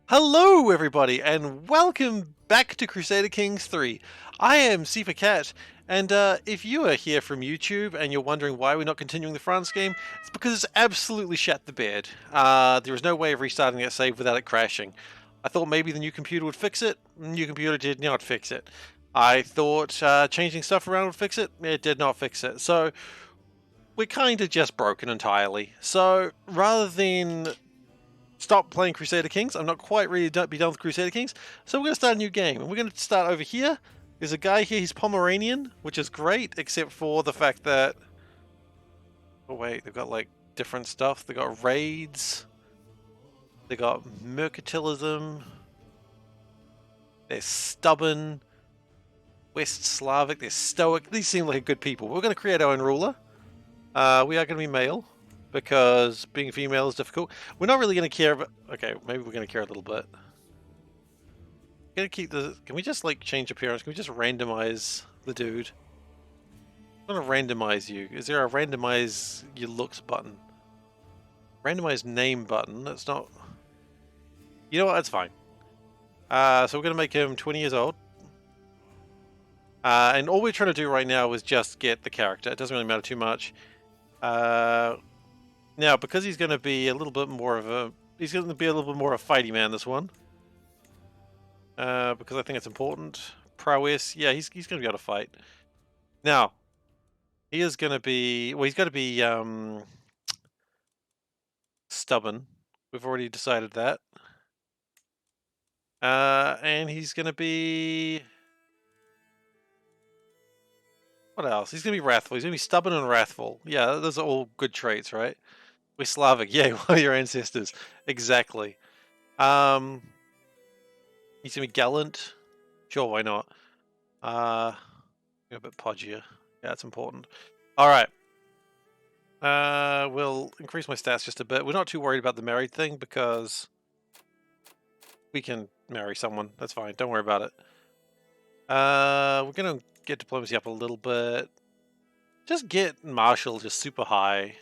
Hello, everybody, and welcome back to Crusader Kings 3. I am SeiferKatt, and if you are here from YouTube and you're wondering why we're not continuing the France game, it's because it's absolutely shat the bed. There is no way of restarting that save without it crashing. I thought maybe the new computer would fix it. The new computer did not fix it. I thought changing stuff around would fix it. It did not fix it. So we're kind of just broken entirely. So rather than stop playing Crusader Kings, I'm not quite ready to be done with Crusader Kings, so we're going to start a new game. And we're going to start over here. There's a guy here, he's Pomeranian, which is great, except for the fact that... Oh wait, they've got like different stuff. They've got raids. They've got mercantilism. They're stubborn. West Slavic, they're stoic. These seem like good people. We're going to create our own ruler. We are going to be male, because being female is difficult. We're not really going to care about... Okay, maybe we're going to care a little bit. Gonna keep the... Can we just like change appearance? Can we just randomize the dude? I'm gonna randomize you. Is there a randomize your looks button? Randomize name button. That's not... You know what? That's fine. So we're gonna make him 20 years old. And all we're trying to do right now is just get the character. It doesn't really matter too much. Now, because he's going to be a little bit more of a... He's going to be a little bit more of a fighty man, this one. Because I think it's important. Prowess, yeah, he's going to be able to fight. Now, he is going to be... Well, he's got to be stubborn. We've already decided that. And he's going to be... What else? He's going to be wrathful. He's going to be stubborn and wrathful. Yeah, those are all good traits, right? We're Slavic. Yeah, one of your ancestors. Exactly. He's going to be gallant. Sure, why not? A bit podgier. Yeah, that's important. Alright. We'll increase my stats just a bit. We're not too worried about the married thing because we can marry someone. That's fine. Don't worry about it. We're going to get diplomacy up a little bit. Just get martial just super high.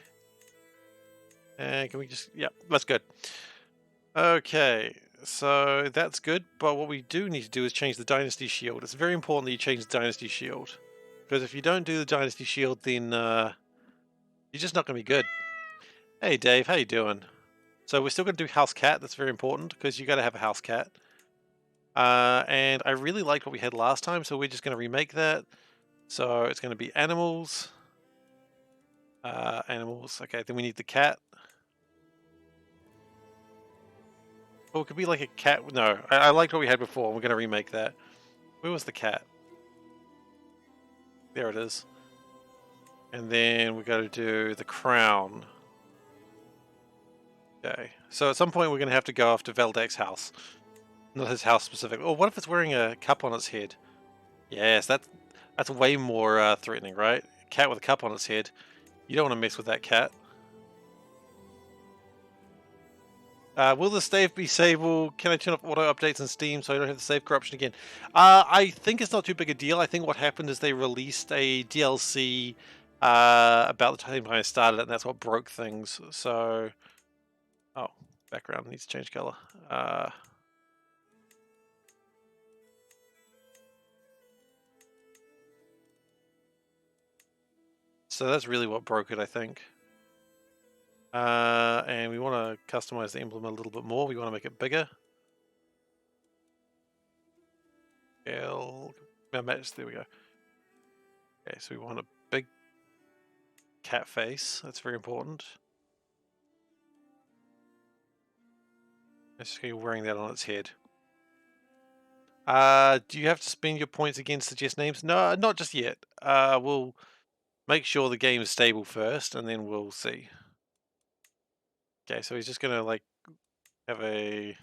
And can we just... Yeah, that's good. Okay, so that's good. But what we do need to do is change the dynasty shield. It's very important that you change the dynasty shield. Because if you don't do the dynasty shield, then you're just not going to be good. Hey Dave, how you doing? So we're still going to do house cat. That's very important because you got to have a house cat. And I really liked what we had last time, so we're just going to remake that. So it's going to be animals. Animals. Okay, then we need the cat. Oh, it could be like a cat. No, I liked what we had before. We're going to remake that. Where was the cat? There it is. And then we got to do the crown. Okay. So at some point we're going to have to go off to Valdek's house. Not his house specifically. Oh, what if it's wearing a cup on its head? Yes, that's way more threatening, right? A cat with a cup on its head. You don't want to mess with that cat. Will the save be saveable? Can I turn off auto updates in Steam so I don't have the save corruption again? I think it's not too big a deal. I think what happened is they released a DLC about the time I started it, and that's what broke things. So, oh, background needs to change color. So that's really what broke it, I think. And we want to customize the emblem a little bit more. We want to make it bigger. Match, there we go. Okay, so we want a big cat face. That's very important. It's just wearing that on its head. Do you have to spend your points again to suggest names? No, not just yet. We'll make sure the game is stable first, and then we'll see. Okay, so he's just gonna like have a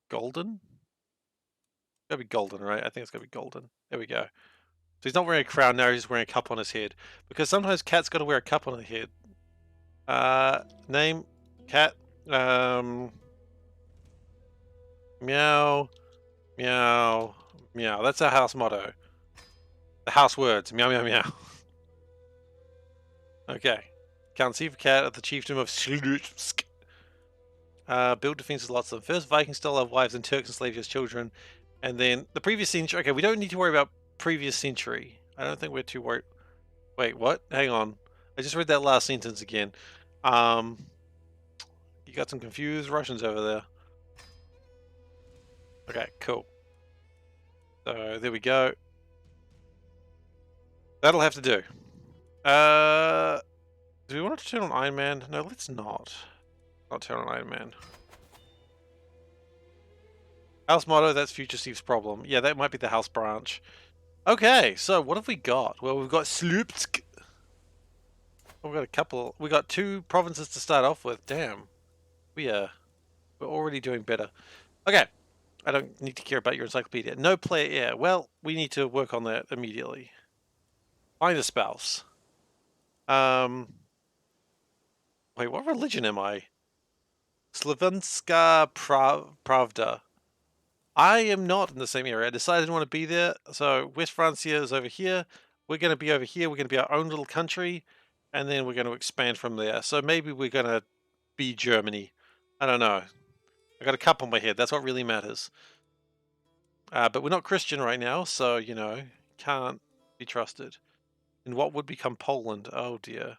golden. It's gotta be golden, right? I think it's gotta be golden. There we go. So he's not wearing a crown now; he's wearing a cup on his head. Because sometimes cats got to wear a cup on their head. Name cat. Meow, meow, meow. That's our house motto. The house words. Meow, meow, meow. Okay. Count SeiferKatt at the chiefdom of Slutsk. Build defenses, lots of them. First, Vikings still have wives and Turks enslaved as children. And then the previous century. Okay, we don't need to worry about previous century. I don't think we're too worried. Wait, what? Hang on. I just read that last sentence again. You got some confused Russians over there. Okay, cool. So there we go. That'll have to do. Do we want to turn on Iron Man? No, let's not. Not turn on Iron Man. House motto, that's Future Steve's problem. Yeah, that might be the house branch. Okay, so what have we got? Well, we've got Slupsk. We've got a couple. We got 2 provinces to start off with. Damn. We're already doing better. Okay. I don't need to care about your encyclopedia. No player heir. Well, we need to work on that immediately. Find a spouse. Wait, what religion am I? Slavenska Pravda. I am not in the same area. I decided I didn't want to be there. So West Francia is over here. We're going to be over here. We're going to be our own little country. And then we're going to expand from there. So maybe we're going to be Germany. I don't know. I got a cup on my head. That's what really matters. But we're not Christian right now. So, you know, can't be trusted. And what would become Poland? Oh, dear.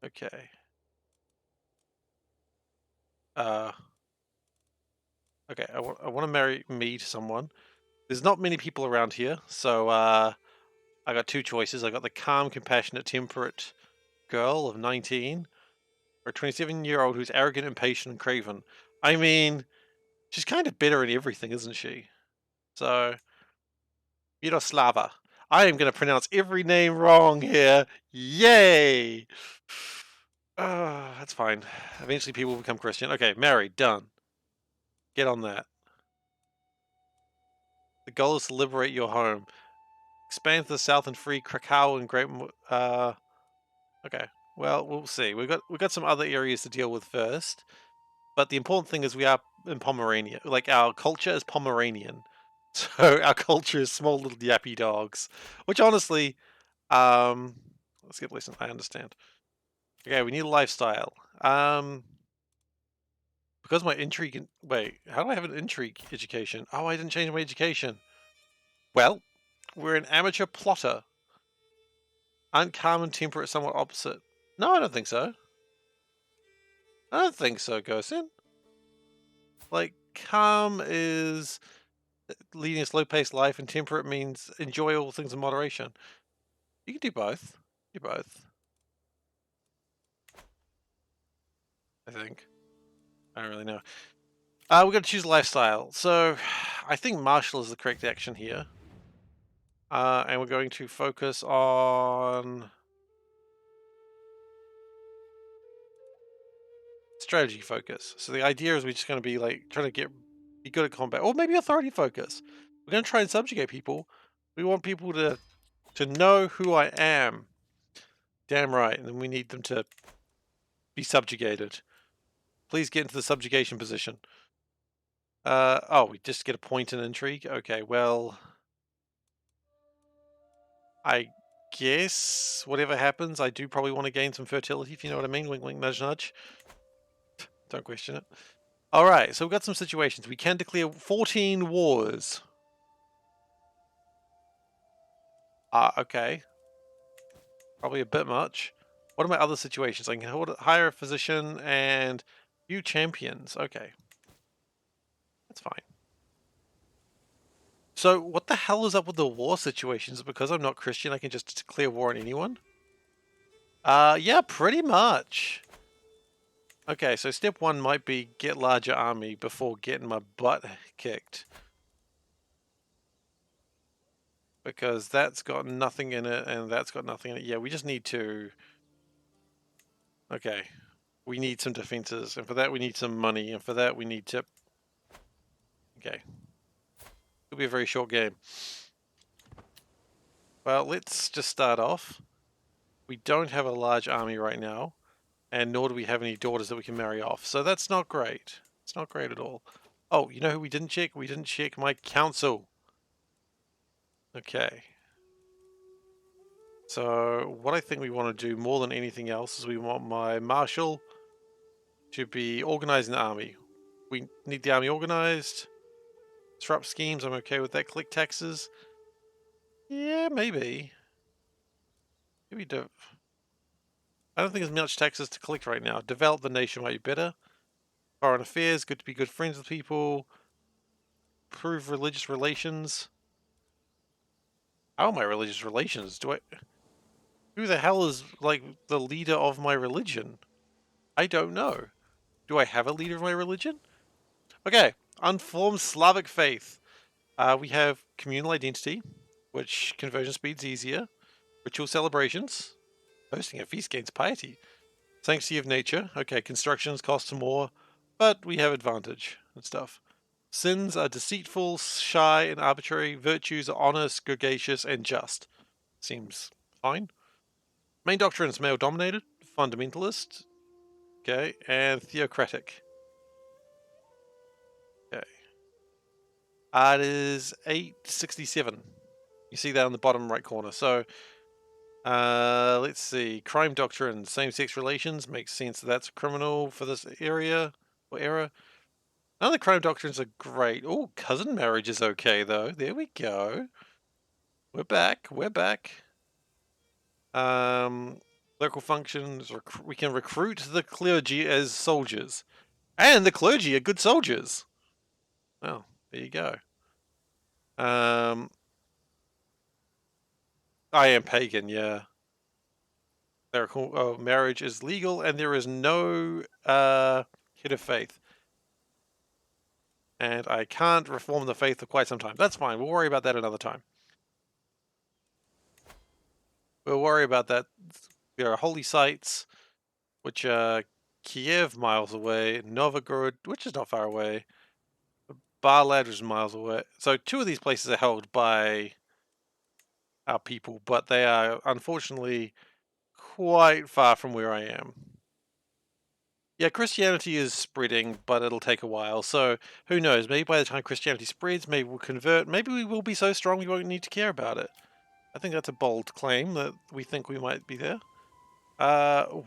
Okay. Okay, I want to marry me to someone. There's not many people around here, so I got 2 choices. I got the calm, compassionate, temperate girl of 19, or a 27-year-old who's arrogant, impatient, and craven. I mean, she's kind of better in everything, isn't she? So, Miroslava. I am going to pronounce every name wrong here. Yay! That's fine. Eventually people become Christian. Okay, married, done. Get on that. The goal is to liberate your home. Expand to the south and free Krakow and Great. Okay. Well, we'll see. We've got some other areas to deal with first, but the important thing is we are in Pomerania. Like our culture is Pomeranian, so our culture is small little yappy dogs. Which honestly, let's get listen. I understand. Okay, we need a lifestyle. Because my intrigue. Wait, how do I have an intrigue education? Oh, I didn't change my education. Well, we're an amateur plotter. Aren't calm and temperate somewhat opposite? No, I don't think so. I don't think so, Gosin. Like, calm is leading a slow-paced life, and temperate means enjoy all things in moderation. You can do both. Do both. I think. I don't really know. We're going to choose lifestyle. So, I think martial is the correct action here. And we're going to focus on strategy focus. So the idea is we're just going to be like trying to be good at combat, or maybe authority focus. We're going to try and subjugate people. We want people to know who I am. Damn right, and then we need them to be subjugated. Please get into the subjugation position. Oh, we just get a point in intrigue? Okay, well, I guess whatever happens, I do probably want to gain some fertility, if you know what I mean. Wink, wink, nudge, nudge. Don't question it. Alright, so we've got some situations. We can declare 14 wars. Okay. Probably a bit much. What are my other situations? I can hire a physician and few champions. Okay. That's fine. So what the hell is up with the war situations? Because I'm not Christian, I can just declare war on anyone? Yeah, pretty much. Okay, so step 1 might be get larger army before getting my butt kicked. Because that's got nothing in it, and that's got nothing in it. Yeah, we just need to... Okay. We need some defenses, and for that we need some money, and for that we need to... Okay. It'll be a very short game. Well, let's just start off. We don't have a large army right now, and nor do we have any daughters that we can marry off, so that's not great. It's not great at all. Oh, you know who we didn't check? We didn't check my council. Okay. So what I think we want to do more than anything else is we want my marshal to be organizing the army. We need the army organized. Disrupt schemes, I'm okay with that. Collect taxes. Yeah, maybe. Maybe do. I don't think there's much taxes to collect right now. Develop the nation might be better. Foreign affairs, good to be good friends with people. Improve religious relations. Oh, my religious relations. Who the hell is, like, the leader of my religion? I don't know. Do I have a leader of my religion? Okay. Unformed Slavic faith. We have communal identity, which conversion speed's easier. Ritual celebrations. Hosting a feast gains piety. Sanctity of nature. Okay, constructions cost more, but we have advantage and stuff. Sins are deceitful, shy, and arbitrary. Virtues are honest, gregarious, and just. Seems fine. Main doctrine is male-dominated, fundamentalist, okay, and theocratic. Okay. It is 867. You see that on the bottom right corner. So, let's see. Crime doctrine, same-sex relations. Makes sense that that's criminal for this area or era. None of the crime doctrines are great. Oh, cousin marriage is okay, though. There we go. We're back. We're back. Local functions. We can recruit the clergy as soldiers. And the clergy are good soldiers. Well, there you go. I am pagan, yeah. Marriage is legal and there is no head of faith. And I can't reform the faith for quite some time. That's fine. We'll worry about that another time. We'll worry about that. There are holy sites, which are Kiev miles away, Novgorod, which is not far away, Barlad is miles away. So 2 of these places are held by our people, but they are unfortunately quite far from where I am. Yeah, Christianity is spreading, but it'll take a while. So who knows? Maybe by the time Christianity spreads, maybe we'll convert. Maybe we will be so strong we won't need to care about it. I think that's a bold claim that we think we might be there.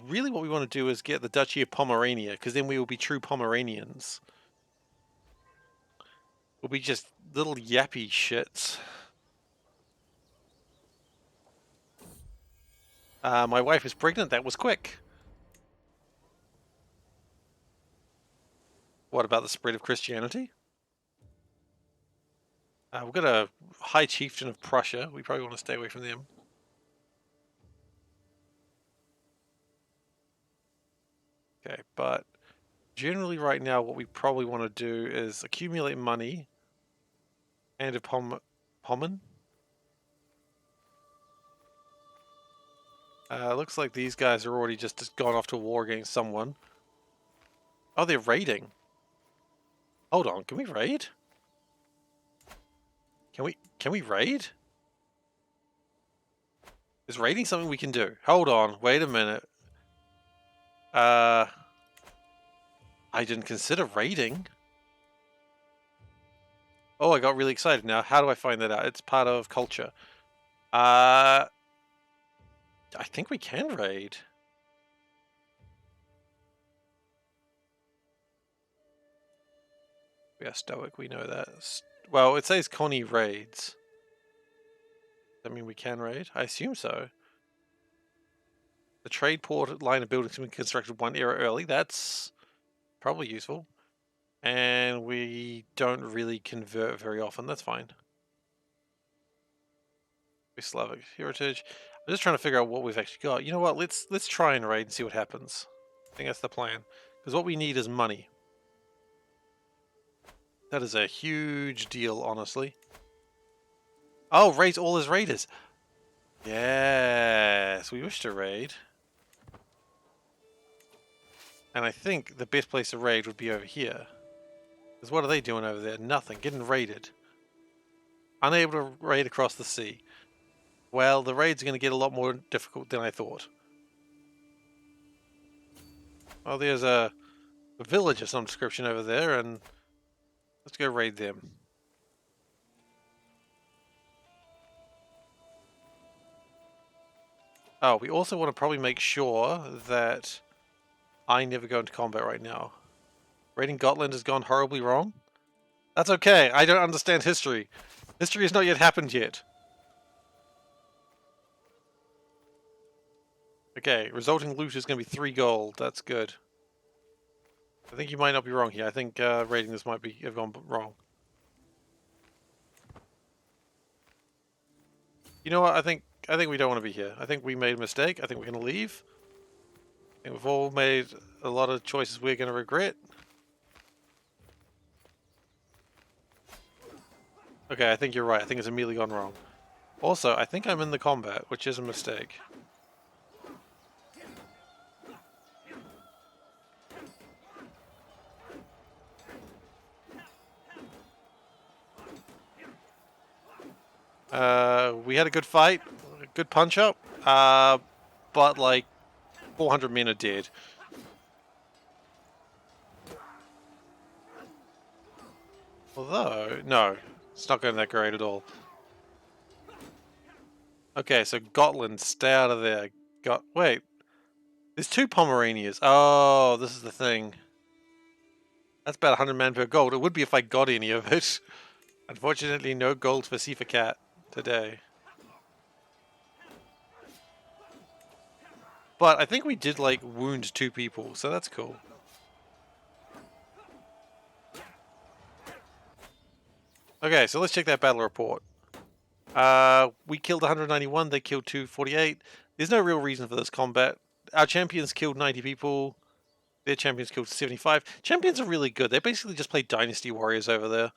Really what we want to do is get the Duchy of Pomerania, because then we will be true Pomeranians. We'll be just little yappy shits. My wife is pregnant. That was quick. What about the spread of Christianity? We've got a High Chieftain of Prussia. We probably want to stay away from them. Okay, but generally right now what we probably want to do is accumulate money and a Pommern. Looks like these guys are already just gone off to war against someone. Oh, they're raiding. Hold on, can we raid? Can we raid? Is raiding something we can do? Hold on, wait a minute. I didn't consider raiding. Oh, I got really excited now. How do I find that out? It's part of culture. I think we can raid. We are stoic, we know that. Well, it says Connie raids. Does that mean we can raid? I assume so. The trade port line of buildings can be constructed 1 era early. That's probably useful. And we don't really convert very often. That's fine. Slavic heritage. I'm just trying to figure out what we've actually got. You know what? Let's try and raid and see what happens. I think that's the plan. Because what we need is money. That is a huge deal, honestly. Oh, raise all his raiders. Yes, we wish to raid. And I think the best place to raid would be over here. Because what are they doing over there? Nothing. Getting raided. Unable to raid across the sea. Well, the raids are going to get a lot more difficult than I thought. Oh, there's a village of some description over there, and let's go raid them. Oh, we also want to probably make sure that I never go into combat right now. Raiding Gotland has gone horribly wrong. That's okay. I don't understand history. History has not yet happened yet. Okay, resulting loot is going to be 3 gold. That's good. I think you might not be wrong here. I think raiding this might have gone wrong. You know what? I think we don't want to be here. I think we made a mistake. I think we're going to leave. I think we've all made a lot of choices we're going to regret. Okay, I think you're right. I think it's immediately gone wrong. Also, I think I'm in the combat, which is a mistake. We had a good fight, a good punch up, but like 400 men are dead. Although, no, it's not going that great at all. Okay, so Gotland, stay out of there. Wait, there's 2 Pomeranias. Oh, this is the thing. That's about 100 man per gold. It would be if I got any of it. Unfortunately, no gold for SeiferKatt today. But I think we did, like, wound 2 people, so that's cool. Okay, so let's check that battle report. We killed 191, they killed 248. There's no real reason for this combat. Our champions killed 90 people. Their champions killed 75. Champions are really good. They basically just play Dynasty Warriors over there.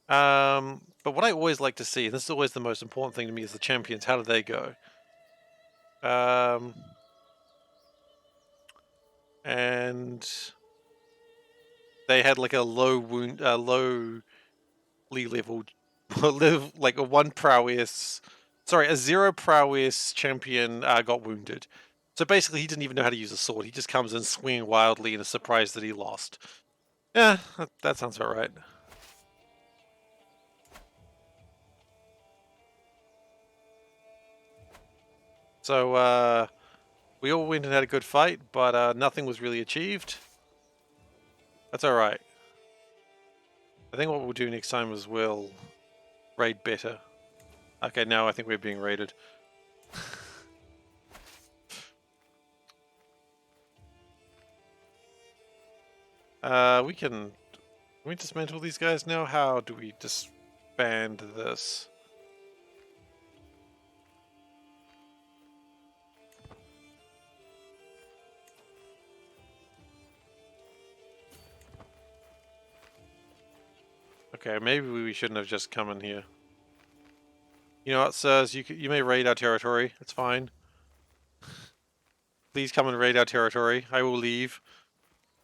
But what I always like to see, and this is always the most important thing to me, is the champions. How do they go? And they had like a low wound, lowly leveled, like a 1 prowess, sorry, a 0 prowess champion got wounded. So basically, he didn't even know how to use a sword. He just comes in swinging wildly and is surprised that he lost. Yeah, that sounds about right. So, we all went and had a good fight, but nothing was really achieved. That's alright. I think what we'll do next time is we'll raid better. Okay, now I think we're being raided. Can we dismantle these guys now? How do we disband this? Okay, maybe we shouldn't have just come in here. You know what, sirs? You may raid our territory. It's fine. Please come and raid our territory. I will leave.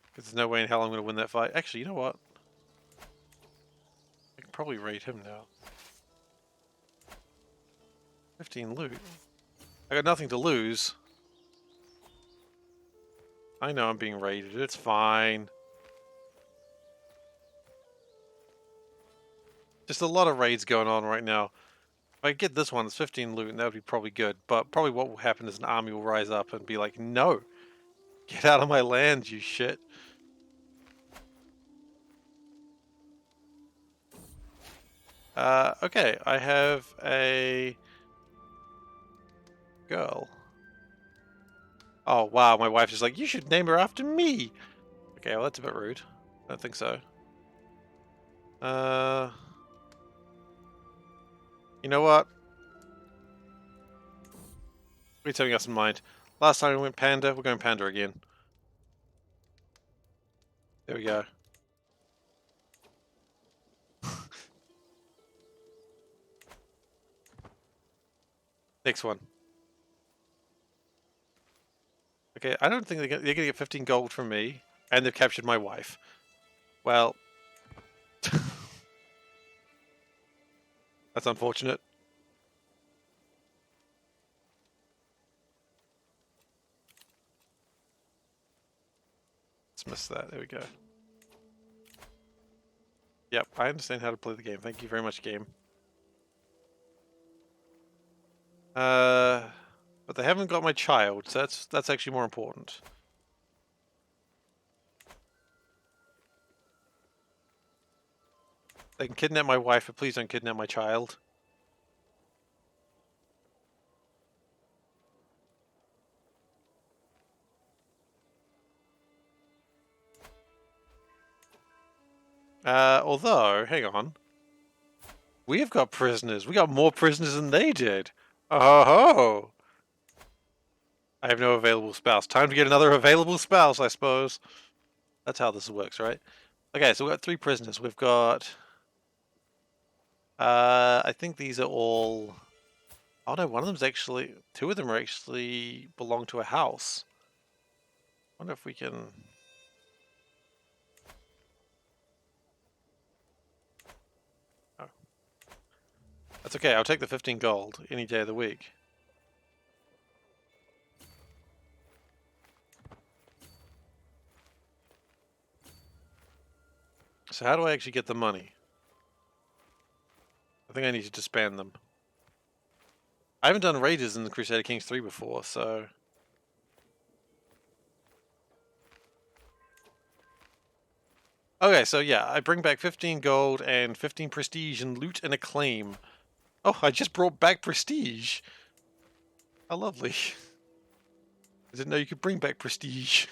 Because there's no way in hell I'm going to win that fight. Actually, you know what? I can probably raid him now. 15 loot. I got nothing to lose. I know I'm being raided. It's fine. Just a lot of raids going on right now. If I get this one, it's 15 loot, and that would be probably good. But probably what will happen is an army will rise up and be like, no! Get out of my land, you shit! Okay, I have a girl. Oh, wow, my wife is like, you should name her after me! Okay, well, that's a bit rude. I don't think so. You know what? What are you telling us in mind? Last time we went panda, we're going panda again. There we go. Next one. Okay, I don't think they're gonna get 15 gold from me, and they've captured my wife. Well, that's unfortunate. Let's miss that. There we go. Yep, I understand how to play the game. Thank you very much, game. But they haven't got my child, so that's actually more important. They can kidnap my wife, but please don't kidnap my child. Although, hang on. We've got prisoners. We got more prisoners than they did. Oh ho! I have no available spouse. Time to get another available spouse, I suppose. That's how this works, right? Okay, so we've got 3 prisoners. We've got... I think these are all... Oh no, one of them's actually... 2 of them are actually belong to a house. I wonder if we can... Oh. That's okay, I'll take the 15 gold any day of the week. So how do I actually get the money? I think I need to disband them. I haven't done raiders in the Crusader Kings 3 before, so... Okay, so yeah, I bring back 15 gold and 15 prestige and loot and acclaim. Oh, I just brought back prestige! How lovely. I didn't know you could bring back prestige.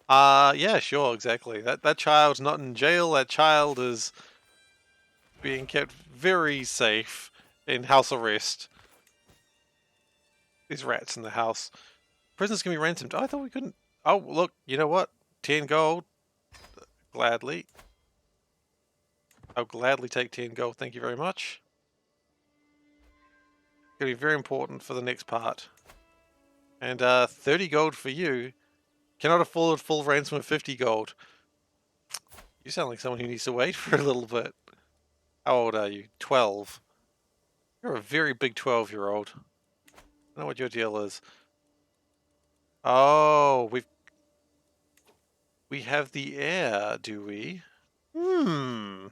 Yeah, sure, exactly. That child's not in jail, that child is being kept very safe in house arrest. There's rats in the house. Prisoners can be ransomed. Oh, I thought we couldn't... Oh, look, you know what? 10 gold. Gladly. I'll gladly take 10 gold, thank you very much. Gonna be very important for the next part. And 30 gold for you. Cannot afford full ransom of 50 gold. You sound like someone who needs to wait for a little bit. How old are you? 12. You're a very big 12-year-old. I don't know what your deal is. Oh, we have the heir, do we? Hmm.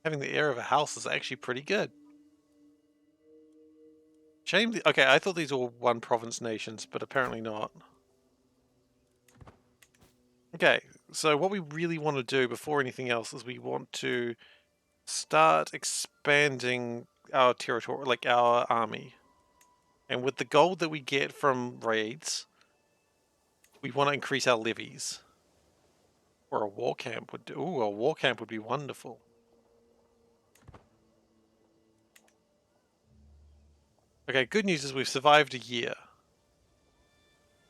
Having the heir of a house is actually pretty good. Shame the... Okay, I thought these were one province nations, but apparently not. Okay, so what we really want to do before anything else is we want to start expanding our territory, like our army. And with the gold that we get from raids, we want to increase our levies. Or a war camp would do. Ooh, a war camp would be wonderful. Okay, good news is we've survived a year.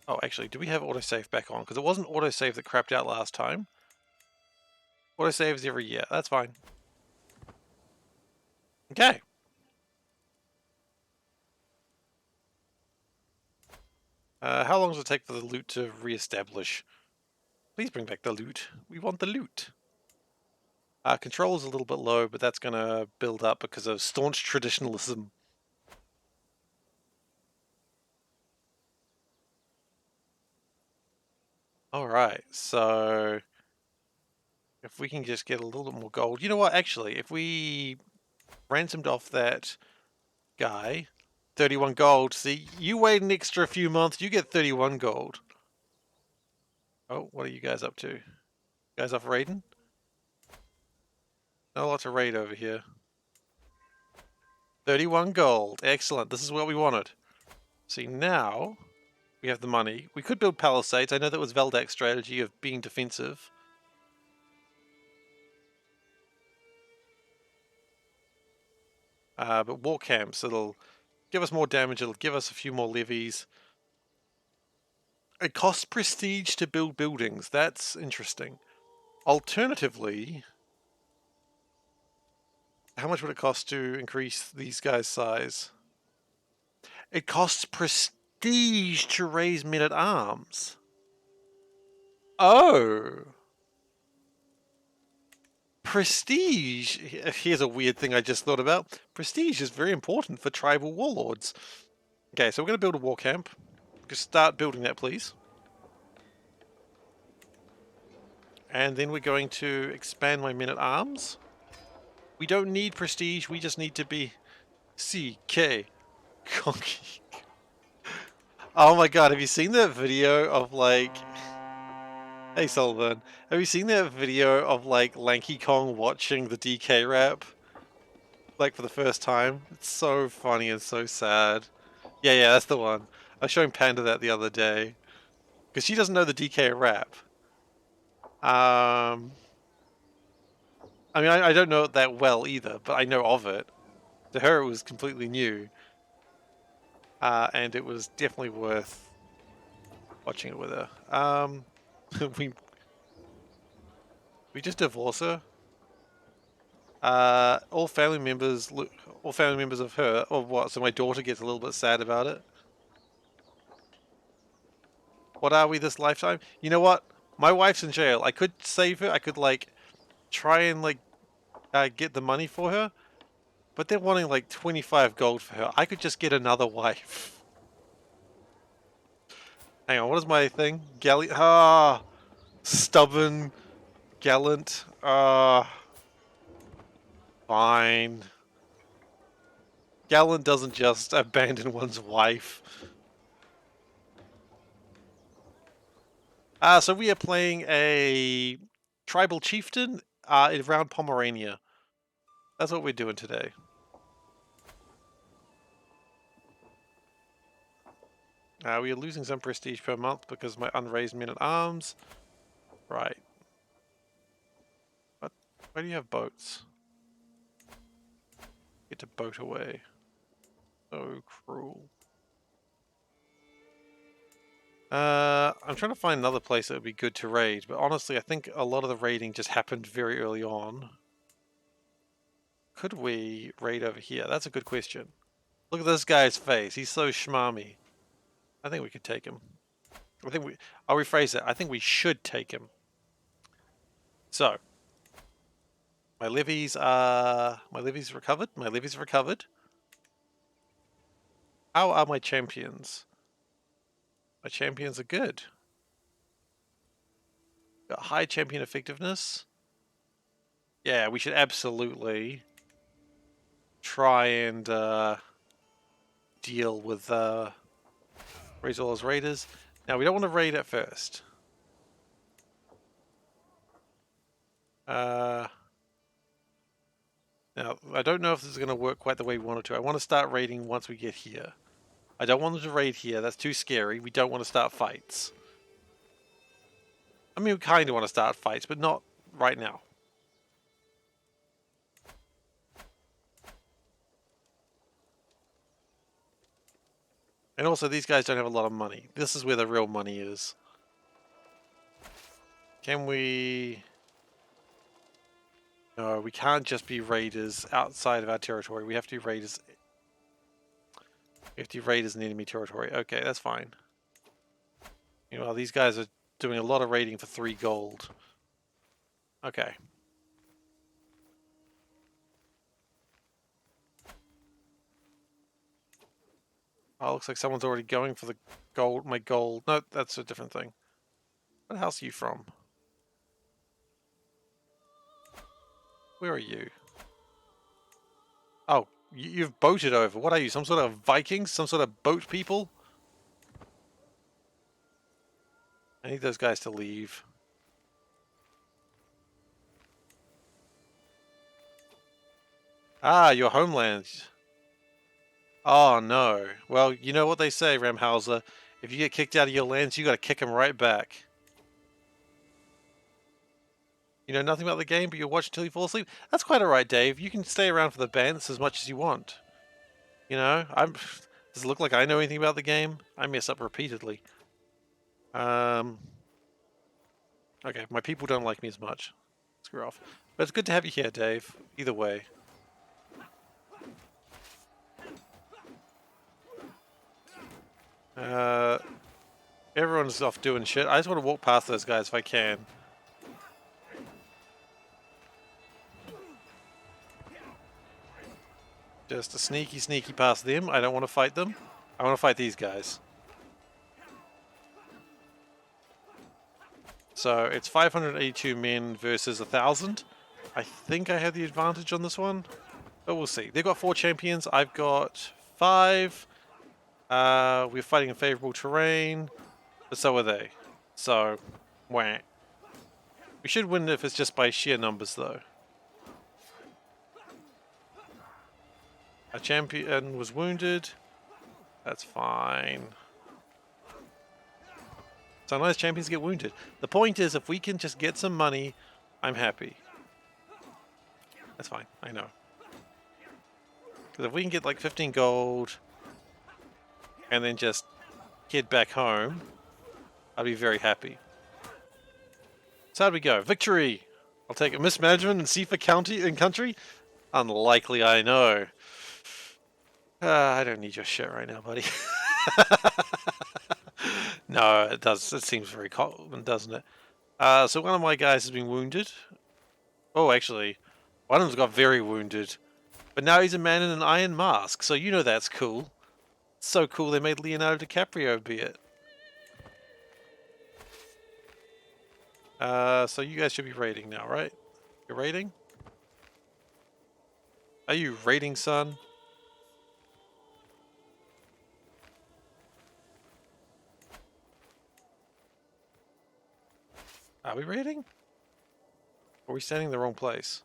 Oh, actually, do we have autosave back on? Because it wasn't autosave that crapped out last time. Autosaves every year. That's fine. Okay. How long does it take for the loot to re-establish? Please bring back the loot. We want the loot. Control is a little bit low, but that's going to build up because of staunch traditionalism. Alright, so... if we can just get a little bit more gold. You know what, actually, if we ransomed off that guy, 31 gold. See, you wait an extra few months, you get 31 gold. Oh, what are you guys up to? You guys off raiding? Not a lot to raid over here. 31 gold. Excellent. This is what we wanted. See, now we have the money. We could build palisades. I know that was Veldak's strategy of being defensive. But war camps, it'll give us more damage. It'll give us a few more levies. It costs prestige to build buildings. That's interesting. Alternatively, how much would it cost to increase these guys' size? It costs prestige to raise men-at-arms. Oh. Prestige. Here's a weird thing I just thought about. Prestige is very important for tribal warlords. Okay, so we're going to build a war camp. Just start building that, please. And then we're going to expand my men-at-arms. We don't need prestige, we just need to be CK Conky. Oh my god, have you seen that video of like... Hey Sullivan, have you seen that video of like Lanky Kong watching the DK rap? Like for the first time? It's so funny and so sad. Yeah, that's the one. I was showing Panda that the other day. Because she doesn't know the DK rap. I mean, I don't know it that well either, but I know of it. To her, it was completely new. And it was definitely worth watching it with her. We just divorce her. All family members of her, or what? So my daughter gets a little bit sad about it. What are we this lifetime? You know what? My wife's in jail. I could save her. I could like try and like get the money for her, but they're wanting like 25 gold for her. I could just get another wife. Hang on, what is my thing? Stubborn, gallant. Fine. Gallant doesn't just abandon one's wife. So we are playing a tribal chieftain around Pomerania. That's what we're doing today. We are losing some prestige per month because of my unraised men-at-arms. Right. What? Why do you have boats? Get to boat away. So cruel. I'm trying to find another place that would be good to raid, but honestly, I think a lot of the raiding just happened very early on. Could we raid over here? That's a good question. Look at this guy's face. He's so schmarmy. I think we could take him. I'll rephrase it. I think we should take him. So, my levies recovered. My levies recovered. How are my champions? My champions are good. Got high champion effectiveness. Yeah, we should absolutely try and deal with raise all those raiders. Now we don't want to raid at first. Now I don't know if this is going to work quite the way we want it to. I want to start raiding once we get here. I don't want them to raid here. That's too scary. We don't want to start fights. I mean, we kind of want to start fights, but not right now. And also, these guys don't have a lot of money. This is where the real money is. Can we... No, we can't just be raiders outside of our territory. We have to be raiders... We have to be raiders in enemy territory. Okay, that's fine. Meanwhile, these guys are doing a lot of raiding for 3 gold. Okay. Oh, looks like someone's already going for the gold. My gold. No, that's a different thing. What house are you from? Where are you? Oh, you've boated over. What are you? Some sort of Vikings? Some sort of boat people? I need those guys to leave. Ah, your homeland. Oh no. Well, you know what they say, Ramhauser. If you get kicked out of your lands, you gotta kick them right back. You know nothing about the game, but you'll watch until you fall asleep? That's quite alright, Dave. You can stay around for the bants as much as you want. You know, does it look like I know anything about the game? I mess up repeatedly. Okay, my people don't like me as much. Screw off. But it's good to have you here, Dave. Either way. Everyone's off doing shit. I just want to walk past those guys if I can. Just a sneaky past them. I don't want to fight them. I want to fight these guys. So it's 582 men versus 1,000. I think I had the advantage on this one, but we'll see. They've got 4 champions. I've got 5. We're fighting in favorable terrain, but so are they. So, wah. We should win if it's just by sheer numbers, though. Our champion was wounded. That's fine. Sometimes champions get wounded. The point is, if we can just get some money, I'm happy. That's fine, I know. Because if we can get like 15 gold, and then just head back home, I'd be very happy. So how'd we go? Victory! I'll take it. Mismanagement in Seifer County and country? Unlikely, I know. I don't need your shit right now, buddy. No, it does. It seems very common, doesn't it? So one of my guys has been wounded. Oh, actually, one of them's got very wounded. But now he's a man in an iron mask, so you know that's cool. So cool they made Leonardo DiCaprio be it. So you guys should be raiding now, right? You're raiding? Are you raiding, son? Are we raiding? Or are we standing in the wrong place?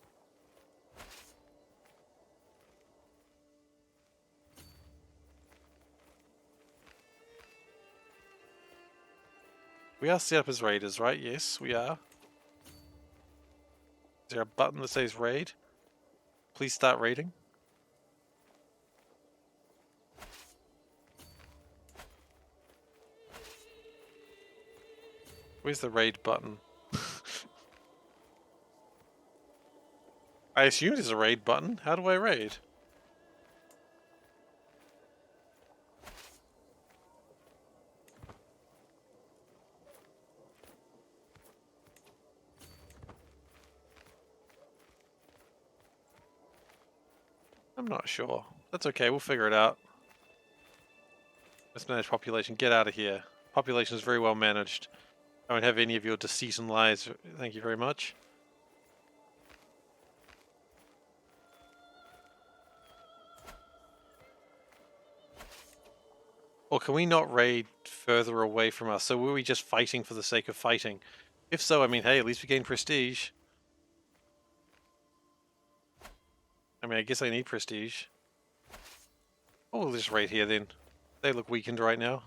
We are set up as raiders, right? Yes, we are. Is there a button that says raid? Please start raiding. Where's the raid button? I assume there's a raid button. How do I raid? I'm not sure. That's okay, we'll figure it out. Let's manage population. Get out of here. Population is very well managed. I don't have any of your deceit and lies. Thank you very much. Or can we not raid further away from us? So were we just fighting for the sake of fighting? If so, I mean, hey, at least we gain prestige. I mean, I guess I need prestige. Oh, we'll just raid here then. They look weakened right now.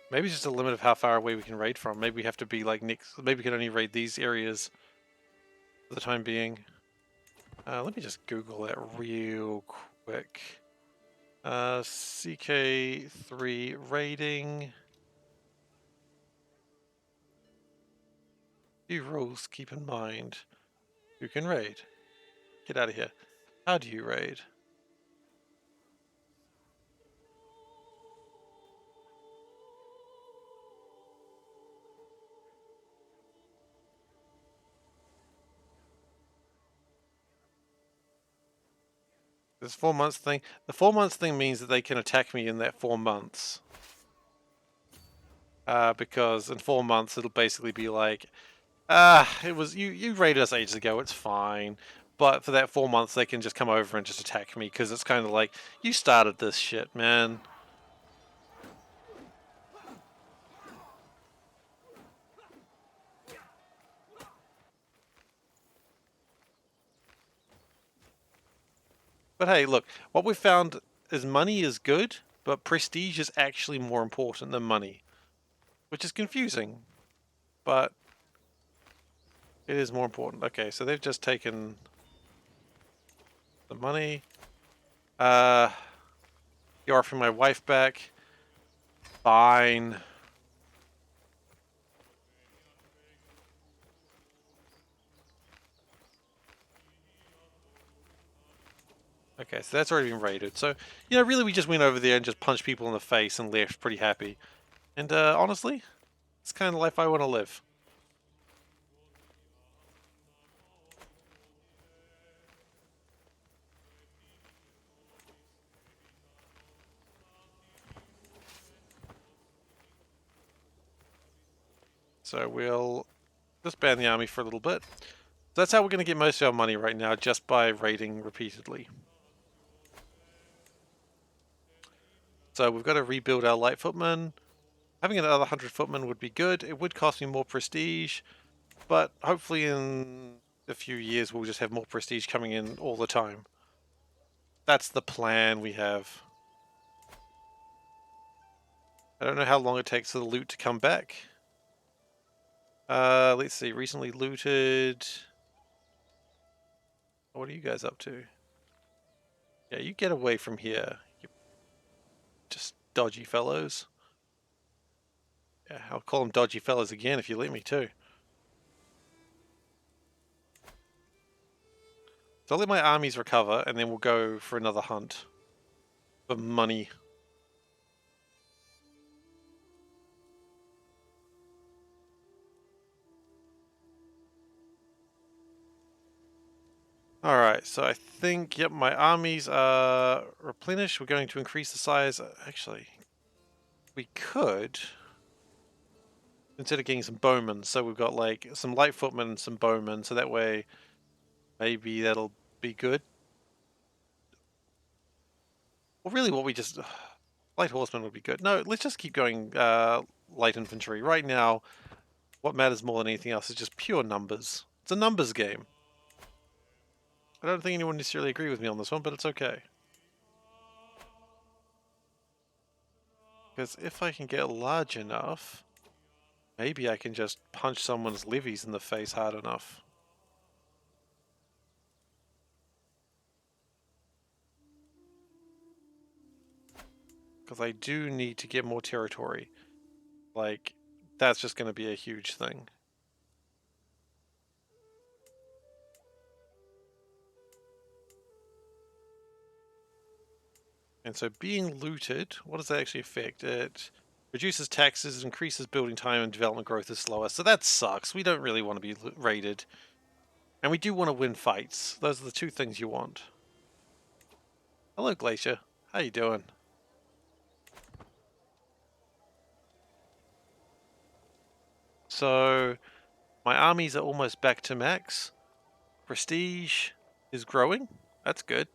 Maybe it's just a limit of how far away we can raid from. Maybe we have to be like next. Maybe we can only raid these areas for the time being. Let me just Google that real quick. CK3 raiding. Few rules keep in mind. You can raid. Get out of here. How do you raid? This 4 months thing. The 4 months thing means that they can attack me in that 4 months. Because in 4 months it'll basically be like, it was you raided us ages ago. It's fine. But for that 4 months, they can just come over and just attack me because it's kind of like you started this shit, man. But hey, look, what we've found is money is good, but prestige is actually more important than money, which is confusing, but it is more important. Okay, so they've just taken the money. You're offering my wife back. Fine. Okay, so that's already been raided. So, you know, really we just went over there and just punched people in the face and left pretty happy. And honestly, it's kind of the life I want to live. So we'll disband the army for a little bit. That's how we're going to get most of our money right now, just by raiding repeatedly. So we've got to rebuild our light footmen. Having another 100 footmen would be good. It would cost me more prestige, but hopefully in a few years we'll just have more prestige coming in all the time. That's the plan we have. I don't know how long it takes for the loot to come back. Let's see, recently looted... What are you guys up to? Yeah, you get away from here. You just dodgy fellows. Yeah, I'll call them dodgy fellows again if you let me too. So I'll let my armies recover and then we'll go for another hunt. For money. Alright, so I think, yep, my armies are replenished. We're going to increase the size. Actually, we could consider getting some bowmen. So we've got like some light footmen and some bowmen. So that way, maybe that'll be good. Well, really what we just... light horsemen would be good. No, let's just keep going light infantry. Right now, what matters more than anything else is just pure numbers. It's a numbers game. I don't think anyone necessarily agree with me on this one, but it's okay. Because if I can get large enough, maybe I can just punch someone's levies in the face hard enough. Because I do need to get more territory. Like, that's just going to be a huge thing. And so being looted, what does that actually affect? It reduces taxes, increases building time, and development growth is slower. So that sucks. We don't really want to be raided. And we do want to win fights. Those are the two things you want. Hello, Glacier. How you doing? So, my armies are almost back to max. Prestige is growing. That's good.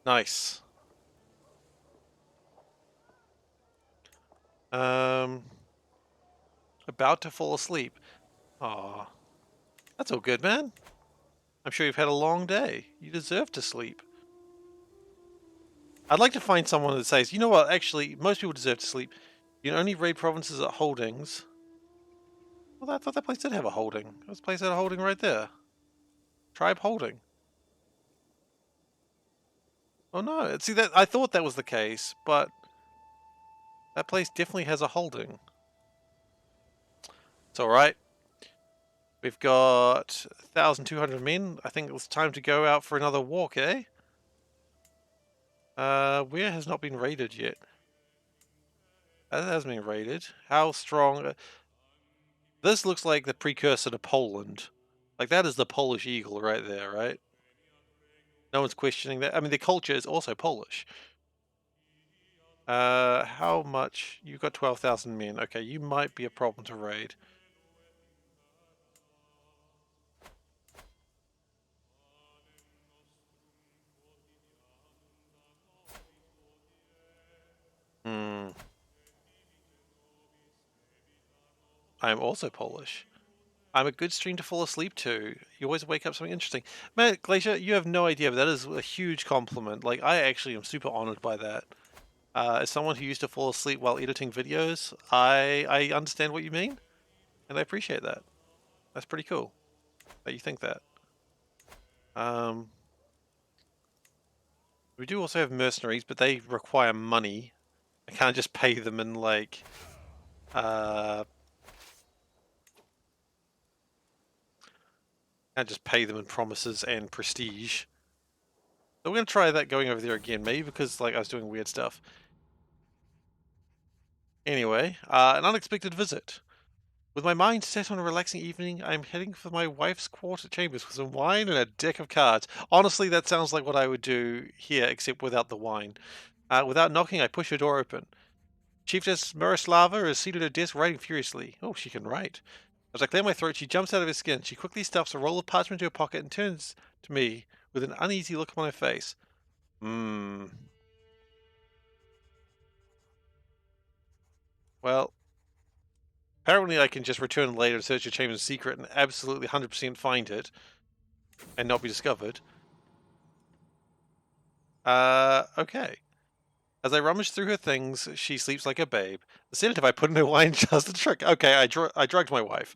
Nice. About to fall asleep. Aw. That's all good, man. I'm sure you've had a long day. You deserve to sleep. I'd like to find someone that says, you know what, actually, most people deserve to sleep. You can only raid provinces at holdings. Well, I thought that place did have a holding. This place had a holding right there. Tribe holding. Oh no, see that I thought that was the case, but that place definitely has a holding. It's alright. We've got 1,200 men. I think it's time to go out for another walk, eh? Where has not been raided yet? That hasn't been raided. How strong? This looks like the precursor to Poland. Like, that is the Polish eagle right there, right? No one's questioning that. I mean, the culture is also Polish. How much? You've got 12,000 men. Okay, you might be a problem to raid. Hmm. I am also Polish. I'm a good stream to fall asleep to. You always wake up something interesting. Man, Glacier, you have no idea, but that is a huge compliment. Like, I actually am super honored by that. As someone who used to fall asleep while editing videos, I understand what you mean, and I appreciate that. That's pretty cool that you think that. We do also have mercenaries, but they require money. I can't just pay them in, like, can't just pay them in promises and prestige. So we're going to try that going over there again, maybe because, like, I was doing weird stuff. Anyway, an unexpected visit. With my mind set on a relaxing evening, I am heading for my wife's quarter chambers with some wine and a deck of cards. Honestly, that sounds like what I would do here, except without the wine. Without knocking, I push her door open. Chiefess Miroslava is seated at her desk writing furiously. Oh, she can write. As I clear my throat, she jumps out of her skin. She quickly stuffs a roll of parchment into her pocket and turns to me with an uneasy look on her face. Well, apparently I can just return later and search your chamber's secret and absolutely 100% find it and not be discovered. Okay. As I rummage through her things, she sleeps like a babe. The sedative I put in her wine does the trick. Okay, I drugged my wife.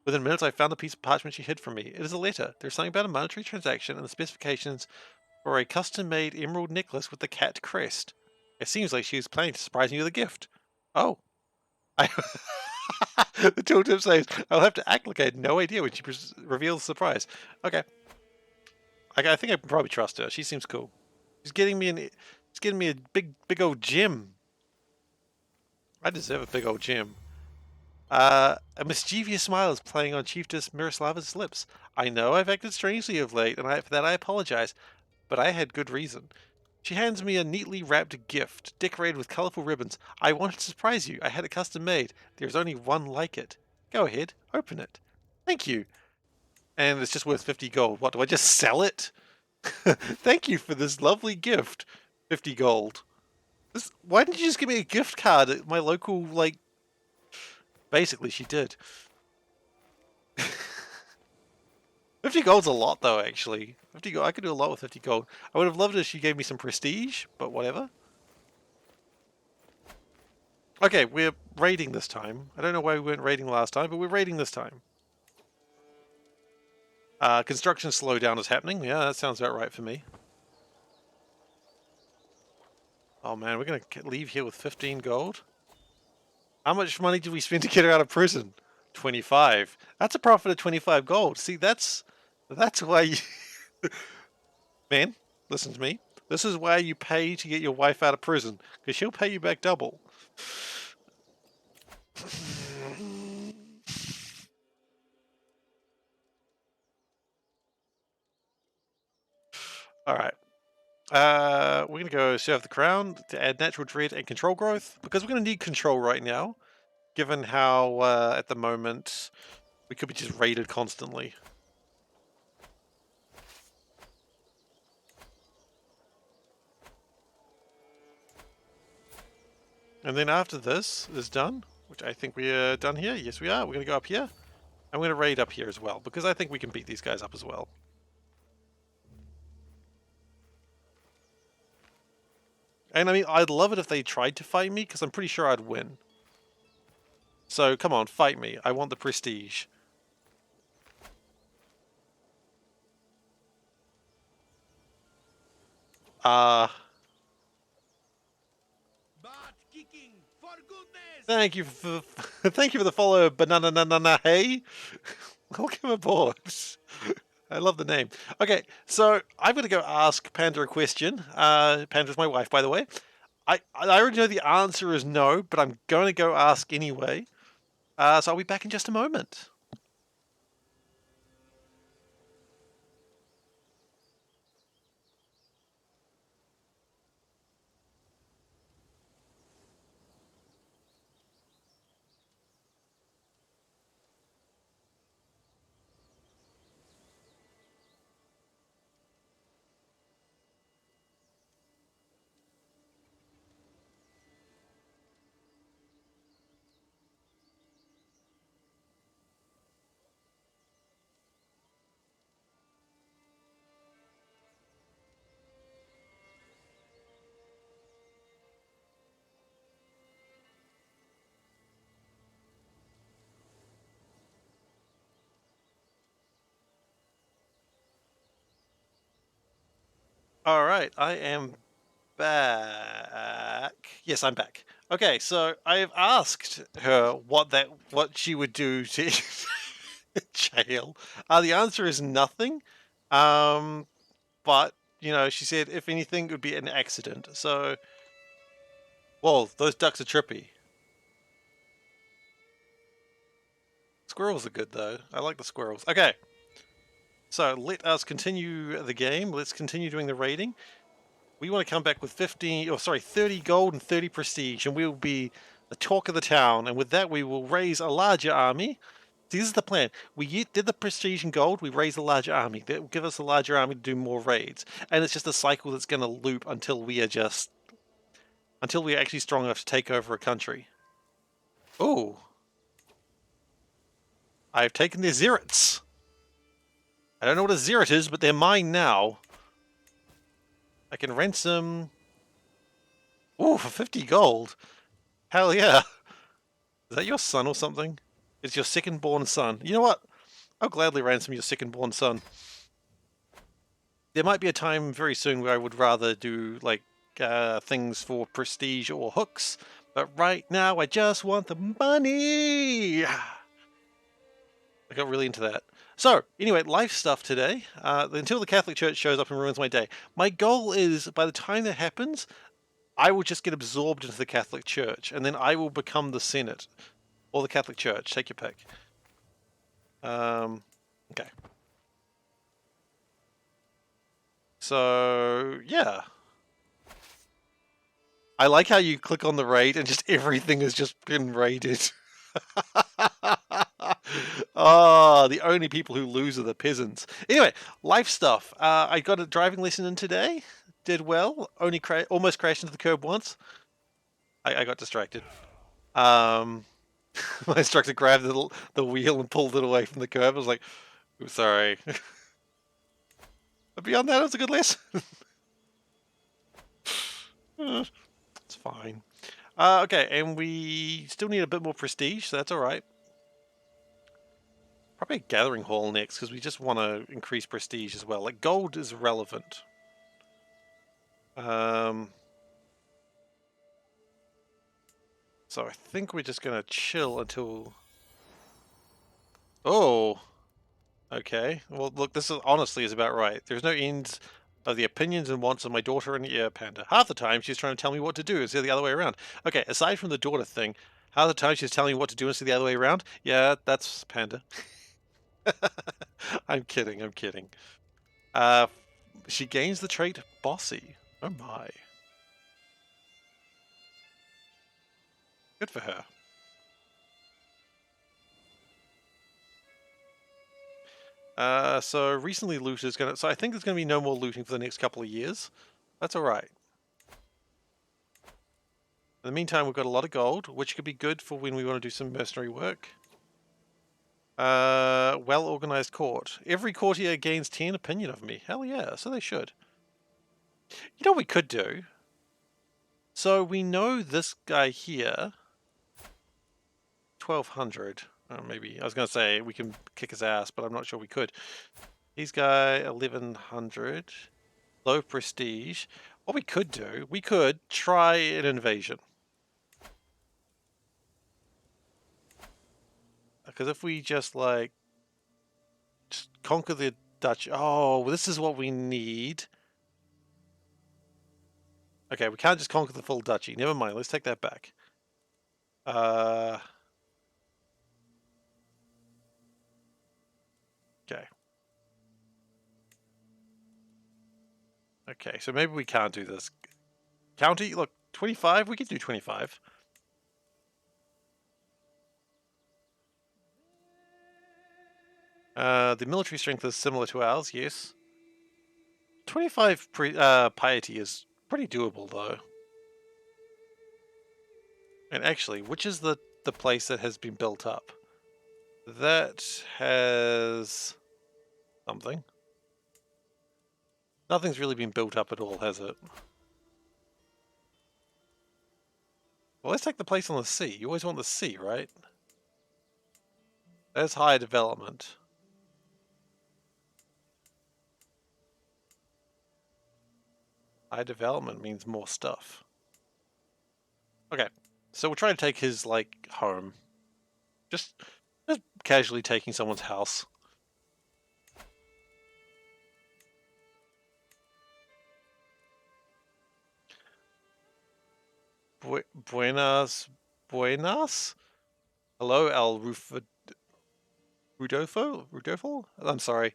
Within minutes, I found the piece of parchment she hid from me. It is a letter. There's something about a monetary transaction and the specifications for a custom-made emerald necklace with the cat crest. It seems like she was planning to surprise me with a gift. Oh. I the tooltip says, I'll have to act like I had no idea when she reveals the surprise. Okay. I think I can probably trust her. She seems cool. She's getting me a big old gem. I deserve a big old gem. A mischievous smile is playing on Chiefess Miroslava's lips. I know I've acted strangely of late, and for that I apologize, but I had good reason. She hands me a neatly wrapped gift, decorated with colorful ribbons. I wanted to surprise you. I had it custom made. There's only one like it. Go ahead, open it. Thank you. And it's just worth 50 gold. What, do I just sell it? Thank you for this lovely gift. 50 gold. Why didn't you just give me a gift card at my local, like... Basically, she did. 50 gold's a lot, though, actually. 50 gold, I could do a lot with 50 gold. I would have loved it if she gave me some prestige, but whatever. Okay, we're raiding this time. I don't know why we weren't raiding last time, but we're raiding this time. Construction slowdown is happening. Yeah, that sounds about right for me. Oh man, we're going to leave here with 15 gold? How much money did we spend to get her out of prison? 25. That's a profit of 25 gold. See, that's why you... Man, listen to me. This is why you pay to get your wife out of prison, because she'll pay you back double. Alright. We're going to go serve the crown to add natural dread and control growth, because we're going to need control right now, given how, at the moment, we could be just raided constantly. And then after this is done, which I think we are done here. Yes, we are. We're going to go up here. I'm going to raid up here as well, because I think we can beat these guys up as well. And I mean, I'd love it if they tried to fight me, because I'm pretty sure I'd win. So, come on, fight me. I want the prestige. Thank you for thank you for the follow, banana hey. Welcome aboard. I love the name. Okay, so I'm going to go ask Panda a question. Panda's my wife, by the way. I already know the answer is no, but I'm going to go ask anyway. So I'll be back in just a moment. Alright, I am back. Yes, I'm back. Okay, so I've asked her what she would do to jail. The answer is nothing. But, you know, she said if anything it would be an accident. So, whoa, those ducks are trippy. Squirrels are good though. I like the squirrels. Okay. So let us continue the game. Let's continue doing the raiding. We want to come back with 30 gold and 30 prestige, and we'll be the talk of the town, and with that we will raise a larger army. See, this is the plan. We did the prestige and gold, we raise a larger army. That will give us a larger army to do more raids. And it's just a cycle that's going to loop until we are actually strong enough to take over a country. Oh. I've taken the Zirits. I don't know what a Zirit is, but they're mine now. I can ransom... Ooh, for 50 gold. Hell yeah. Is that your son or something? It's your second-born son. You know what? I'll gladly ransom your second-born son. There might be a time very soon where I would rather do, like, things for prestige or hooks, but right now I just want the money! I got really into that. So, anyway, life stuff today. Until the Catholic Church shows up and ruins my day. My goal is, by the time that happens, I will just get absorbed into the Catholic Church, and then I will become the Senate. Or the Catholic Church. Take your pick. Okay. So, yeah. I like how you click on the raid and just everything has just been raided. Oh, the only people who lose are the peasants. Anyway, life stuff. I got a driving lesson in today. Did well. Almost crashed into the curb once. I got distracted. My instructor grabbed the wheel and pulled it away from the curb. I was like, "Ooh, sorry." But beyond that, it was a good lesson. It's fine. Okay, and we still need a bit more prestige, so that's alright. Probably a gathering hall next, because we just want to increase prestige as well. Like, gold is relevant. So I think we're just going to chill until... Oh! Okay. Well, look, this is honestly is about right. There's no end of the opinions and wants of my daughter and ear panda. Half the time she's trying to tell me what to do instead of the other way around. Okay, aside from the daughter thing, half the time she's telling me what to do instead of the other way around. Yeah, that's panda. I'm kidding, I'm kidding. She gains the trait bossy. Oh my. Good for her. So recently looted is gonna... So I think there's gonna be no more looting for the next couple of years. That's alright. In the meantime, we've got a lot of gold, which could be good for when we want to do some mercenary work. Well-organized court. Every courtier gains 10 opinion of me. Hell yeah, so they should. You know what we could do? So we know this guy here... 1200. Maybe. I was going to say we can kick his ass, but I'm not sure we could. These guy 1100. Low prestige. What we could do, we could try an invasion. Because if we just like just conquer the Dutch... Oh, this is what we need. Okay, we can't just conquer the full duchy. Never mind, let's take that back. Okay. Okay, so maybe we can't do this. County, look, 25? We could do 25. The military strength is similar to ours, yes. 25 piety is pretty doable, though. And actually, which is the place that has been built up? That has... something. Nothing's really been built up at all, has it? Well, let's take the place on the sea. You always want the sea, right? That's high development. High development means more stuff. Okay, so we'll try to take his, like, home. Just casually taking someone's house. Buenas? Hello, Rudolfo? I'm sorry.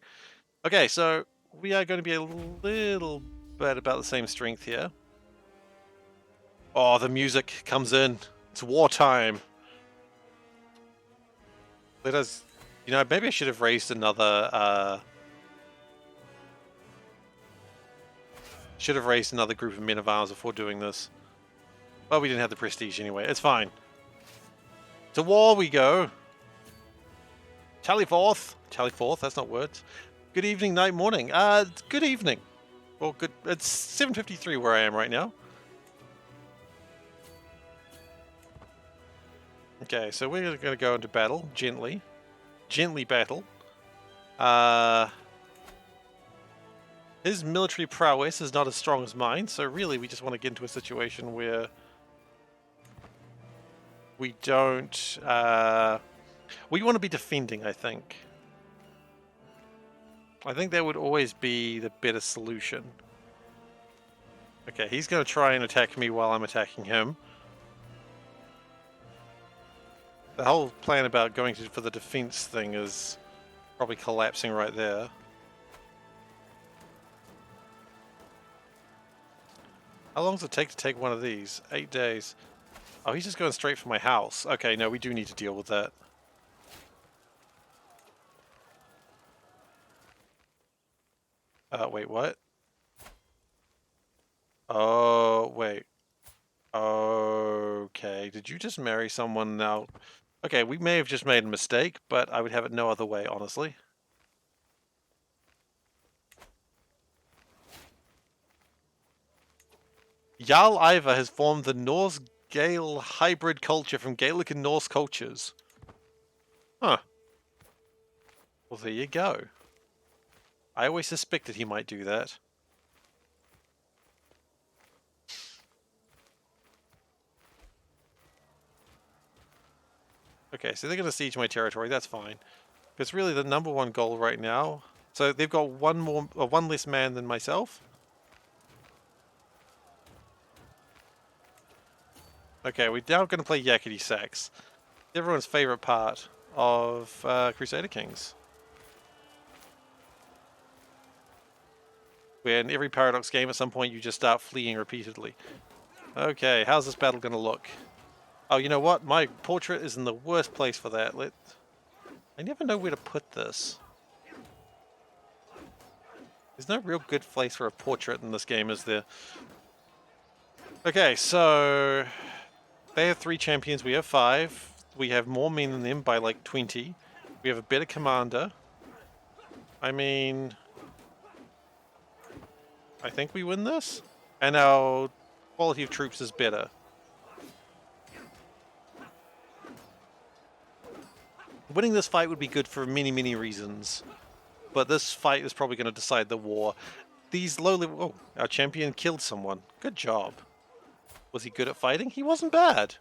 Okay, so we are going to be a little bit about the same strength here. Oh, the music comes in. It's wartime. Let us... You know, maybe I should have raised another, should have raised another group of men of arms before doing this. Well, we didn't have the prestige anyway. It's fine. To war we go. Tally forth. Tally forth, that's not words. Good evening, night, morning. Good evening. Well, good. It's 7:53 where I am right now. Okay, so we're going to go into battle, gently. Gently battle. His military prowess is not as strong as mine, so really we just want to get into a situation where we don't... we want to be defending, I think. I think that would always be the better solution. Okay, he's going to try and attack me while I'm attacking him. The whole plan about going for the defense thing is probably collapsing right there. How long does it take to take one of these? 8 days. Oh, he's just going straight for my house. Okay, no, we do need to deal with that. Wait, what? Oh, wait. Okay, did you just marry someone now? Okay, we may have just made a mistake, but I would have it no other way, honestly. Jarl Ivar has formed the Norse-Gael hybrid culture from Gaelic and Norse cultures. Huh. Well, there you go. I always suspected he might do that. Okay, so they're going to siege my territory. That's fine. It's really the number one goal right now. So they've got one less man than myself. Okay, we're now going to play Yakety Sax. Everyone's favorite part of Crusader Kings. Where in every Paradox game at some point you just start fleeing repeatedly. Okay, how's this battle going to look? Oh, you know what? My portrait is in the worst place for that. I never know where to put this. There's no real good place for a portrait in this game, is there? Okay, so... They have 3 champions, we have 5. We have more men than them by like 20. We have a better commander. I mean... I think we win this? And our quality of troops is better. Winning this fight would be good for many, many reasons. But this fight is probably going to decide the war. These low level... Oh, our champion killed someone. Good job. Was he good at fighting? He wasn't bad.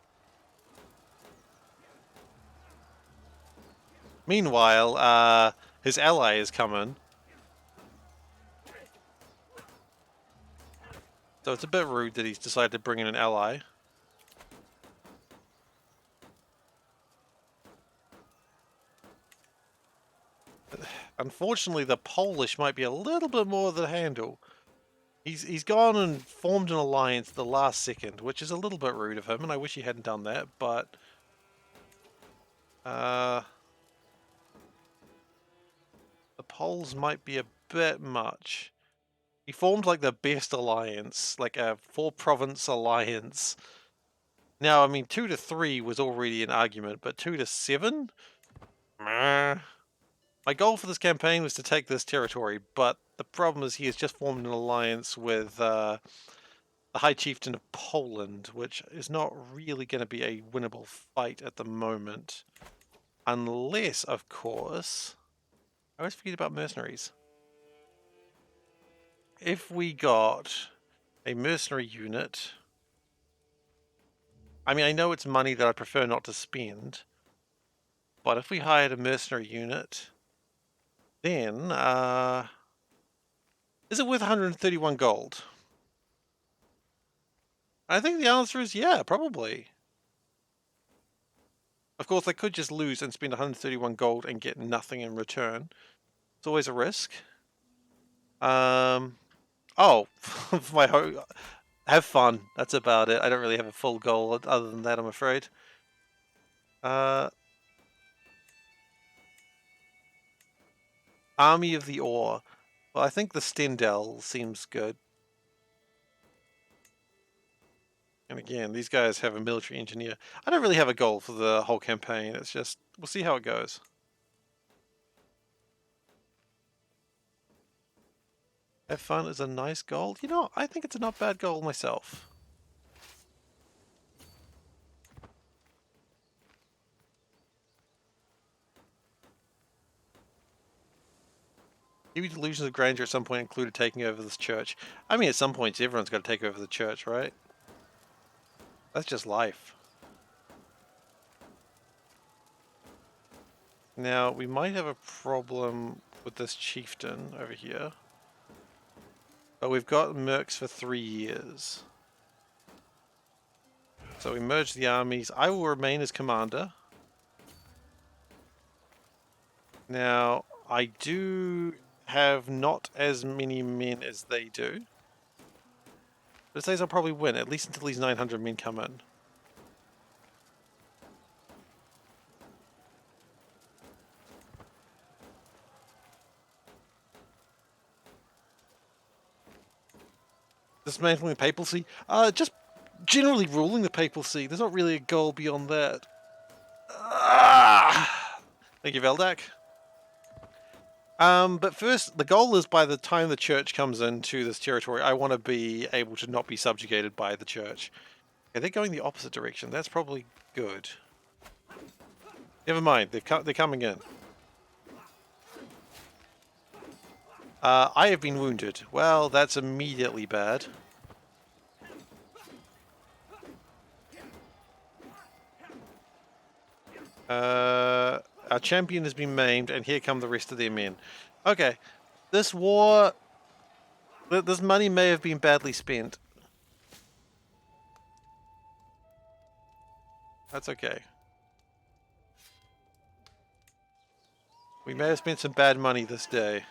Meanwhile, his ally is coming. So it's a bit rude that he's decided to bring in an ally. Unfortunately, the Polish might be a little bit more than handle. He's gone and formed an alliance at the last second, which is a little bit rude of him, and I wish he hadn't done that, but... the Poles might be a bit much. He formed like the best alliance, like a 4-province alliance. Now, I mean, 2 to 3 was already an argument, but 2 to 7? Meh. My goal for this campaign was to take this territory, but the problem is he has just formed an alliance with the High Chieftain of Poland, which is not really going to be a winnable fight at the moment. Unless, of course... I always forget about mercenaries. If we got a mercenary unit... I mean, I know it's money that I prefer not to spend, but if we hired a mercenary unit... Then, is it worth 131 gold? I think the answer is yeah, probably. Of course, I could just lose and spend 131 gold and get nothing in return. It's always a risk. Oh, my Have fun. That's about it. I don't really have a full goal other than that, I'm afraid. Army of the Ore. Well, I think the Stendel seems good. And again, these guys have a military engineer. I don't really have a goal for the whole campaign. It's just, we'll see how it goes. Have fun is a nice goal. You know, I think it's a not bad goal myself. Maybe delusions of grandeur at some point included taking over this church. I mean, at some points, everyone's got to take over the church, right? That's just life. Now, we might have a problem with this chieftain over here. But we've got mercs for 3 years. So we merge the armies. I will remain as commander. Now, I do have not as many men as they do. But it says I'll probably win, at least until these 900 men come in. Dismantling the papacy? Just generally ruling the papacy. There's not really a goal beyond that. Thank you, Veldak. But first, the goal is by the time the church comes into this territory, I want to be able to not be subjugated by the church. Okay, they're going the opposite direction. That's probably good. Never mind, they're coming in. I have been wounded. Well, that's immediately bad. Our champion has been maimed, and here come the rest of their men. Okay, this war... This money may have been badly spent. That's okay. We may have spent some bad money this day.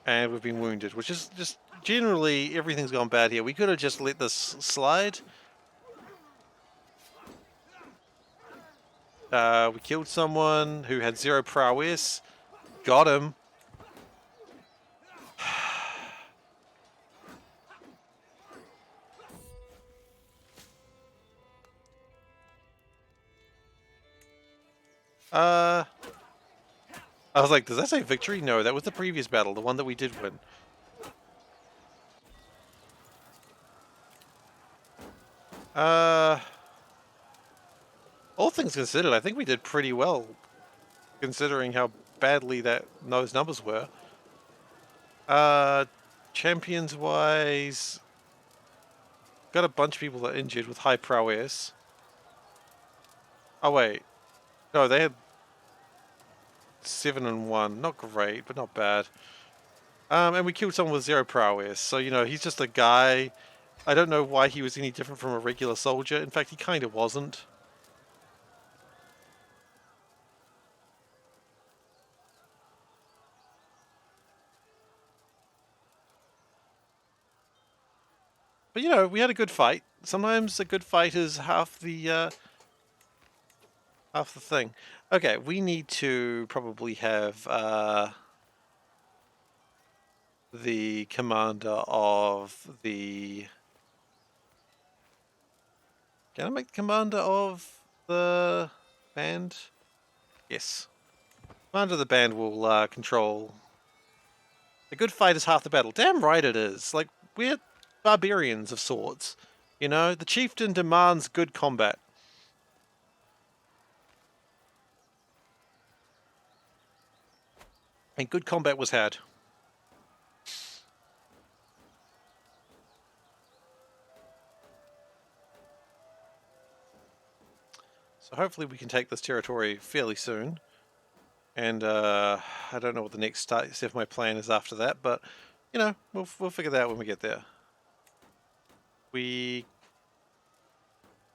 And we've been wounded, which is just... Generally, everything's gone bad here. We could have just let this slide. We killed someone who had 0 prowess. Got him. I was like, does that say victory? No, that was the previous battle, the one that we did win. All things considered, I think we did pretty well, considering how badly those numbers were. Champions-wise, got a bunch of people that are injured with high prowess. Oh wait, no, they had 7 and 1. Not great, but not bad. And we killed someone with 0 prowess, so you know he's just a guy. I don't know why he was any different from a regular soldier. In fact, he kind of wasn't. But you know, we had a good fight. Sometimes a good fight is half the thing. Okay, we need to probably have the commander of the... Can I make the commander of the band? Yes. Commander of the band will control... A good fight is half the battle. Damn right it is. Like, we're barbarians of sorts. You know, the chieftain demands good combat. And good combat was had. So hopefully we can take this territory fairly soon. And I don't know what the next step of my plan is after that, but you know, we'll figure that out when we get there. We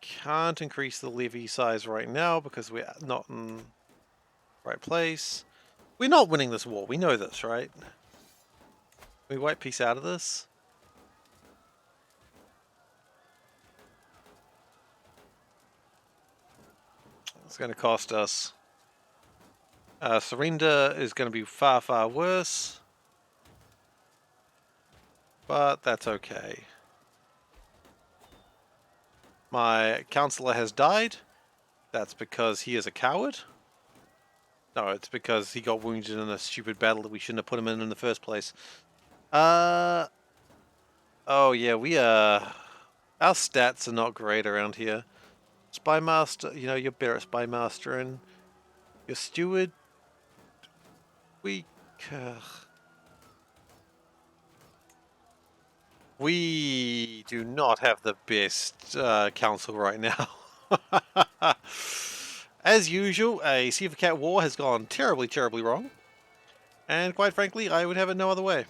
can't increase the levy size right now because we're not in the right place. We're not winning this war. We know this, right? We wipe peace out of this. It's going to cost us. Surrender is going to be far, far worse. But that's okay. My counselor has died. That's because he is a coward. No, it's because he got wounded in a stupid battle that we shouldn't have put him in the first place. Oh yeah, our stats are not great around here. Spy Master, you know, you're better at Spy Master, and your Steward, we... we do not have the best council right now. As usual, a SeiferKatt war has gone terribly, terribly wrong. And quite frankly, I would have it no other way.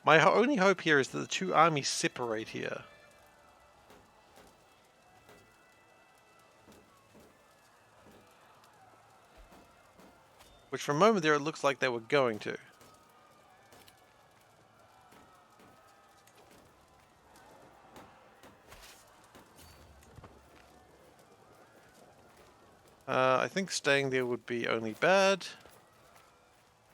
My only hope here is that the two armies separate here. Which for a moment there it looks like they were going to. I think staying there would be only bad.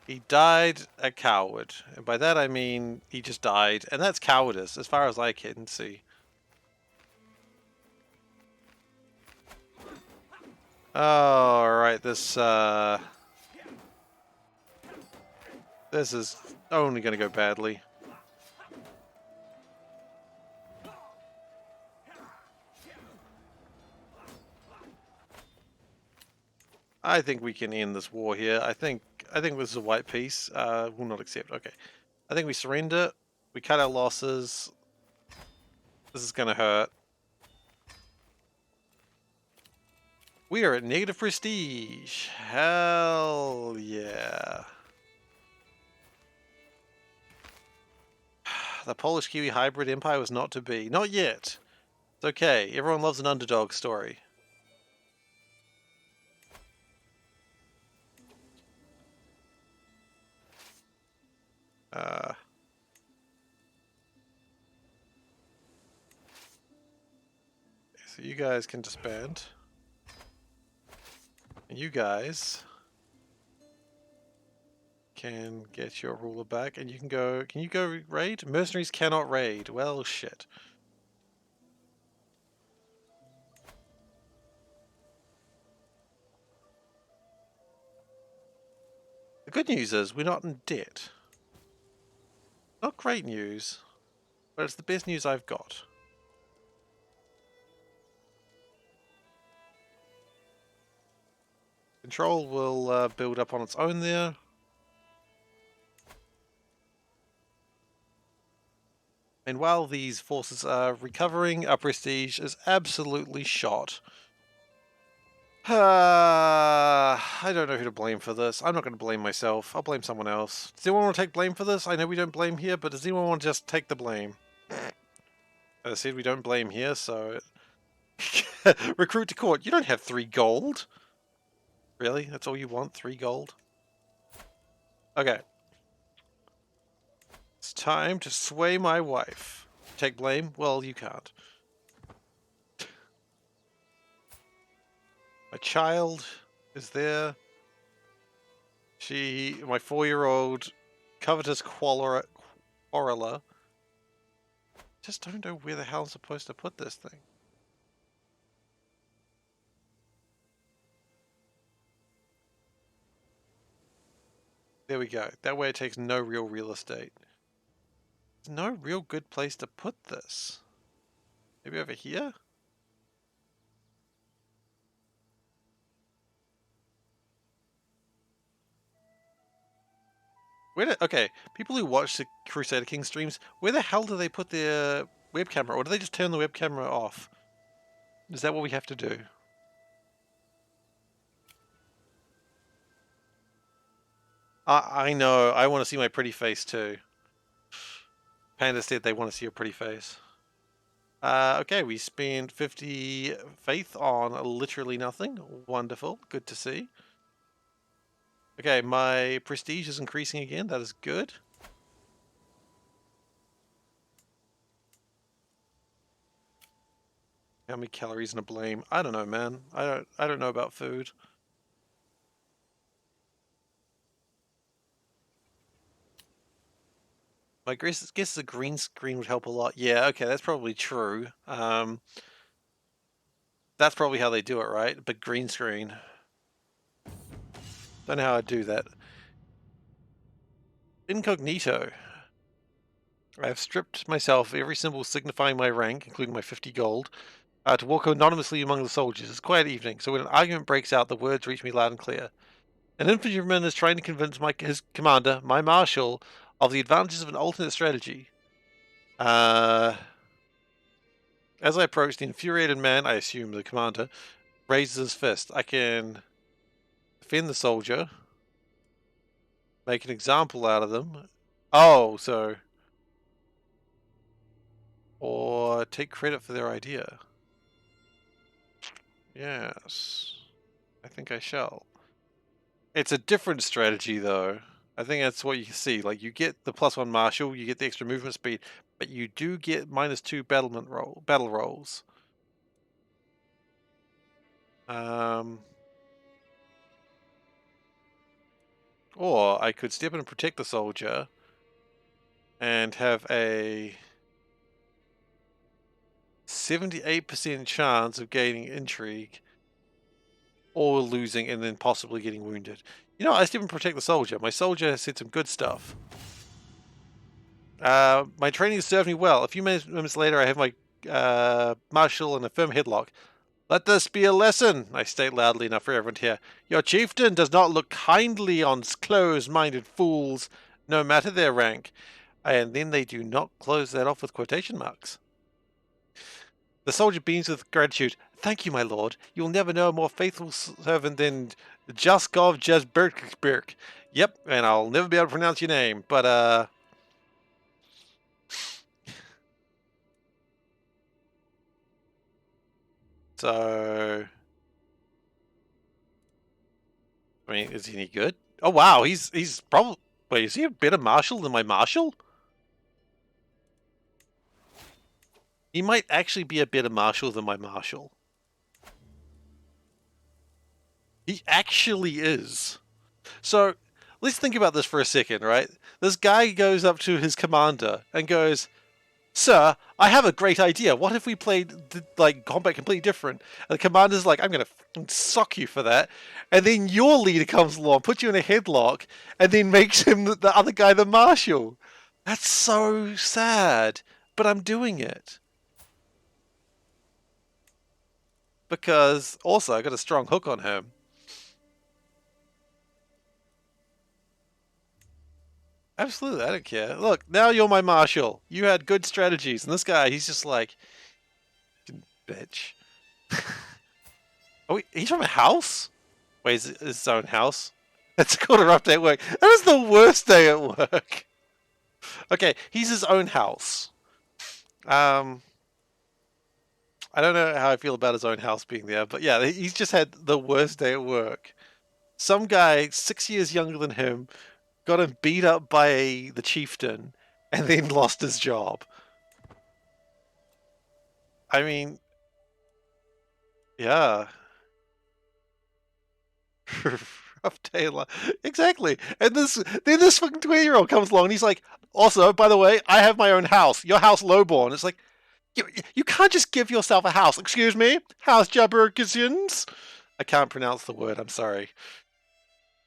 He died a coward. And by that I mean he just died. And that's cowardice, as far as I can see. Alright, this is only going to go badly. I think we can end this war here. I think this is a white peace. Will not accept. Okay. I think we surrender. We cut our losses. This is going to hurt. We are at negative prestige. Hell yeah. The Polish-Kiwi hybrid empire was not to be. Not yet. It's okay. Everyone loves an underdog story. So you guys can disband. And you guys can get your ruler back, and you can go... Can you go raid? Mercenaries cannot raid. Well, shit. The good news is we're not in debt. Not great news, but it's the best news I've got. Control will build up on its own there. And while these forces are recovering, our prestige is absolutely shot. I don't know who to blame for this. I'm not going to blame myself. I'll blame someone else. Does anyone want to take blame for this? I know we don't blame here, but does anyone want to just take the blame? As I said, we don't blame here, so... Recruit to court. You don't have 3 gold. Really? That's all you want? 3 gold? Okay. It's time to sway my wife. Take blame? Well, you can't. My child is there. My 4-year-old covetous quarreler. Just don't know where the hell I'm supposed to put this thing. There we go. That way it takes no real estate. There's no real good place to put this. Maybe over here? Okay, people who watch the Crusader King streams, where the hell do they put their web camera? Or do they just turn the web camera off? Is that what we have to do? I know, I want to see my pretty face too. Panda said they want to see a pretty face. Okay, we spent 50 faith on literally nothing. Wonderful, good to see. Okay, my prestige is increasing again, that is good. How many calories in a blame? I don't know, man. I don't know about food. My guess a green screen would help a lot. Yeah, okay, that's probably true. That's probably how they do it, right? But green screen. Don't know how I'd do that. Incognito. I have stripped myself every symbol signifying my rank, including my 50 gold, to walk anonymously among the soldiers. It's a quiet evening, so when an argument breaks out, the words reach me loud and clear. An infantryman is trying to convince his commander, my marshal, of the advantages of an alternate strategy. As I approach, the infuriated man, I assume the commander, raises his fist. I can defend the soldier, make an example out of them. Oh, so... Or take credit for their idea. Yes. I think I shall. It's a different strategy, though. I think that's what you see. Like, you get the +1 martial, you get the extra movement speed, but you do get -2 battle rolls. Or I could step in and protect the soldier and have a 78% chance of gaining intrigue or losing and then possibly getting wounded. You know, I step and protect the soldier. My soldier has said some good stuff. My training has served me well. A few moments later, I have my marshal in a firm headlock. Let this be a lesson, I state loudly enough for everyone to hear. Your chieftain does not look kindly on closed-minded fools, no matter their rank. And then they do not close that off with quotation marks. The soldier beams with gratitude. Thank you, my lord. You will never know a more faithful servant than Jaskov Jazberkberk. Yep, and I'll never be able to pronounce your name, but, So... I mean, is he any good? Oh, wow, he's probably... Wait, is he a better marshal than my marshal? He might actually be a better marshal than my marshal. He actually is. So, let's think about this for a second, right? This guy goes up to his commander and goes, Sir, I have a great idea. What if we played, like, combat completely different? And the commander's like, I'm going to sock you for that. And then your leader comes along, puts you in a headlock, and then makes him the other guy the marshal. That's so sad. But I'm doing it. Because, also, I got a strong hook on him. Absolutely, I don't care. Look, now you're my marshal. You had good strategies. And this guy, he's just like, bitch. Oh, he's from a house? Wait, is it his own house? That's called a rough day at work. That is the worst day at work. Okay, he's his own house. I don't know how I feel about his own house being there, but yeah, he's just had the worst day at work. Some guy 6 years younger than him got him beat up by the chieftain and then lost his job. I mean, yeah. Rough day. Exactly. And then this fucking 20-year-old comes along and he's like, also, by the way, I have my own house. Your house lowborn. It's like, you can't just give yourself a house. Excuse me? House Jabberkisins? I can't pronounce the word, I'm sorry.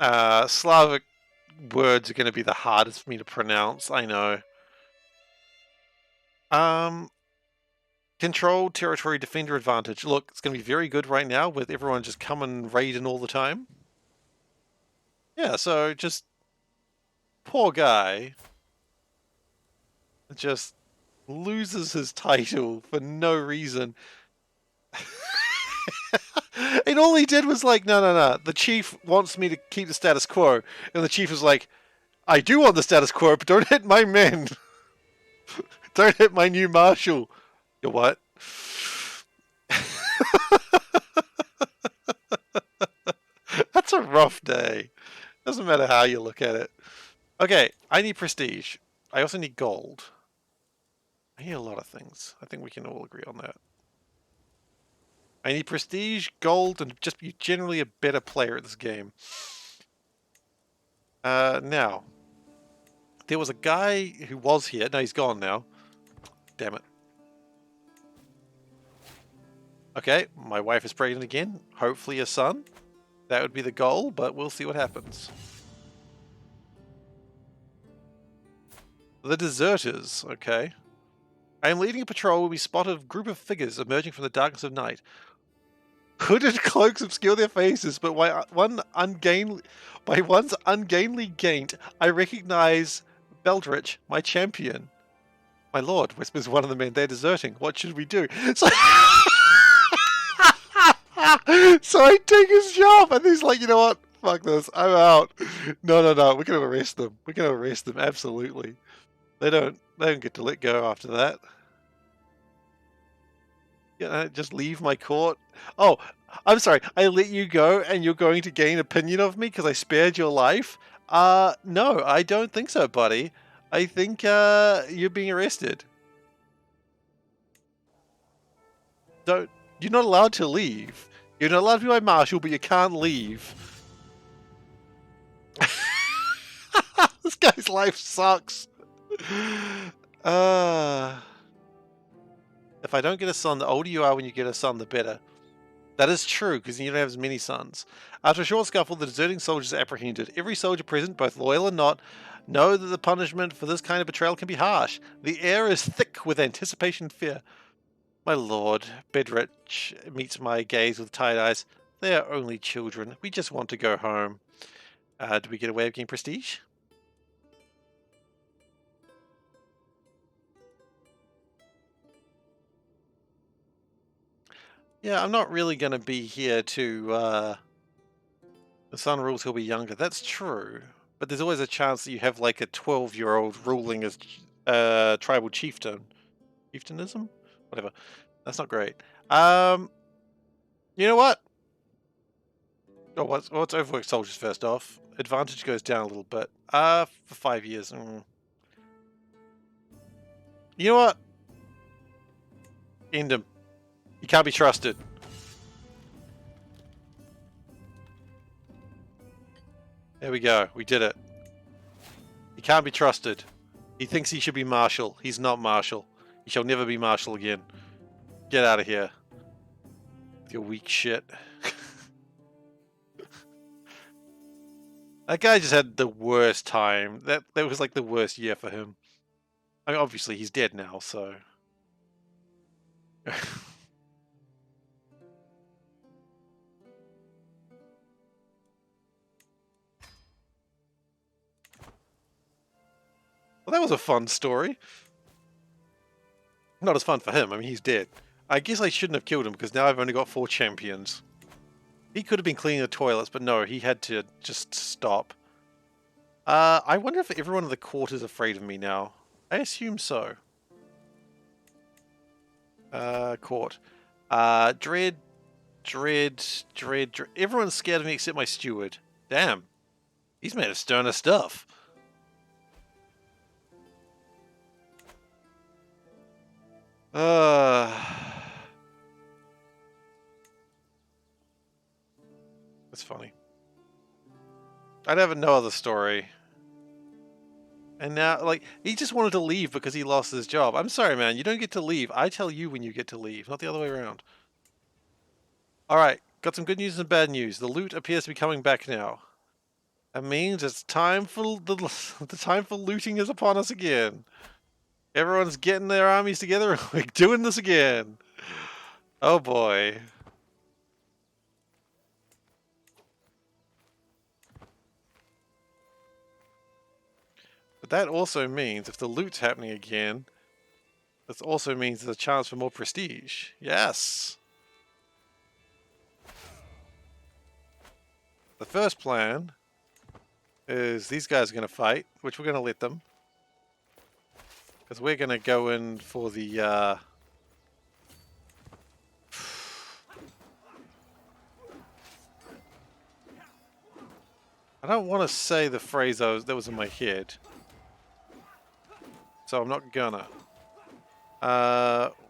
Slavic words are going to be the hardest for me to pronounce, I know. Control territory defender advantage. Look, it's going to be very good right now with everyone just coming raiding all the time. Yeah, so just poor guy just loses his title for no reason. And all he did was like, no, the chief wants me to keep the status quo. And the chief was like, I do want the status quo, but don't hit my men. Don't hit my new marshal. You what? That's a rough day. Doesn't matter how you look at it. Okay, I need prestige. I also need gold. I need a lot of things. I think we can all agree on that. I need prestige, gold, and just be generally a better player at this game. Now, there was a guy who was here. No, he's gone now. Damn it. Okay, my wife is pregnant again. Hopefully a son. That would be the goal, but we'll see what happens. The deserters. Okay. I am leading a patrol when we spot a group of figures emerging from the darkness of night. Hooded cloaks obscure their faces, but by one's ungainly gait, I recognize Beldrich, my champion. My lord, whispers one of the men, they're deserting. What should we do? So, so I take his job, and he's like, you know what? Fuck this. I'm out. No. We're gonna arrest them. We're gonna arrest them. Absolutely. They don't get to let go after that. Just leave my court. Oh, I'm sorry. I let you go, and you're going to gain opinion of me because I spared your life? No, I don't think so, buddy. I think you're being arrested. You're not allowed to leave. You're not allowed to be my marshal, but you can't leave. This guy's life sucks. If I don't get a son, the older you are when you get a son, the better. That is true, because you don't have as many sons. After a short scuffle, the deserting soldiers are apprehended. Every soldier present, both loyal and not, know that the punishment for this kind of betrayal can be harsh. The air is thick with anticipation and fear. My lord, Bedrich meets my gaze with tired eyes. They are only children. We just want to go home. Do we get a way of getting prestige? Yeah, I'm not really going to be here to... the son rules, he'll be younger. That's true. But there's always a chance that you have like a 12-year-old ruling as tribal chieftain. Chieftanism? Whatever. That's not great. You know what? Oh, what's overworked soldiers first off? Advantage goes down a little bit. For 5 years. You know what? End him. He can't be trusted. There we go. We did it. He can't be trusted. He thinks he should be marshal. He's not marshal. He shall never be marshal again. Get out of here. With your weak shit. That guy just had the worst time. That was like the worst year for him. I mean, obviously he's dead now, so... Well, that was a fun story. Not as fun for him. I mean, he's dead. I guess I shouldn't have killed him because now I've only got 4 champions. He could have been cleaning the toilets, but no, he had to just stop. I wonder if everyone in the court is afraid of me now. I assume so. Court. Dread. Everyone's scared of me except my steward. Damn. He's made of sterner stuff. That's funny. I'd have no other story. And now, like, he just wanted to leave because he lost his job. I'm sorry, man. You don't get to leave. I tell you when you get to leave, not the other way around. Alright, got some good news and bad news. The loot appears to be coming back now. That means it's time for the time for looting is upon us again. Everyone's getting their armies together and we're doing this again. Oh boy. But that also means if the loot's happening again, that also means there's a chance for more prestige. Yes. The first plan is these guys are going to fight, which we're going to let them. Because we're going to go in for the... I don't want to say the phrase that was in my head. So I'm not gonna.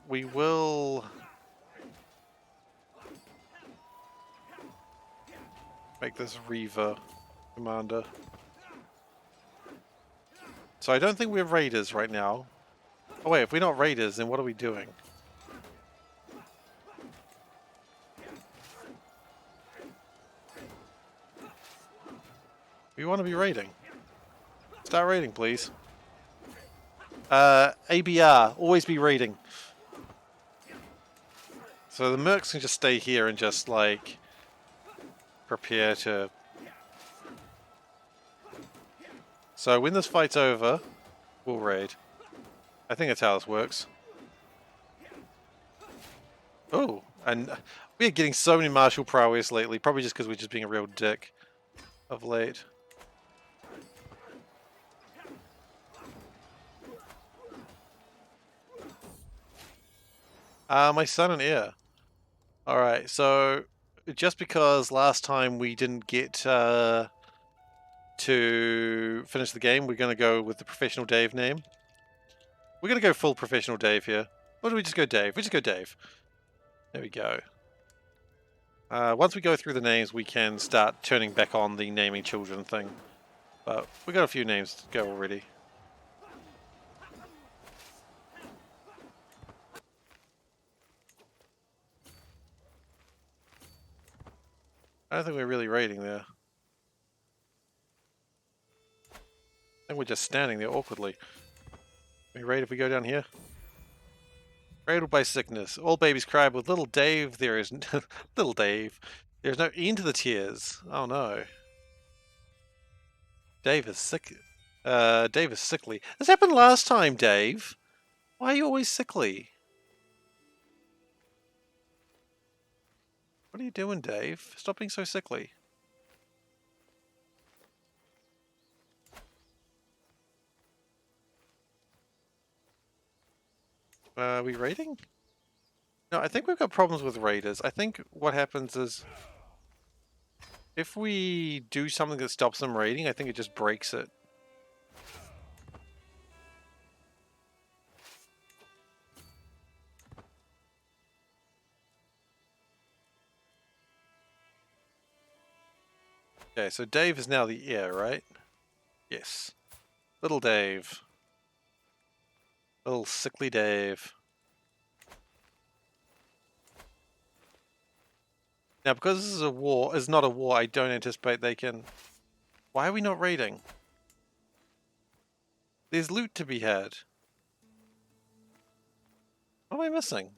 We will... Make this Reaver commander. So I don't think we're raiders right now. Oh wait, if we're not raiders, then what are we doing? We want to be raiding. Start raiding, please. ABR, always be raiding. So the mercs can just stay here and just, like, prepare to... So when this fight's over, we'll raid. I think that's how this works. Oh, and we're getting so many martial prowess lately, probably just because we're just being a real dick of late. My son and heir. Alright, so just because last time we didn't get to finish the game, we're going to go with the Professional Dave name. We're going to go full Professional Dave here. Or do we just go Dave? We just go Dave. There we go. Once we go through the names, we can start turning back on the naming children thing. But we got a few names to go already. I don't think we're really raiding there. I think we're just standing there awkwardly. We raid if we go down here? Cradled by sickness. All babies cry, but little Dave, there is... little Dave. There's no end to the tears. Oh no. Dave is sick. Dave is sickly. This happened last time, Dave. Why are you always sickly? What are you doing, Dave? Stop being so sickly. Are we raiding? No, I think we've got problems with raiders. I think what happens is if we do something that stops them raiding, I think it just breaks it. Okay, so Dave is now the heir, right? Yes. Little Dave. Little sickly Dave. Now, because this is a war, is not a war, I don't anticipate they can... Why are we not raiding? There's loot to be had. What am I missing?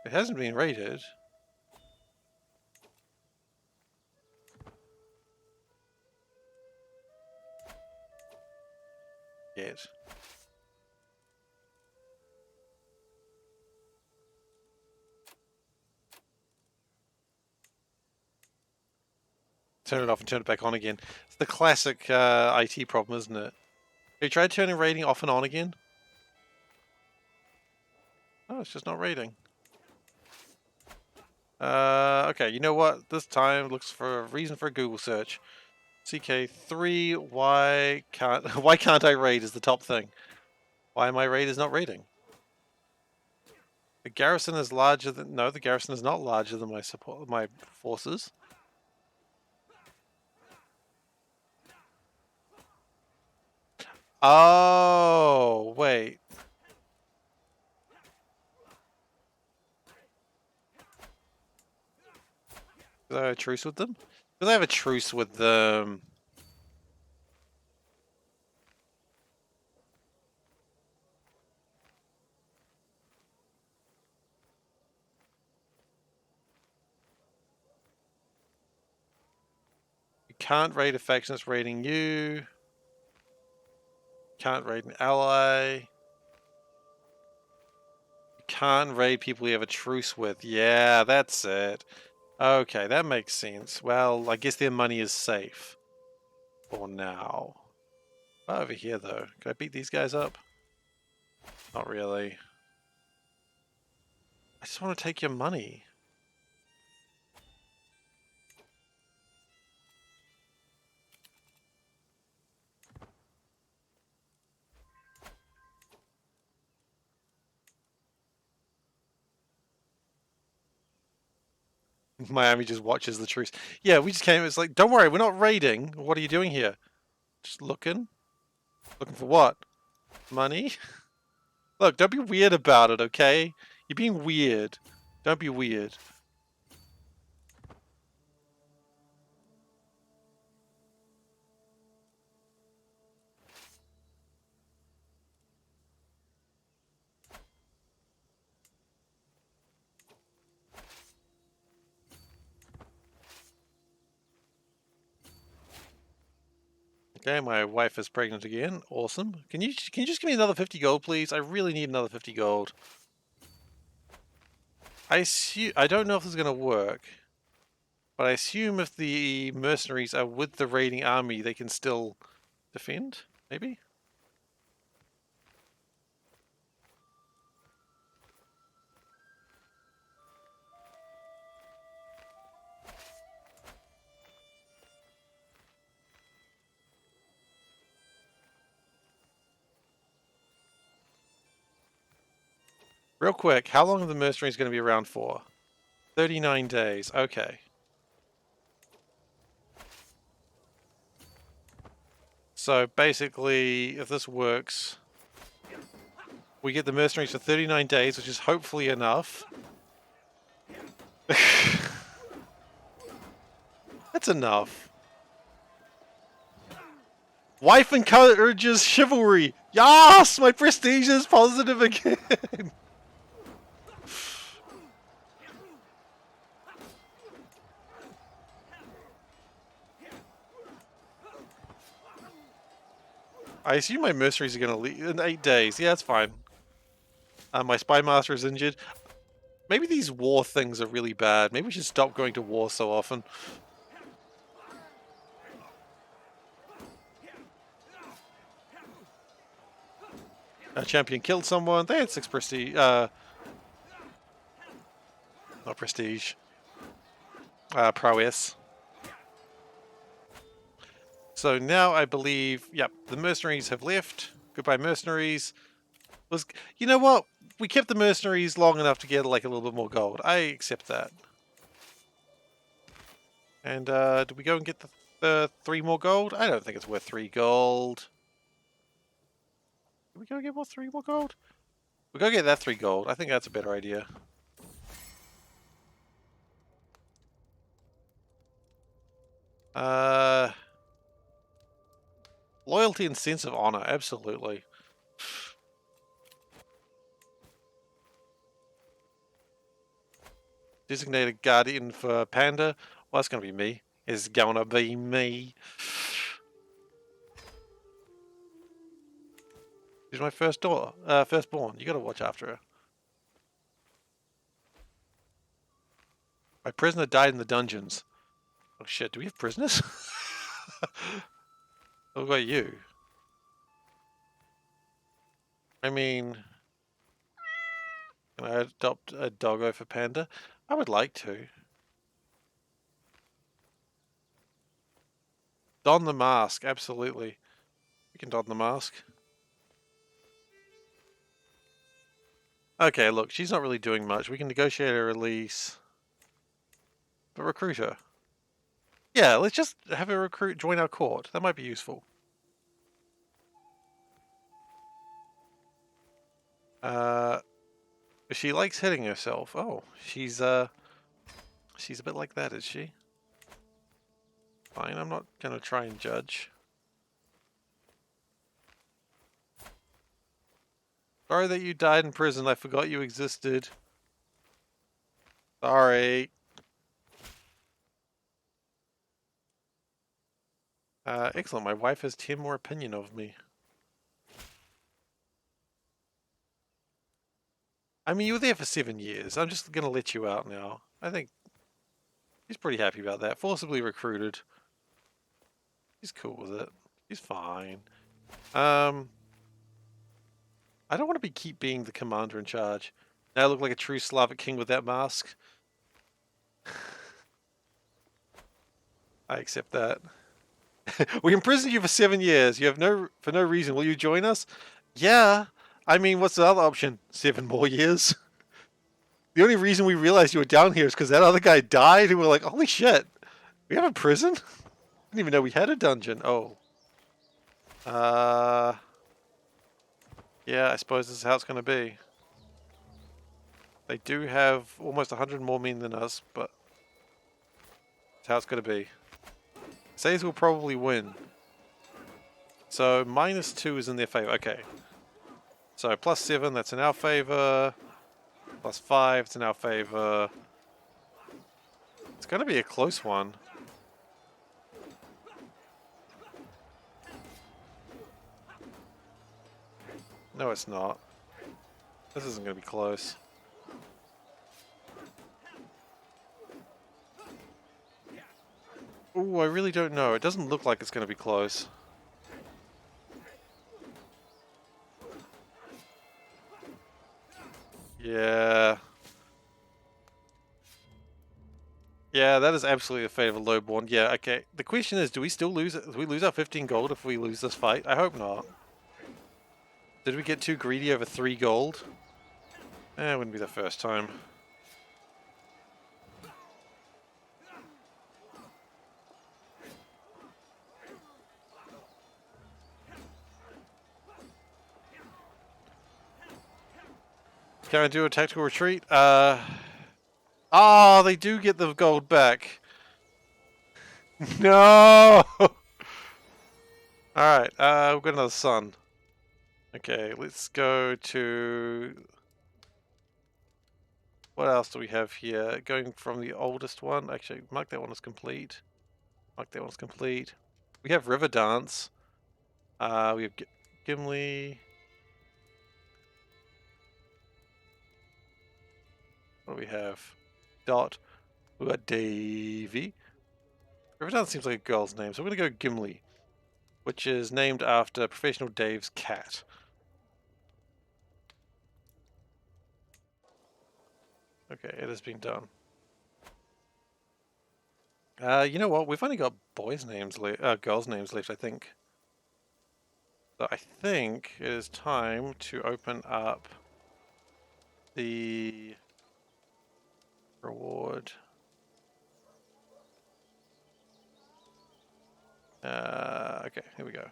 It hasn't been raided. Yet. Turn it off and turn it back on again. It's the classic IT problem, isn't it? Have you tried turning raiding off and on again? Oh, it's just not raiding. Okay, you know what? This time looks for a reason for a Google search. CK3, why can't I raid is the top thing. Why my raid is not raiding? The garrison is larger than... No, the garrison is not larger than my forces. Oh, wait. Do I have a truce with them? Do I have a truce with them? You can't raid a faction that's raiding you. Can't raid an ally. You can't raid people you have a truce with. Yeah, that's it. Okay, that makes sense. Well, I guess their money is safe. For now. Over here, though. Can I beat these guys up? Not really. I just want to take your money. Miami just watches the truce. Yeah, we just came. It's like, don't worry, we're not raiding. What are you doing here? Just looking. Looking for what? Money? Look, don't be weird about it, okay? You're being weird. Don't be weird. Okay, my wife is pregnant again. Awesome. Can you just give me another 50 gold, please? I really need another 50 gold. I don't know if this is gonna work, but I assume if the mercenaries are with the raiding army, they can still defend. Maybe. Real quick, how long are the mercenaries going to be around for? 39 days. Okay. So basically, if this works, we get the mercenaries for 39 days, which is hopefully enough. That's enough. Wife encourages chivalry. Yes! My prestige is positive again. I assume my mercenaries are going to leave in 8 days. Yeah, that's fine. My spy master is injured. Maybe these war things are really bad. Maybe we should stop going to war so often. A champion killed someone. They had 6 prestige. Not prestige. Prowess. So now I believe, yep, the mercenaries have left. Goodbye, mercenaries. You know what? We kept the mercenaries long enough to get like a little bit more gold. I accept that. And did we go and get the 3 more gold? I don't think it's worth 3 gold. Did we go get 3 more gold? We go get that 3 gold. I think that's a better idea. Loyalty and sense of honor, absolutely. Designated guardian for Panda. Well, that's gonna be me. It's gonna be me. She's my firstborn. You gotta watch after her. My prisoner died in the dungeons. Oh shit, do we have prisoners? What about you? I mean, can I adopt a doggo for Panda? I would like to. Don the mask, absolutely. We can don the mask. Okay, look, she's not really doing much. We can negotiate a release. But recruit her. Yeah, let's just have a recruit join our court. That might be useful. She likes hitting herself. Oh, she's a bit like that, is she? Fine, I'm not gonna try and judge. Sorry that you died in prison. I forgot you existed. Sorry. Excellent. My wife has 10 more opinion of me. I mean, you were there for 7 years. I'm just gonna let you out now. I think he's pretty happy about that. Forcibly recruited. He's cool with it. He's fine. I don't want to keep being the commander in charge. Now I look like a true Slavic king with that mask. I accept that. We imprisoned you for 7 years. You have for no reason. Will you join us? Yeah. I mean, what's the other option? 7 more years? The only reason we realized you were down here is because that other guy died, and we were like, holy shit, we have a prison? Didn't even know we had a dungeon. Oh. Yeah, I suppose this is how it's going to be. They do have almost 100 more men than us, but that's how it's going to be. Says we'll probably win. So -2 is in their favor. Okay. So +7, that's in our favor. +5, it's in our favor. It's going to be a close one. No, it's not. This isn't going to be close. Ooh, I really don't know. It doesn't look like it's going to be close. Yeah. Yeah, that is absolutely the fate of a lowborn. Yeah, okay. The question is, do we still lose it? Do we lose our 15 gold if we lose this fight? I hope not. Did we get too greedy over 3 gold? Eh, it wouldn't be the first time. Can I do a tactical retreat? Oh, they do get the gold back. No! Alright, we've got another sun. Okay, let's go to... What else do we have here? Going from the oldest one. Actually, mark that one as complete. Mark that one as complete. We have River Dance. We have Gimli. What do we have? Dot. We got Davy. River Dance seems like a girl's name, so we're going to go Gimli, which is named after Professional Dave's cat. Okay, it has been done. You know what? We've only got boys' names girls' names left, I think. So I think it is time to open up the reward. Okay, here we go.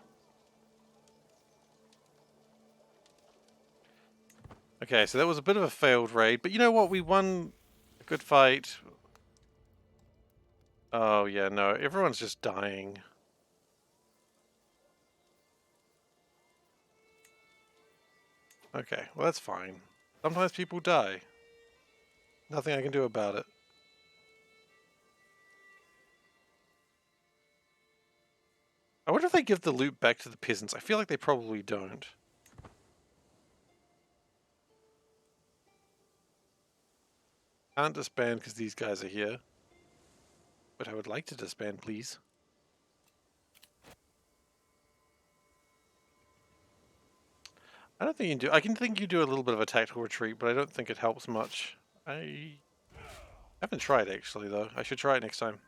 Okay, so that was a bit of a failed raid, but you know what? We won a good fight. Oh yeah, no, everyone's just dying. Okay, well that's fine. Sometimes people die. Nothing I can do about it. I wonder if they give the loot back to the peasants. I feel like they probably don't. Can't disband because these guys are here. But I would like to disband, please. I don't think you do. I can think you do a little bit of a tactical retreat, but I don't think it helps much. I haven't tried actually, though. I should try it next time.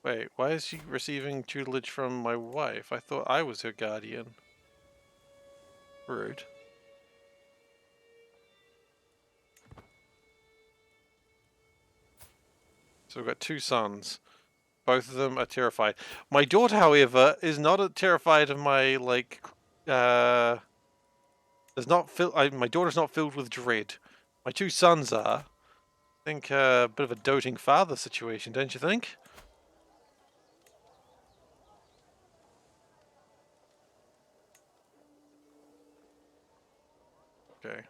Wait, why is she receiving tutelage from my wife? I thought I was her guardian. Rude. So we've got 2 sons. Both of them are terrified. My daughter, however, is not terrified of my, like, does not feel. My daughter's not filled with dread. My 2 sons are. I think a bit of a doting father situation, don't you think? Okay.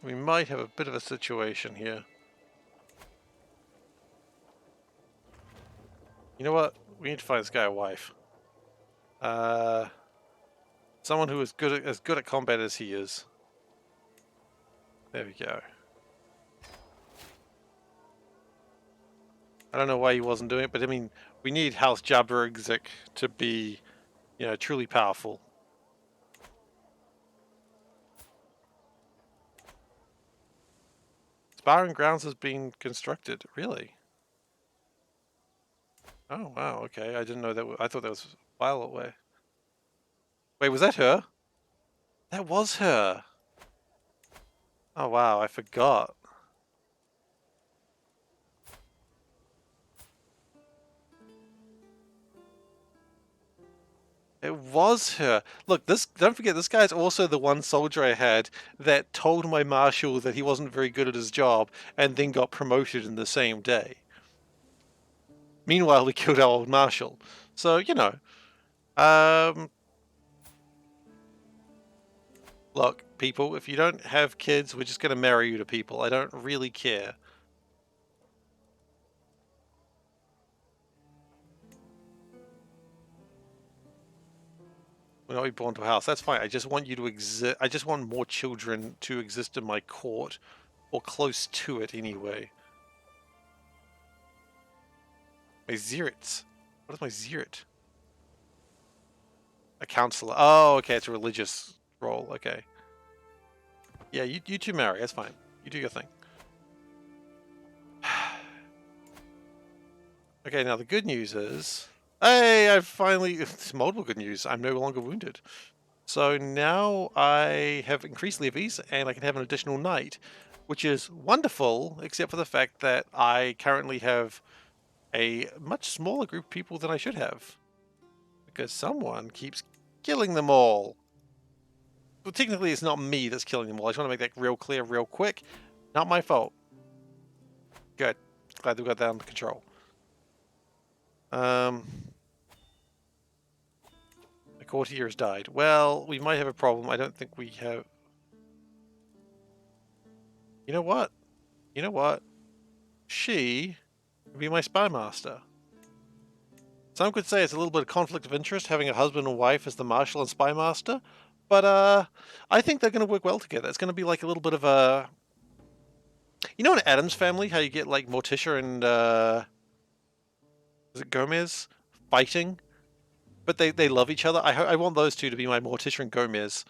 We might have a bit of a situation here. You know what? We need to find this guy a wife. Someone who is as good at combat as he is. There we go. I don't know why he wasn't doing it, but I mean, we need House Jabrigzik to be, you know, truly powerful. Sparring grounds has been constructed. Really? Oh, wow. Okay. I didn't know that. I thought that was a while away. Wait, was that her? That was her. Oh, wow. I forgot. It was her. Look, don't forget, this guy's also the one soldier I had that told my marshal that he wasn't very good at his job and then got promoted in the same day. Meanwhile, we killed our old marshal. So, you know. Look, people, if you don't have kids, we're just going to marry you to people. I don't really care. We're not born to a house. That's fine. I just want you to exist. I just want more children to exist in my court, or close to it anyway. My Zirits. What is my Zirit? A counselor. Oh, okay. It's a religious role. Okay. Yeah, you two marry. That's fine. You do your thing. Okay, now the good news is... Hey, I've finally... It's multiple good news. I'm no longer wounded. So now I have increased levies, and I can have an additional knight, which is wonderful, except for the fact that I currently have a much smaller group of people than I should have. Because someone keeps killing them all. Well, technically it's not me that's killing them all. I just want to make that real clear real quick. Not my fault. Good. Glad we got that under control. The courtier has died. Well, we might have a problem. I don't think we have... You know what? You know what? She would be my spy master. Some could say it's a little bit of conflict of interest having a husband and wife as the marshal and spy master, but I think they're going to work well together. It's going to be like a little bit of a... You know in Adam's Family, how you get like Morticia and is it Gomez fighting? But they love each other. I want those two to be my Morticia and Gomez.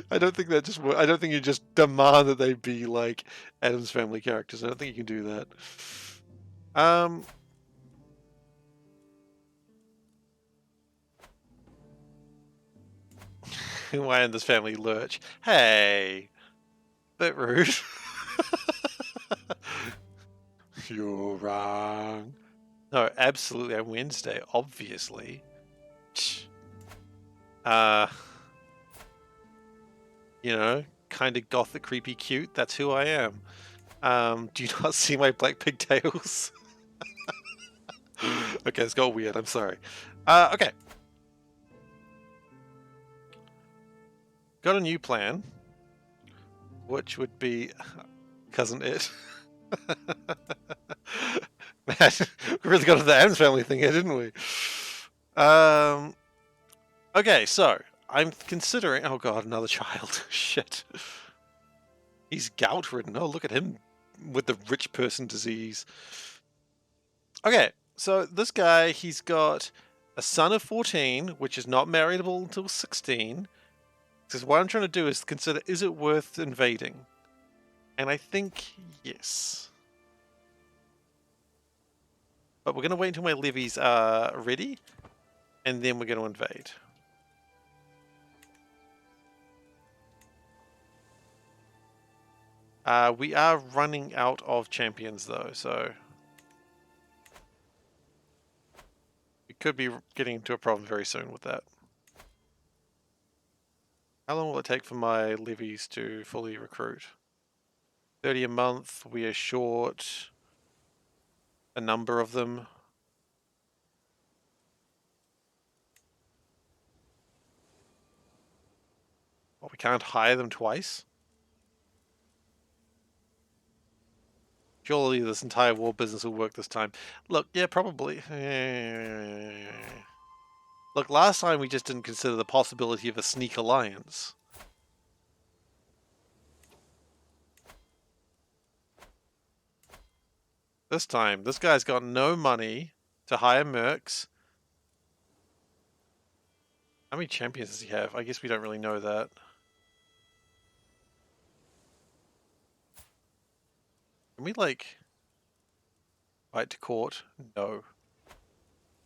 I don't think that just... I don't think you just demand that they be like Adam's Family characters. I don't think you can do that. Why in this family lurch? Hey, bit rude. You're wrong. No, absolutely on Wednesday, obviously. You know, kind of gothic, creepy, cute. That's who I am. Do you not see my black pigtails? Okay, it's got weird. I'm sorry. Okay. Got a new plan, which would be, cousin it. Man, we really got into the Adams Family thing here, didn't we? Okay, so I'm considering... Oh god, another child. Shit. He's gout-ridden. Oh, look at him with the rich person disease. Okay, so this guy, he's got a son of 14, which is not marriageable until 16. Because what I'm trying to do is consider, is it worth invading? And I think yes. But we're going to wait until my levies are ready, and then we're going to invade. We are running out of champions though, so we could be getting into a problem very soon with that. How long will it take for my levies to fully recruit? 30 a month. We are short a number of them. Well, we can't hire them twice. Surely this entire war business will work this time. Look, yeah, probably. Look, last time we just didn't consider the possibility of a sneak alliance. This time, this guy's got no money to hire mercs. How many champions does he have? I guess we don't really know that. we, like, invite to court? No.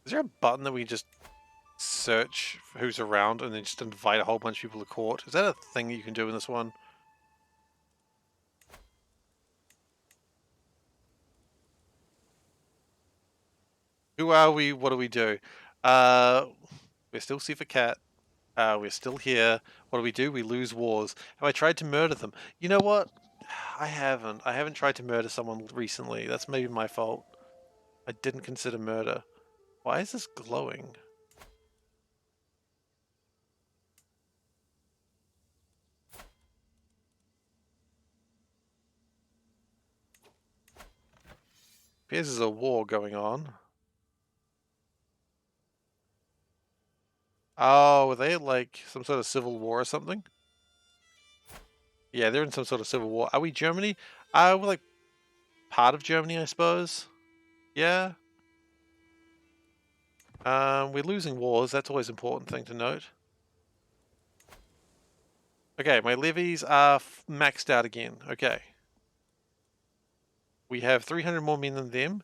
Is there a button that we just search for who's around and then just invite a whole bunch of people to court? Is that a thing that you can do in this one? Who are we? What do we do? We're still SeiferKatt. We're still here. What do? We lose wars. Have I tried to murder them? You know what? I haven't. I haven't tried to murder someone recently. That's maybe my fault. I didn't consider murder. Why is this glowing? Appears there's a war going on. Oh, are they like some sort of civil war or something? Yeah, they're in some sort of civil war. Are we Germany? We're like part of Germany, I suppose. Yeah. We're losing wars. That's always an important thing to note. Okay, my levies are maxed out again. Okay. We have 300 more men than them.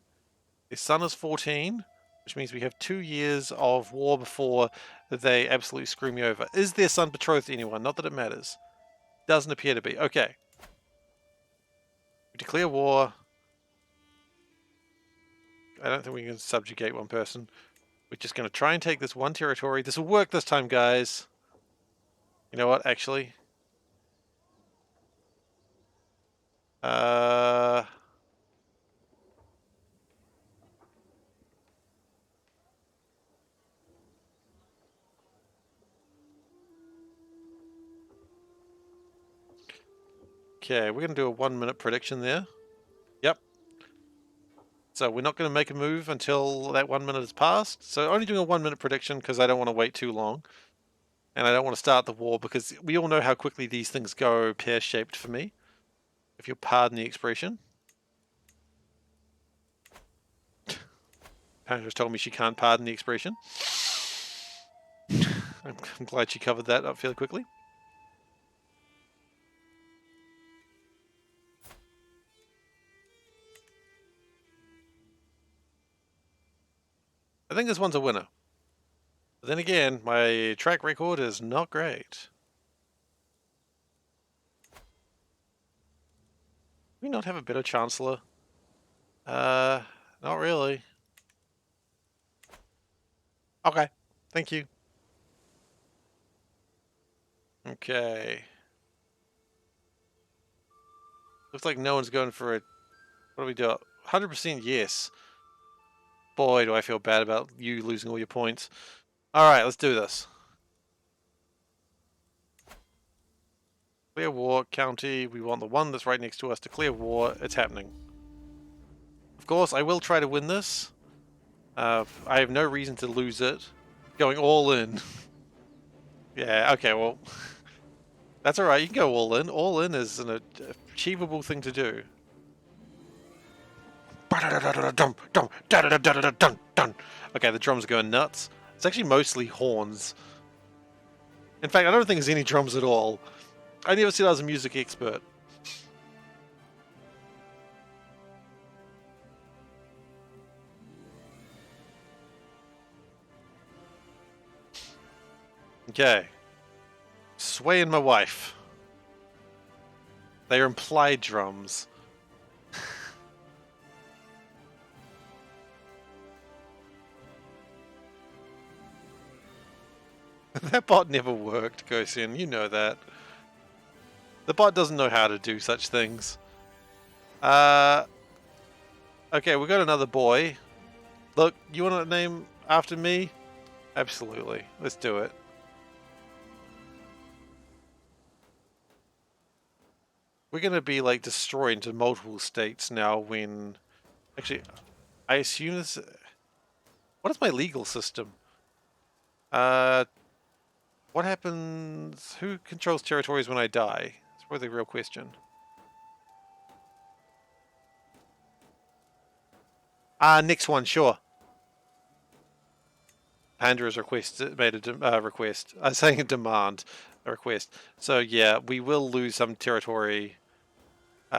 Their son is 14, which means we have 2 years of war before they absolutely screw me over. Is their son betrothed to anyone? Not that it matters. Doesn't appear to be. Okay. We declare war. I don't think we can subjugate one person. We're just going to try and take this one territory. This will work this time, guys. You know what, actually? Okay, we're going to do a 1-minute prediction there. Yep. So we're not going to make a move until that 1 minute has passed. So only doing a 1-minute prediction because I don't want to wait too long. And I don't want to start the war because we all know how quickly these things go pear-shaped for me. If you'll pardon the expression. Pandra's told me she can't pardon the expression. I'm glad she covered that up fairly quickly. I think this one's a winner. But then again, my track record is not great. Do we not have a better Chancellor? Not really. Okay, thank you. Okay. Looks like no one's going for it. What do we do? 100% yes. Boy, do I feel bad about you losing all your points. Alright, let's do this. Clear war, county. We want the one that's right next to us to clear war. It's happening. Of course, I will try to win this. I have no reason to lose it. Going all in. Yeah, okay, well. That's alright, you can go all in. All in is an achievable thing to do. Okay, the drums are going nuts. It's actually mostly horns. In fact, I don't think there's any drums at all. I never said I was a music expert. Okay. Swaying my wife. They are implied drums. That bot never worked, Gosien. You know that. The bot doesn't know how to do such things. Okay, we got another boy. Look, you want a name after me? Absolutely. Let's do it. We're going to be, like, destroyed into multiple states now when... Actually, I assume this... What is my legal system? What happens... Who controls territories when I die? That's probably the real question. Next one, sure. Pandra's made a request. I'm saying a demand, a request. So yeah, we will lose some territory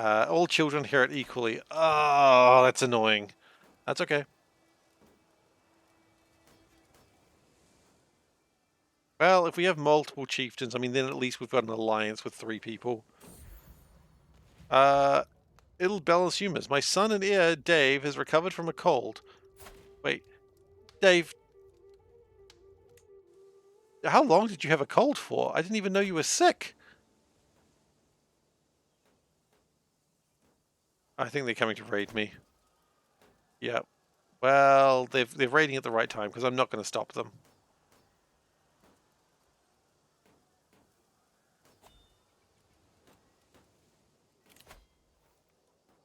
All children hear it equally. Oh, that's annoying. That's okay. Well, if we have multiple chieftains, I mean, then at least we've got an alliance with 3 people. It'll balance humors. My son and heir, Dave, has recovered from a cold. Wait, Dave, how long did you have a cold for? I didn't even know you were sick. I think they're coming to raid me. Yep. Well, they're raiding at the right time because I'm not going to stop them.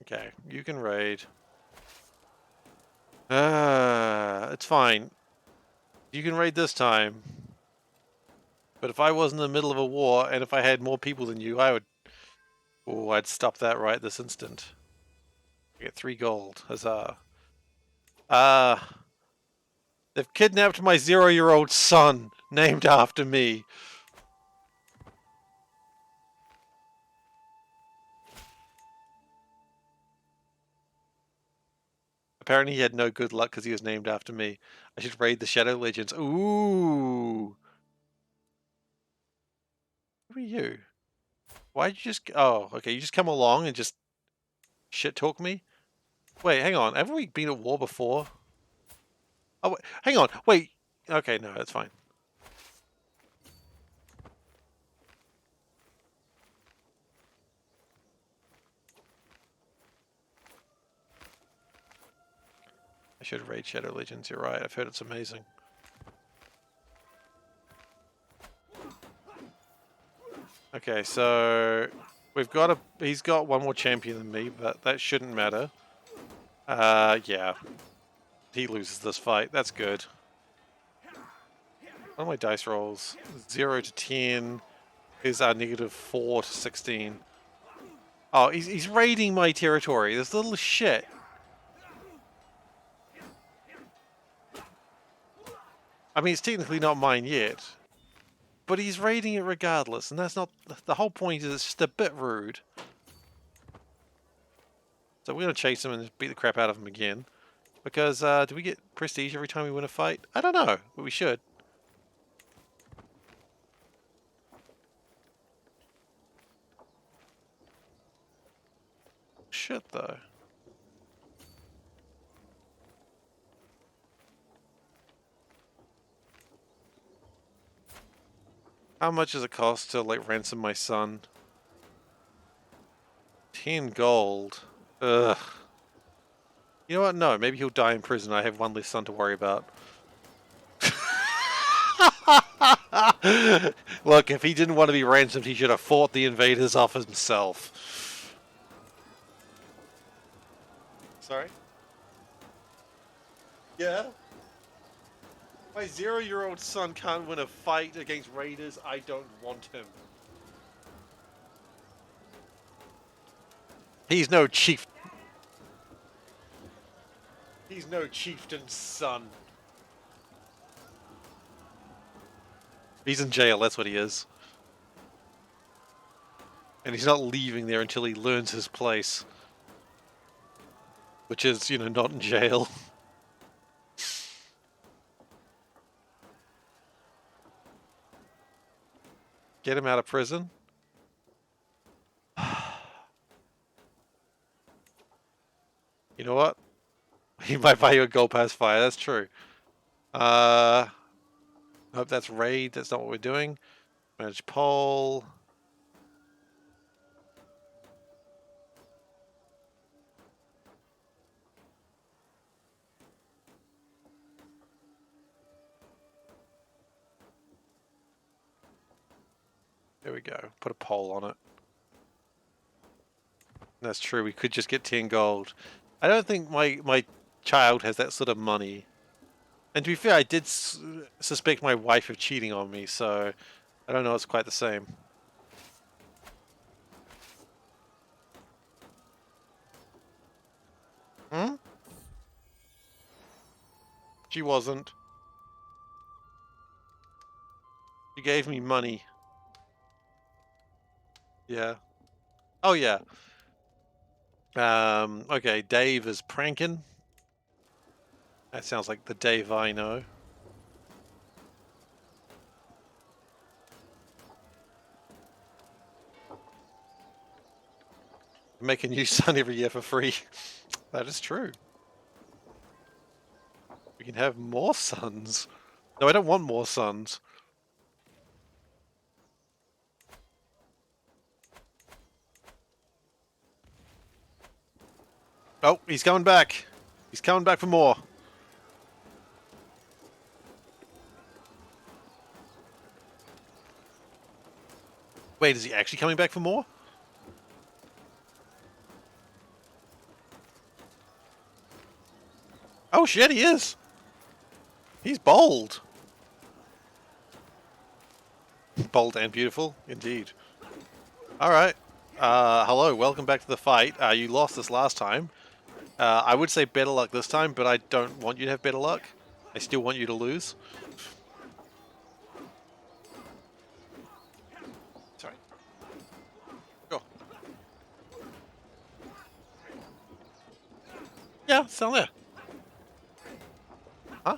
Okay, you can raid. It's fine. You can raid this time. But if I was in the middle of a war and if I had more people than you, I would... Oh, I'd stop that right this instant. I get 3 gold. Huzzah. They've kidnapped my 0-year-old son, named after me. Apparently he had no good luck because he was named after me. I should raid the Shadow Legends. Ooh. Who are you? Why'd you just... Oh, okay, you just come along and just shit-talk me? Wait, hang on. Haven't we been at war before? Oh, wait, hang on. Wait. Okay, no, that's fine. I should raid Shadow Legends. You're right. I've heard it's amazing. Okay, so we've got he's got one more champion than me, but that shouldn't matter. Yeah. He loses this fight. That's good. What are my dice rolls? 0 to 10 is our -4 to 16. Oh, he's raiding my territory. This little shit. I mean, it's technically not mine yet. But he's raiding it regardless, and that's not... The whole point is it's just a bit rude. So we're going to chase him and beat the crap out of him again. Because, do we get prestige every time we win a fight? I don't know, but we should. Shit, though. How much does it cost to, like, ransom my son? 10 gold. Ugh. You know what? No, maybe he'll die in prison. I have one less son to worry about. Look, if he didn't want to be ransomed, he should have fought the invaders off himself. Sorry? Yeah? My 0-year-old son can't win a fight against raiders. I don't want him. He's no chief. He's no chieftain's son. He's in jail, that's what he is. And he's not leaving there until he learns his place. Which is, you know, not in jail. Get him out of prison. You know what? He might buy you a gold pass fire, that's true. Hope that's raid, that's not what we're doing. Manage poll. There we go. Put a poll on it. That's true, we could just get 10 gold. I don't think my child has that sort of money. And to be fair, I did suspect my wife of cheating on me, so I don't know it's quite the same. Hmm? She wasn't. She gave me money. Yeah. Oh yeah. Okay, Dave is pranking. That sounds like the Dave I know. Make a new son every year for free. That is true. We can have more sons. No, I don't want more sons. Oh, he's coming back. He's coming back for more. Wait, is he actually coming back for more? Oh shit, he is. He's bold. Bold and beautiful, indeed. Alright. Hello, welcome back to the fight. You lost this last time. I would say better luck this time, but I don't want you to have better luck. I still want you to lose. Sorry. Go. Yeah, it's down there. Huh?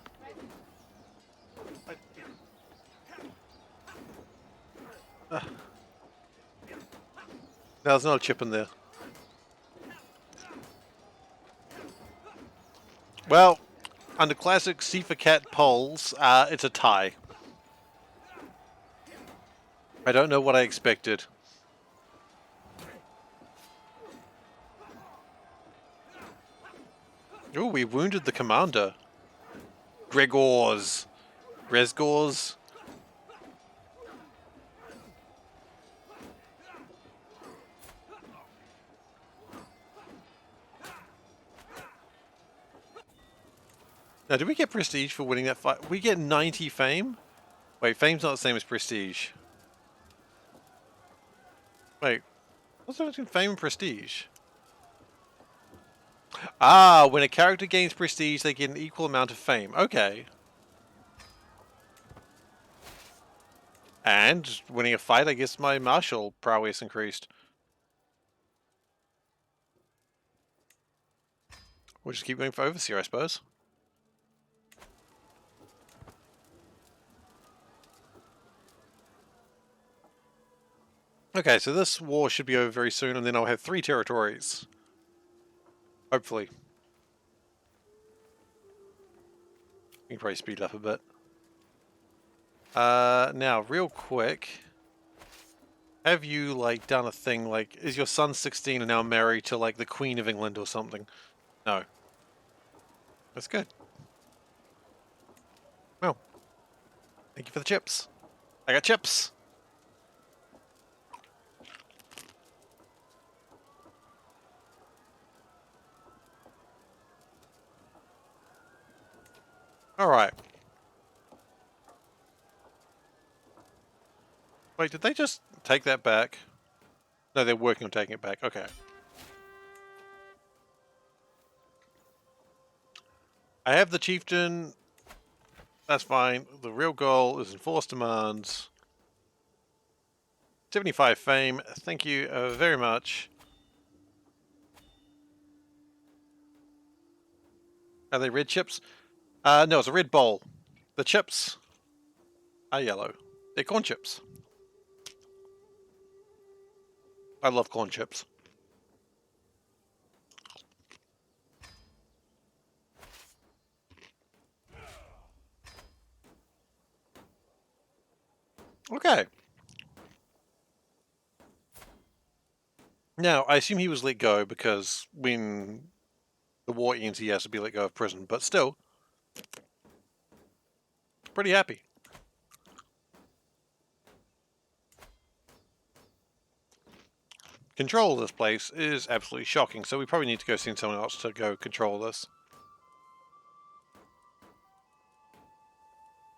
No, there's not a chip in there. Well, under classic SeiferKatt polls, it's a tie. I don't know what I expected. Ooh, we wounded the commander. Gregors. Resgors. Now, did we get prestige for winning that fight? We get 90 fame? Wait, fame's not the same as prestige. Wait, what's the difference between fame and prestige? Ah, when a character gains prestige, they get an equal amount of fame. Okay. And winning a fight, I guess my martial prowess increased. We'll just keep going for overseer, I suppose. Okay, so this war should be over very soon, and then I'll have 3 territories. Hopefully. We can probably speed it up a bit. Now, real quick. Have you, like, done a thing, like, is your son 16 and now married to, like, the Queen of England or something? No. That's good. Well, thank you for the chips. I got chips! Alright. Wait, did they just take that back? No, they're working on taking it back. Okay. I have the chieftain. That's fine. The real goal is enforce demands. 75 fame. Thank you very much. Are they red chips? No, it's a red bowl. The chips are yellow. They're corn chips. I love corn chips. Okay. Now, I assume he was let go because when the war ends, he has to be let go of prison, but still, pretty happy. Control of this place is absolutely shocking, so we probably need to go send someone else to go control this.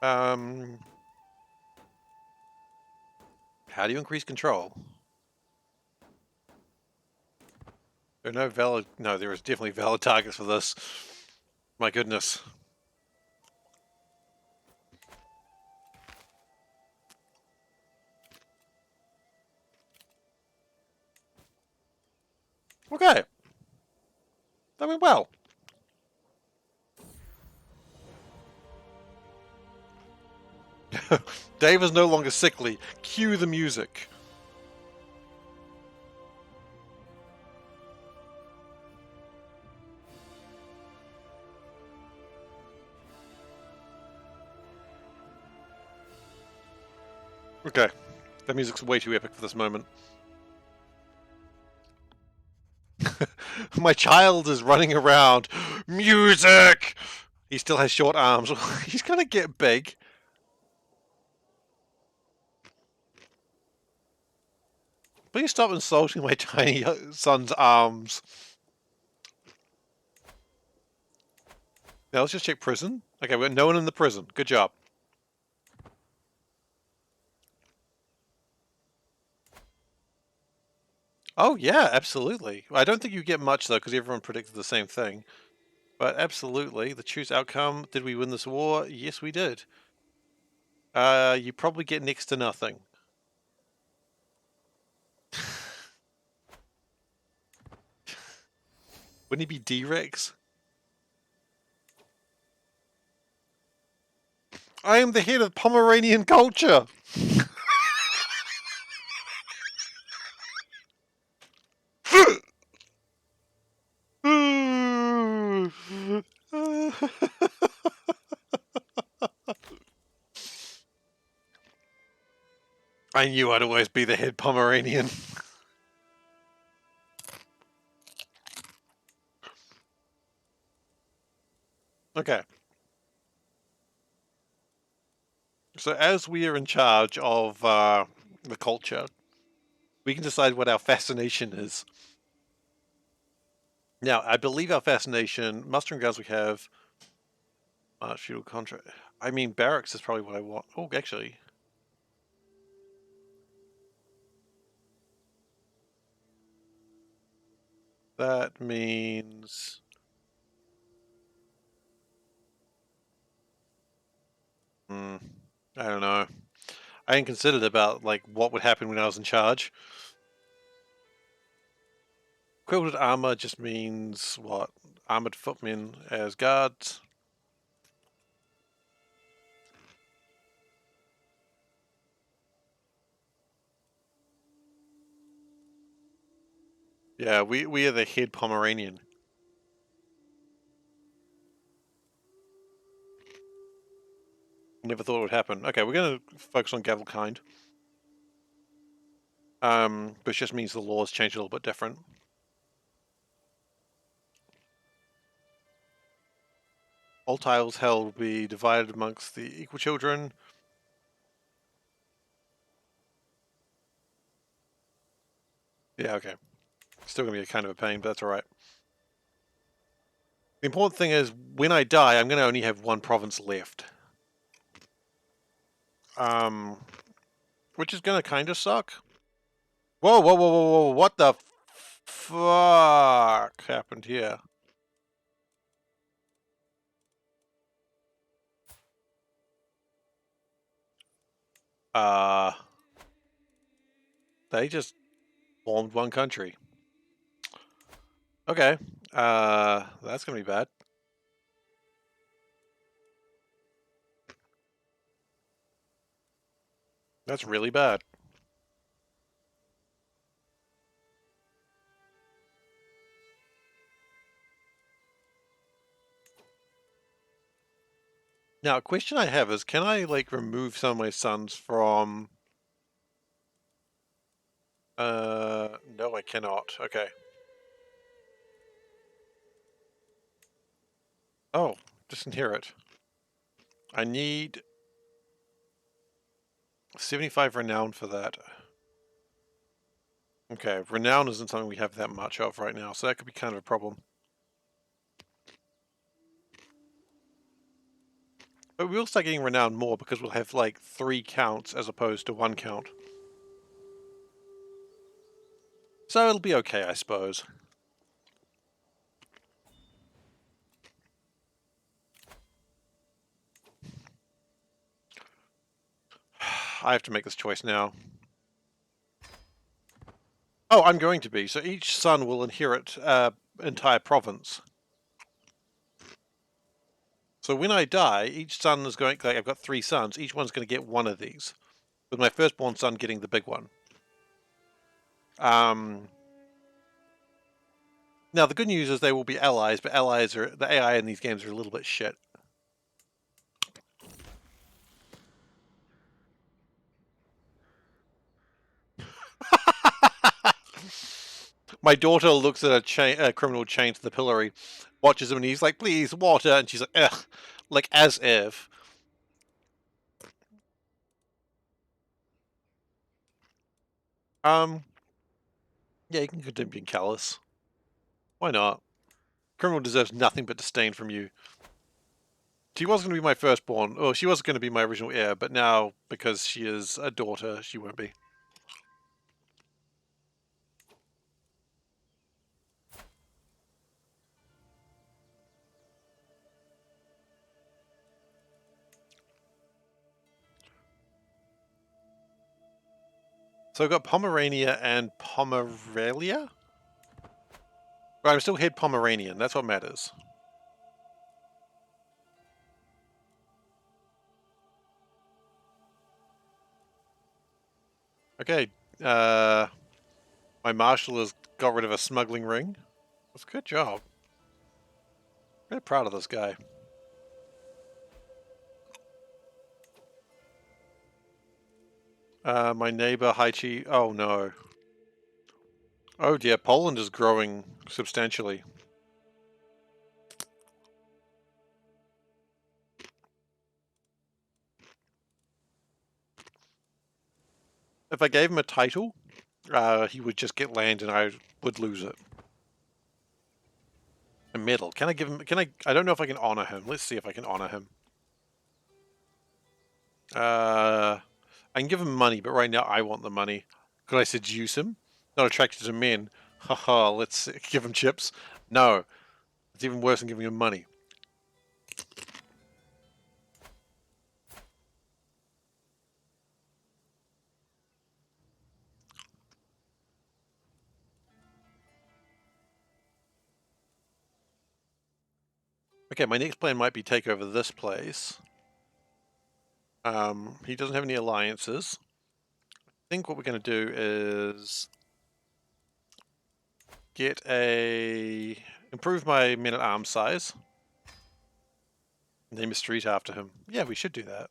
How do you increase control? There are no valid... No, there is definitely valid targets for this. My goodness. Okay. That went well. Dave is no longer sickly. Cue the music. Okay. That music's way too epic for this moment. My child is running around. Music! He still has short arms. He's gonna get big. Please stop insulting my tiny son's arms. Now let's just check prison. Okay, we got no one in the prison. Good job. Oh yeah, absolutely. I don't think you get much though, because everyone predicted the same thing. But absolutely, the choose outcome. Did we win this war? Yes, we did. You probably get next to nothing. Wouldn't he be D-Rex? I am the head of Pomeranian culture. I knew I'd always be the head Pomeranian. Okay. So as we are in charge of the culture, we can decide what our fascination is. Now, I believe our fascination, mustering grounds we have, feudal contract. I mean, barracks is probably what I want. Oh, actually. That means... I don't know. I ain't considered about, like, what would happen when I was in charge. Quilted armor just means, what? Armored footmen as guards. Yeah, we are the head Pomeranian. Never thought it would happen. Okay, we're going to focus on Gavelkind. Which just means the laws change a little bit different. All tiles held will be divided amongst the equal children. Yeah, okay. Still going to be a kind of a pain, but that's alright. The important thing is, when I die, I'm going to only have one province left. Which is going to kind of suck. Whoa, whoa, whoa, whoa, whoa, what the fuck happened here? They just formed one country. Okay, that's gonna be bad. That's really bad. Now, a question I have is, can I, like, remove some of my sons from... no, I cannot. Okay. Oh, disinherit. I need 75 renown for that. Okay, renown isn't something we have that much of right now, so that could be kind of a problem. But we'll start getting renown more because we'll have, like, 3 counts as opposed to 1 count. So it'll be okay, I suppose. I have to make this choice now. Oh, I'm going to be. So each son will inherit entire province. So when I die, each son is going, like I've got 3 sons, each one's going to get one of these. With my firstborn son getting the big one. Now the good news is they will be allies, but the AI in these games are a little bit shit. My daughter looks at a criminal chained to the pillory, watches him, and he's like, "Please, water," and she's like, "Ugh," like as if. Yeah, you can continue being callous. Why not? Criminal deserves nothing but disdain from you. She was going to be my firstborn. Oh, she was going to be my original heir, but now, because she is a daughter, she won't be. So I've got Pomerania and Pomerania? But I'm still head Pomeranian, that's what matters. Okay, my marshal has got rid of a smuggling ring. That's a good job. Very proud of this guy. My neighbor, Haichi. Oh no. Oh dear, Poland is growing substantially. If I gave him a title, he would just get land and I would lose it. A medal. Can I give him... I don't know if I can honor him. Let's see if I can honor him. I can give him money, but right now I want the money. Could I seduce him? Not attracted to men. Haha, let's give him chips. No. It's even worse than giving him money. Okay, my next plan might be take over this place. He doesn't have any alliances. I think what we're going to do is improve my men-at-arms size. Name a street after him. Yeah, we should do that.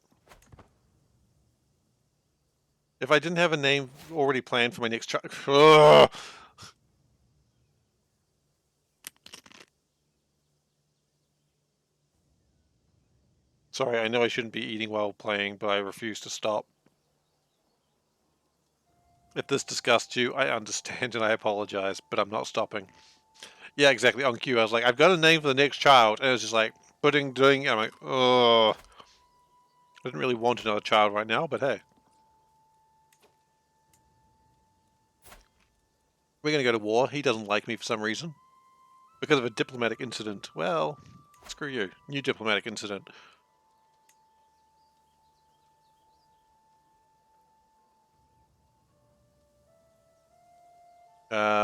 If I didn't have a name already planned for my next child... Sorry, I know I shouldn't be eating while playing, but I refuse to stop. If this disgusts you, I understand and I apologize, but I'm not stopping. Yeah, exactly. On cue, I was like, I've got a name for the next child, and it was just like, doing, I'm like, oh. I didn't really want another child right now, but hey. We're gonna go to war. He doesn't like me for some reason. Because of a diplomatic incident. Well, screw you. New diplomatic incident.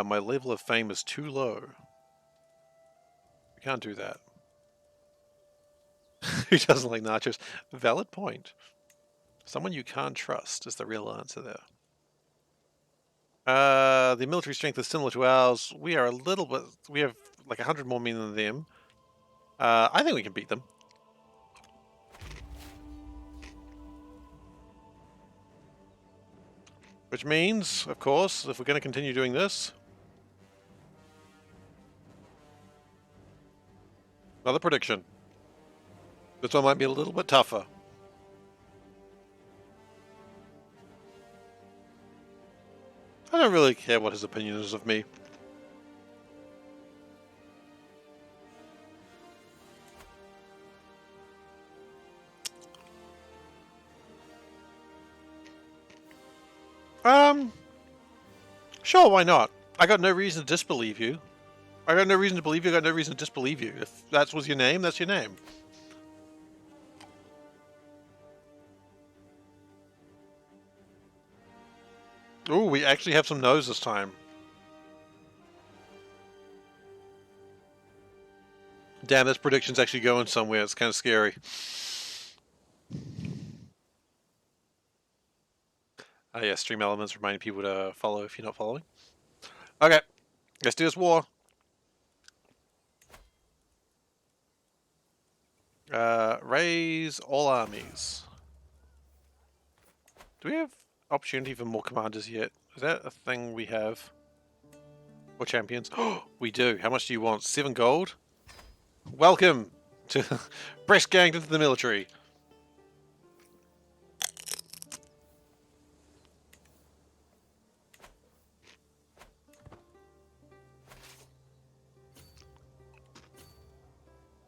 My level of fame is too low. We can't do that. Who doesn't like nachos? Valid point. Someone you can't trust is the real answer there. The military strength is similar to ours. We are a little bit... We have like 100 more men than them. I think we can beat them. Which means, of course, if we're going to continue doing this... Another prediction. This one might be a little bit tougher. I don't really care what his opinion is of me. Sure, why not? I got no reason to disbelieve you. I got no reason to believe you, I got no reason to disbelieve you. If that was your name, that's your name. Ooh, we actually have some no's this time. Damn, this prediction's actually going somewhere. It's kind of scary. Oh yeah, stream elements reminding people to follow if you're not following. Okay, let's do this war. Raise all armies. Do we have opportunity for more commanders yet? Is that a thing we have? Or champions? Oh, we do. How much do you want? 7 gold? Welcome to breast ganged into the military.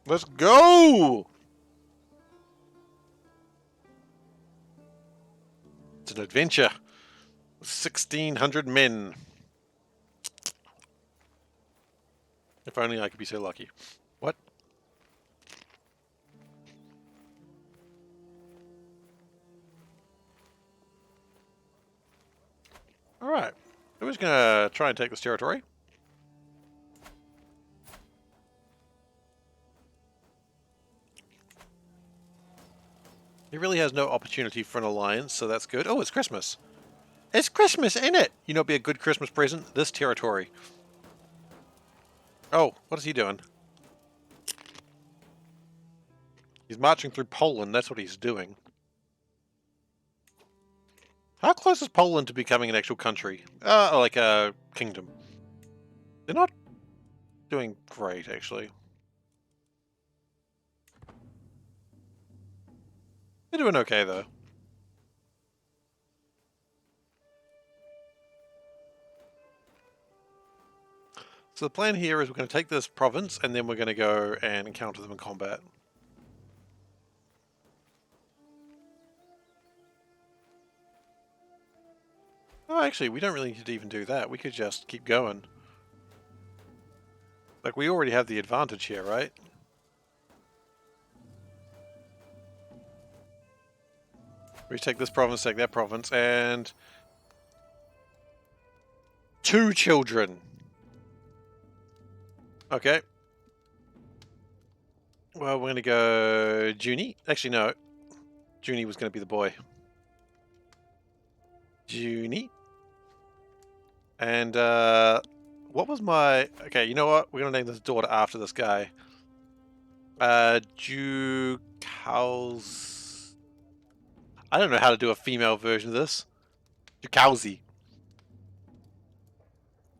Let's go! It's an adventure. 1,600 men. If only I could be so lucky. What? Alright. Who's gonna try and take this territory? He really has no opportunity for an alliance, so that's good. Oh, it's Christmas. It's Christmas, ain't it? You know, it'd be a good Christmas present? This territory. Oh, what is he doing? He's marching through Poland, that's what he's doing. How close is Poland to becoming an actual country? Like a kingdom. They're not doing great, actually. They're doing okay, though. So the plan here is we're going to take this province, and then we're going to go and encounter them in combat. Oh, actually, we don't really need to even do that. We could just keep going. Like, we already have the advantage here, right? We take this province, take that province, and... 2 children! Okay. Well, we're going to go... Junie? Actually, no. Junie was going to be the boy. Junie. And, what was my... Okay, you know what? We're going to name this daughter after this guy. Jukaus... I don't know how to do a female version of this. Jukauzi.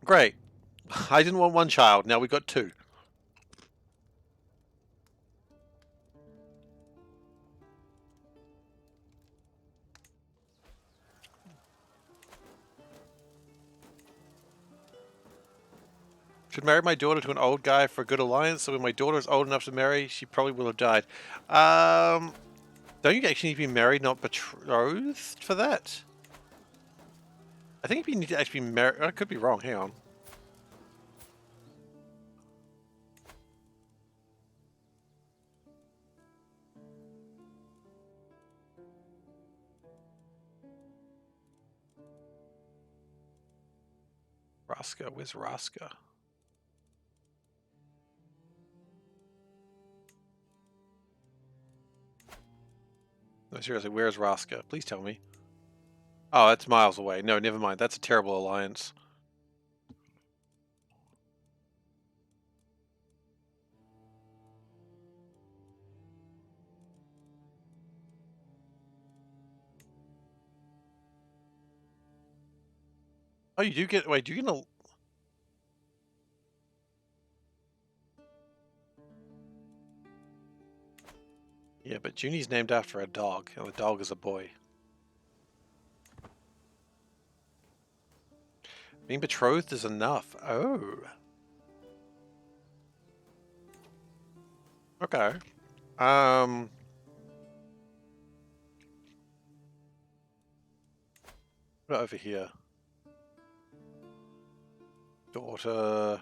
Great. I didn't want 1 child, now we got 2. Should marry my daughter to an old guy for a good alliance, so when my daughter is old enough to marry, she probably will have died. Don't you actually need to be married, not betrothed for that? I think you need to actually be married. I could be wrong, hang on. Raska, where's Raska? No, seriously, where's Raska? Please tell me. Oh, that's miles away. No, never mind. That's a terrible alliance. Oh, you do get... Wait, do you get a... Yeah, but Junie's named after a dog, and the dog is a boy. Being betrothed is enough. Oh. Okay. What over here? Daughter...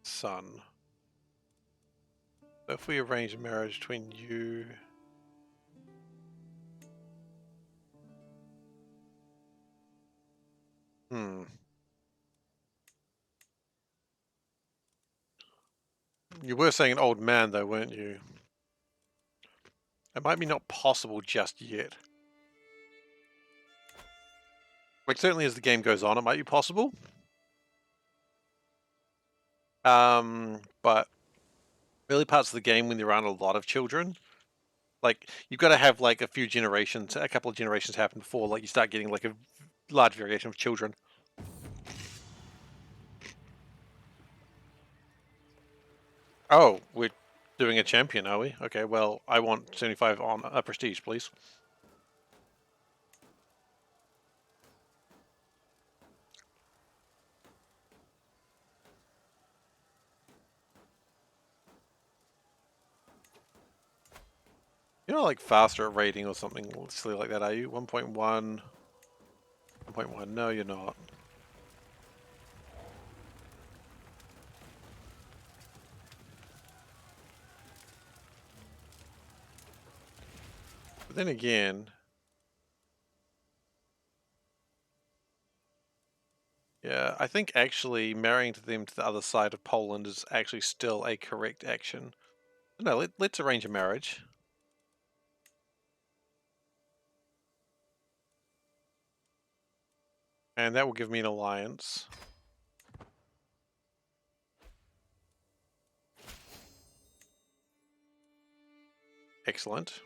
Son. So if we arrange a marriage between you... Hmm. You were saying an old man, though, weren't you? It might be not possible just yet. Like, certainly as the game goes on, it might be possible. But early parts of the game, when there aren't a lot of children, like, you've got to have, like, a couple of generations happen before, like, you start getting, like, a large variation of children. Oh, we're doing a champion, are we? Okay, well, I want 75 on prestige, please. You're not, like, faster at rating or something silly like that, are you? 1.1... 1.1, no, you're not. But then again... Yeah, I think actually marrying them to the other side of Poland is actually still a correct action. No, let's arrange a marriage. And that will give me an alliance. Excellent.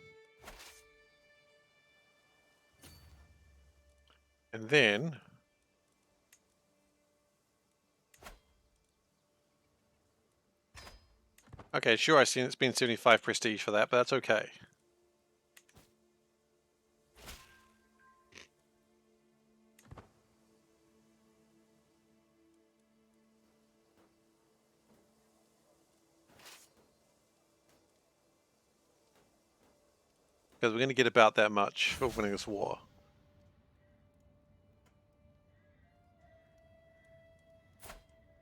And then... Okay, sure, I've seen it's been 75 prestige for that, but that's okay. Because we're going to get about that much for winning this war.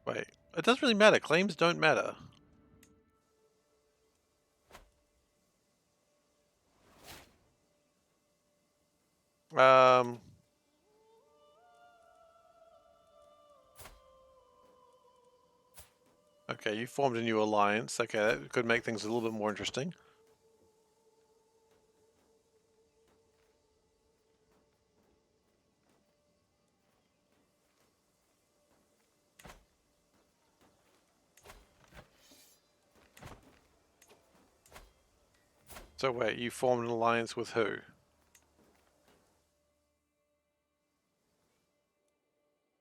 Wait, it doesn't really matter. Claims don't matter. Okay, you formed a new alliance. Okay, that could make things a little bit more interesting. So wait, you formed an alliance with who?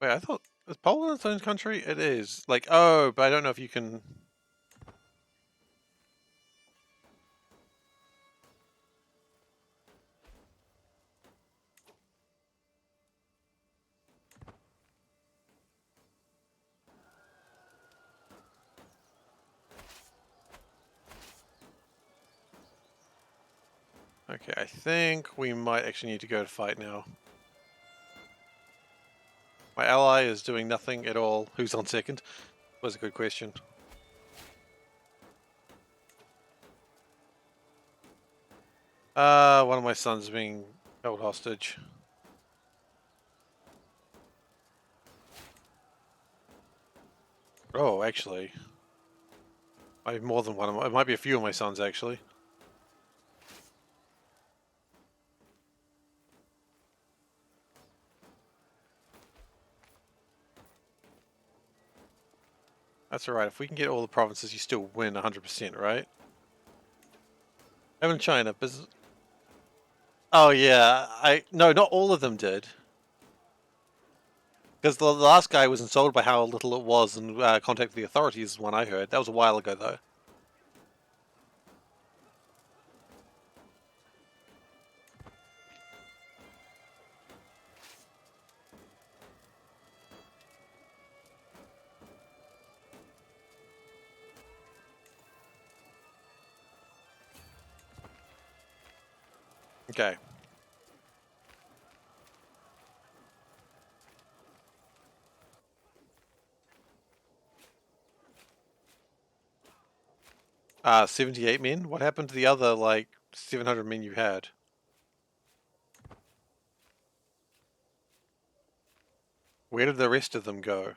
Wait, I thought... Is Poland its own country? It is. Like, oh, but I don't know if you can... Okay, I think we might actually need to go to fight now. My ally is doing nothing at all. Who's on second? Was a good question. One of my sons is being held hostage. Oh, actually. I have more than one of my... It might be a few of my sons, actually. That's alright. If we can get all the provinces, you still win 100%, right? Even China, business... Oh, yeah. No, not all of them did. Because the last guy was insulted by how little it was and contacted the authorities, is one I heard. That was a while ago, though. Okay. Ah, 78 men? What happened to the other, like, 700 men you had? Where did the rest of them go?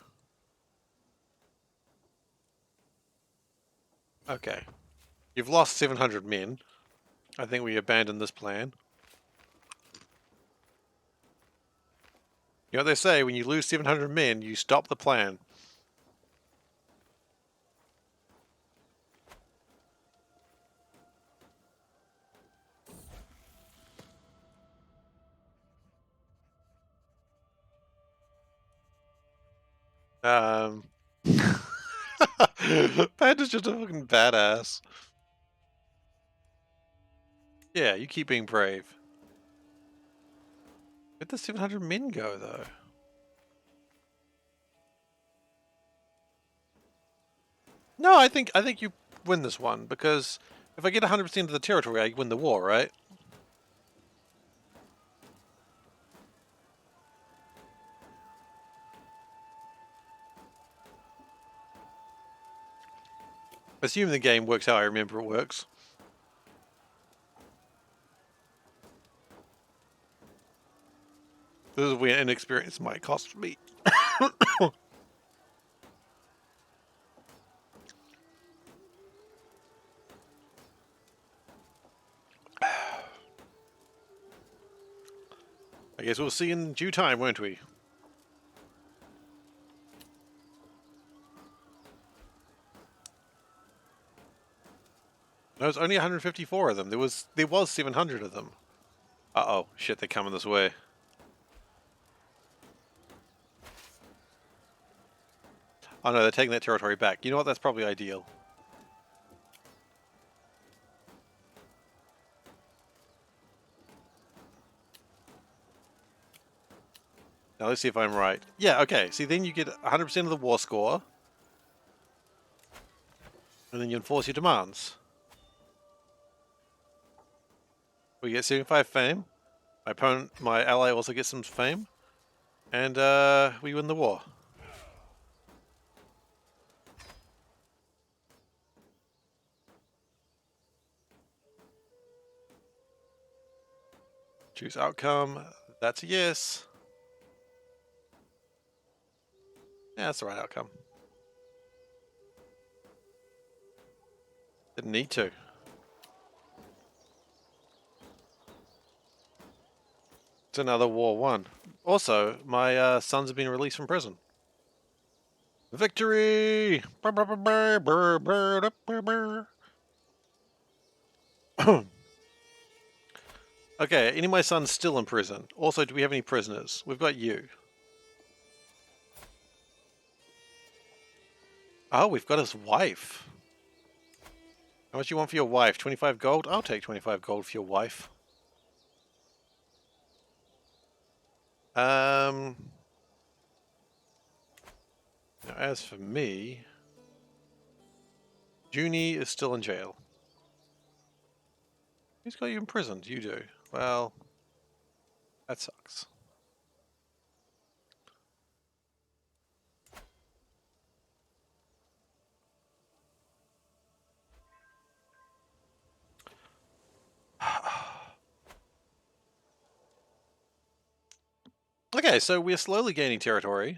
Okay. You've lost 700 men. I think we abandon this plan. You know what they say, when you lose 700 men, you stop the plan. Um... Panda's just a fucking badass. Yeah, you keep being brave. Where'd the 700 men go, though? No, I think you win this one, because if I get 100% of the territory, I win the war, right? Assume the game works how I remember it works. This is where inexperience might cost me. I guess we'll see in due time, won't we? No, it's only 154 of them. There was 700 of them. Uh-oh, shit, they're coming this way. Oh no, they're taking that territory back. You know what? That's probably ideal. Now let's see if I'm right. Yeah, okay. See, then you get 100% of the war score. And then you enforce your demands. We get 75 fame. My opponent, my ally also gets some fame. And we win the war. Choose outcome. That's a yes. Yeah, that's the right outcome. Didn't need to. It's another war won. Also, my sons have been released from prison. Victory! Okay, any of my sons still in prison? Also, do we have any prisoners? We've got you. Oh, we've got his wife. How much you want for your wife? 25 gold? I'll take 25 gold for your wife. Now as for me, Junie is still in jail. Who's got you imprisoned? You do. Well, that sucks. Okay, so we're slowly gaining territory.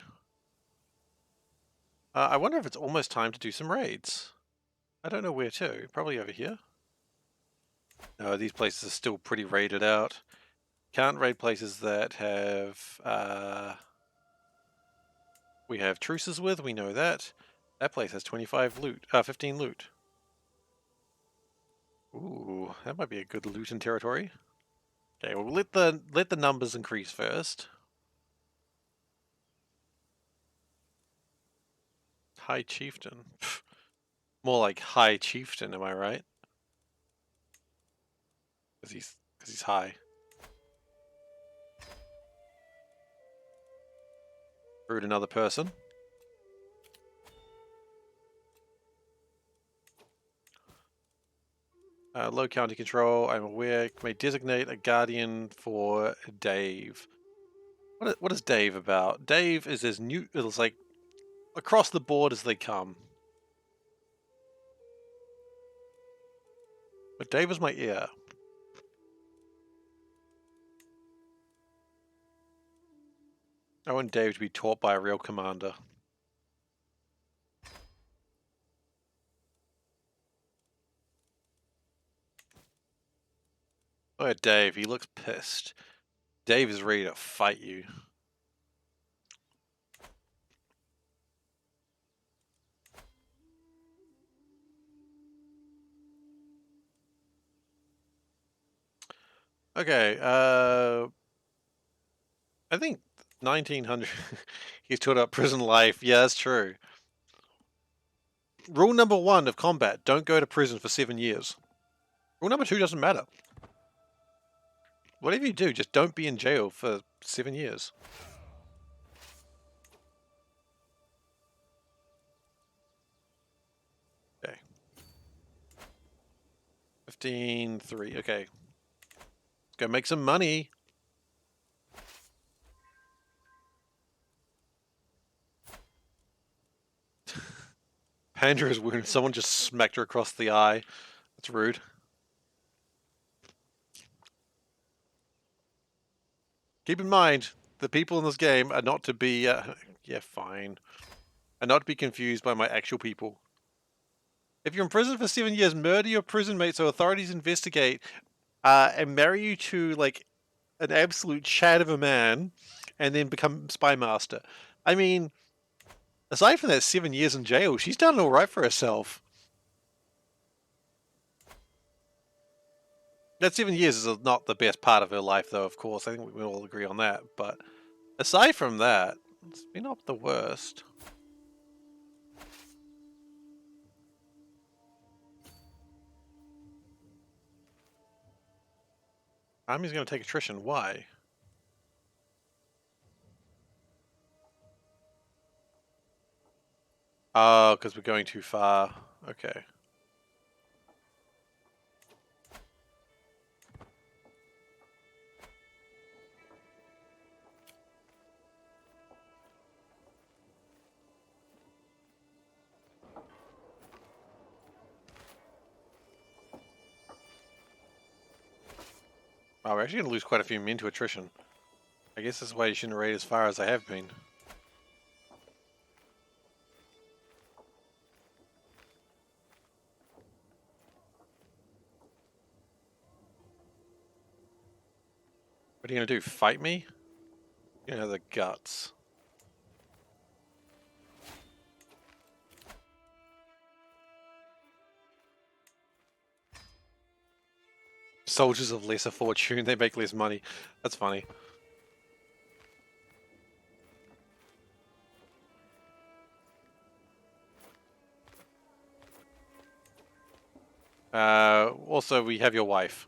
I wonder if it's almost time to do some raids. I don't know where to. Probably over here. No, these places are still pretty raided out. Can't raid places that have we have truces with. We know that. That place has 25 loot. 15 loot. Ooh, that might be a good loot in territory. Okay, well let the numbers increase first. High Chieftain. Pff, more like High Chieftain, am I right? Because he's high. Recruit another person. Low county control. I'm aware. May designate a guardian for Dave. What is Dave about? Dave is as new. It's like across the board as they come. But Dave is my ear. I want Dave to be taught by a real commander. Look at Dave, he looks pissed. Dave is ready to fight you. Okay, I think 1900, he's taught about prison life. Yeah, that's true. Rule number 1 of combat, don't go to prison for 7 years. Rule number 2 doesn't matter. Whatever you do, just don't be in jail for 7 years. Okay. 15-3, okay. Let's go make some money. Pandra is wounded. Someone just smacked her across the eye. That's rude. Keep in mind, the people in this game are not to be, yeah, fine. Are not to be confused by my actual people. If you're in prison for 7 years, murder your prison mate so authorities investigate, and marry you to, like, an absolute chat of a man, and then become spy master. I mean, aside from that 7 years in jail, she's done all right for herself. That 7 years is not the best part of her life, though, of course. I think we all agree on that. But aside from that, it's been not the worst. Army's going to take attrition. Why? Oh, because we're going too far. Okay. Oh, we're actually going to lose quite a few men to attrition. I guess that's why you shouldn't raid as far as I have been. What are you going to do? Fight me? You know, the guts. Soldiers of lesser fortune, they make less money. That's funny. Also, we have your wife.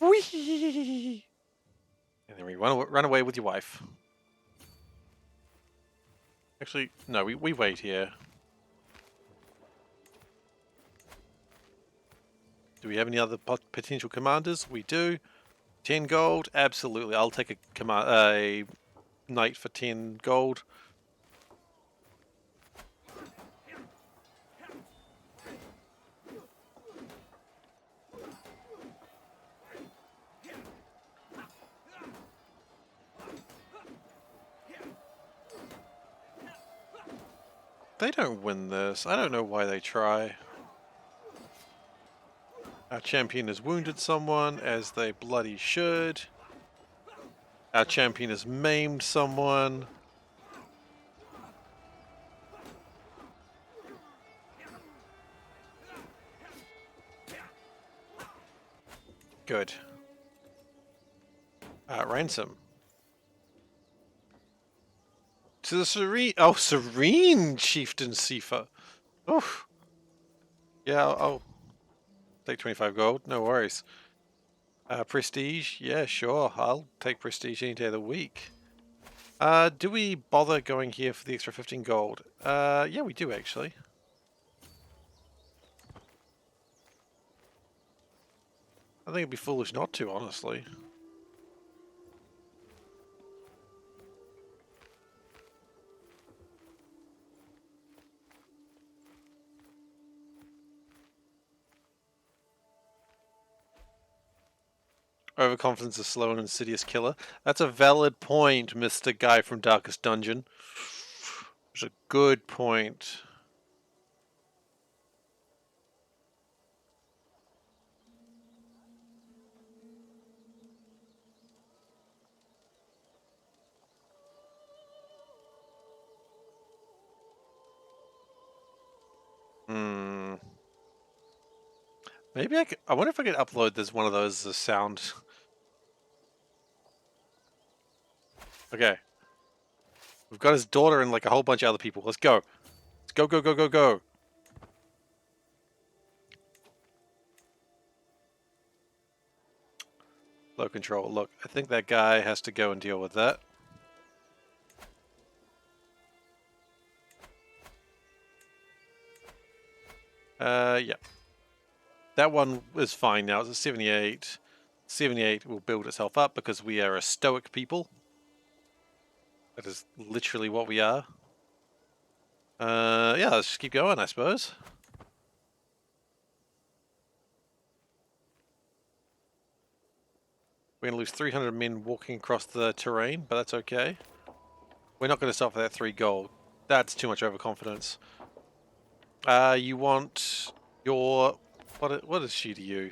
Whee! And then we run away with your wife. Actually, no, we wait here. Do we have any other potential commanders? We do. 10 gold? Absolutely. I'll take a knight for 10 gold. They don't win this. I don't know why they try. Our champion has wounded someone, as they bloody should. Our champion has maimed someone. Good. Ransom. To the Serene... Oh, Serene Chieftain Seifer. Oof. Yeah, I'll take 25 gold. No worries. Prestige? Yeah, sure. I'll take Prestige any day of the week. Do we bother going here for the extra 15 gold? Yeah, we do actually. I think it'd be foolish not to, honestly. Overconfidence is slow and insidious killer. That's a valid point, Mr. Guy from Darkest Dungeon. It's a good point. Maybe I wonder if I could upload this one of those as a sound. Okay. We've got his daughter and like a whole bunch of other people. Let's go. Let's go, go, go, go, go. Low control. Look, I think that guy has to go and deal with that. Yeah. That one is fine now. It's a 78. 78 will build itself up because we are a stoic people. That is literally what we are. Yeah, let's just keep going, I suppose. We're going to lose 300 men walking across the terrain, but that's okay. We're not going to stop for that 3 gold. That's too much overconfidence. You want your... What is she to you?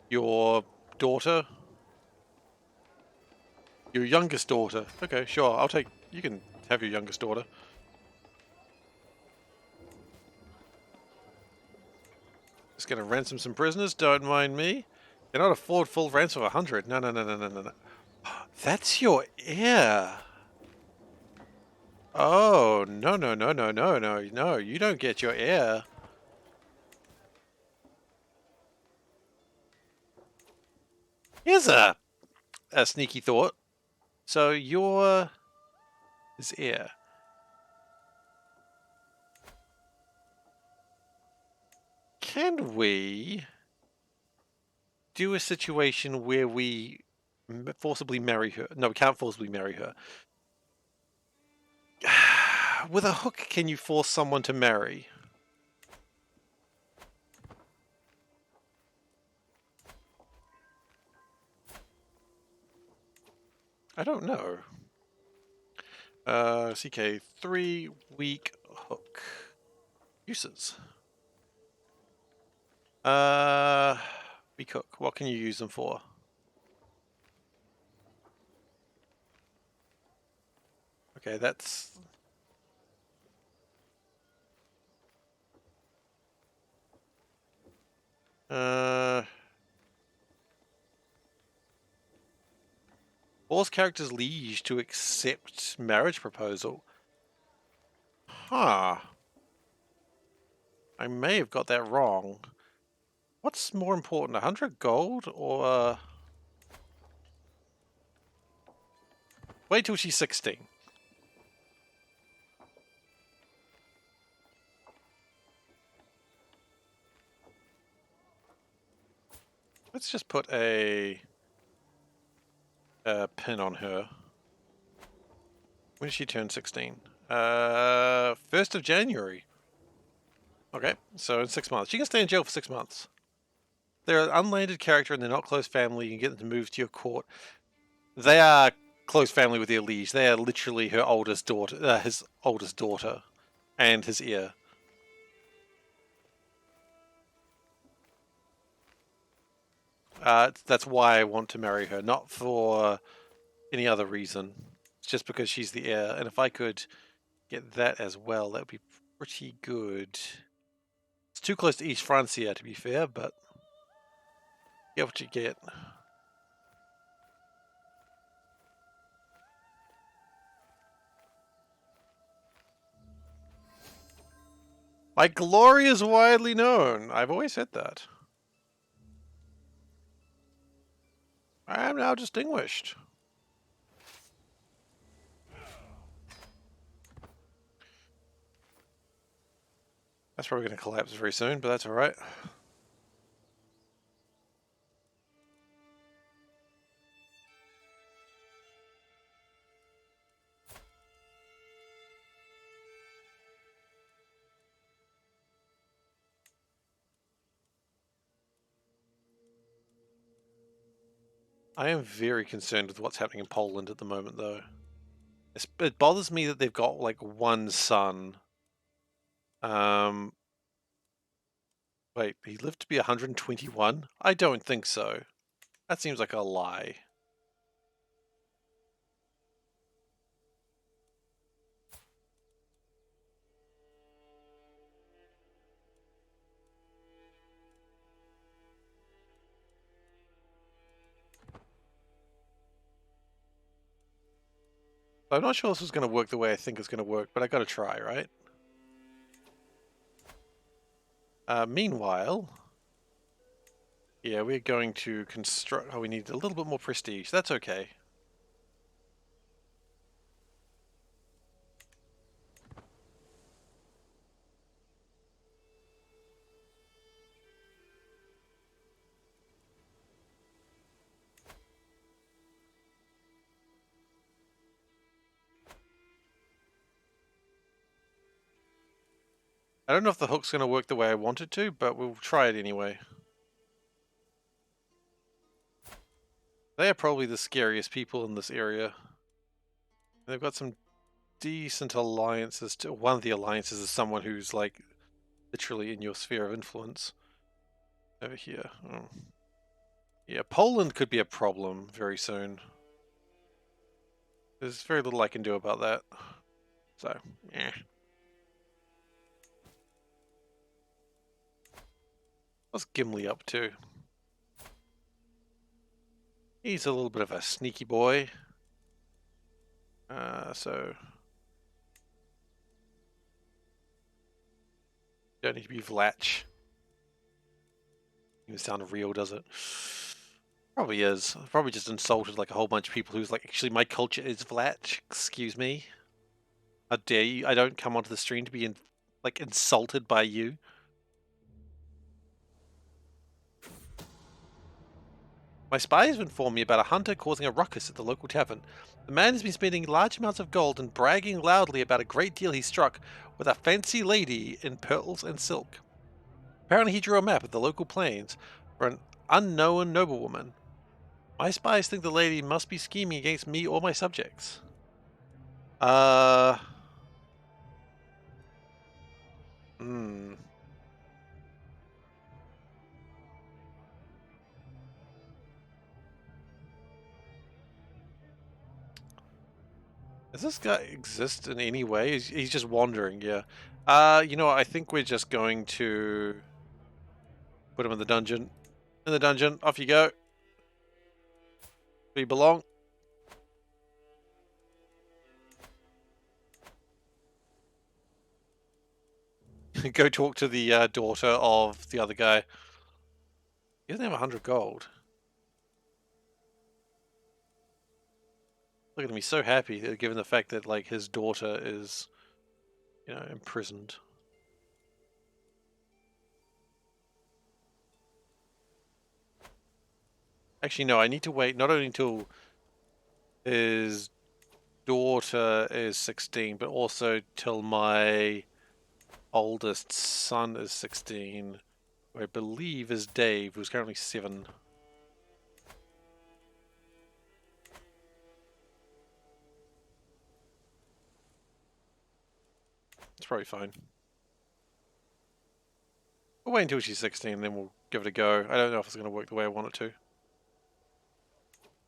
Your daughter? Your youngest daughter. Okay, sure. I'll take... You can have your youngest daughter. Just gonna ransom some prisoners, don't mind me. Cannot afford full ransom of 100. No, no, no, no, no, no, no. That's your heir. Oh, no, no, no, no, no, no, no. You don't get your heir. Here's a sneaky thought. So you're his heir. Can we do a situation where we forcibly marry her? No, we can't forcibly marry her. With a hook, can you force someone to marry? I don't know. CK3 weak hook uses. Weak hook. What can you use them for? Okay, that's... Force character's liege to accept marriage proposal. Huh. I may have got that wrong. What's more important, 100 gold or... Wait till she's 16. Let's just put a pin on her. When did she turn 16? 1st of January. Okay, so in 6 months. She can stay in jail for 6 months. They're an unlanded character and they're not close family. You can get them to move to your court. They are close family with their liege. They are literally her oldest daughter, his oldest daughter, and his heir. That's why I want to marry her, not for any other reason. It's just because she's the heir, and if I could get that as well, that would be pretty good. It's too close to East Francia, to be fair, but get what you get. My glory is widely known. I've always said that. I am now distinguished. That's probably going to collapse very soon, but that's alright. I am very concerned with what's happening in Poland at the moment, though. It bothers me that they've got, like, one son. Wait, he lived to be 121? I don't think so. That seems like a lie. I'm not sure this is going to work the way I think it's going to work, but I got to try, right? Meanwhile, yeah, we're going to construct... Oh, we need a little bit more prestige. That's okay. I don't know if the hook's going to work the way I want it to, but we'll try it anyway. They are probably the scariest people in this area. They've got some decent alliances. One of the alliances is someone who's like literally in your sphere of influence. Over here. Oh. Yeah, Poland could be a problem very soon. There's very little I can do about that. So, yeah. What's Gimli up to? He's a little bit of a sneaky boy. So... Don't need to be Vlach. Even sound real, does it? Probably is. I probably just insulted like a whole bunch of people who's like, actually my culture is Vlach. Excuse me. How dare you? I don't come onto the stream to be like insulted by you. My spy has informed me about a hunter causing a ruckus at the local tavern. The man has been spending large amounts of gold and bragging loudly about a great deal he struck with a fancy lady in pearls and silk. Apparently he drew a map of the local plains for an unknown noblewoman. My spies think the lady must be scheming against me or my subjects. Hmm. Does this guy exist in any way? He's just wandering, yeah. You know what? I think we're just going to put him in the dungeon. In the dungeon, off you go. Where you belong. Go talk to the daughter of the other guy. He doesn't have 100 gold. Look at him, he's so happy given the fact that like his daughter is, you know, imprisoned. Actually, no, I need to wait not only until his daughter is 16, but also till my oldest son is 16, who I believe is Dave, who's currently 7. It's probably fine. We'll wait until she's 16, then we'll give it a go. I don't know if it's going to work the way I want it to.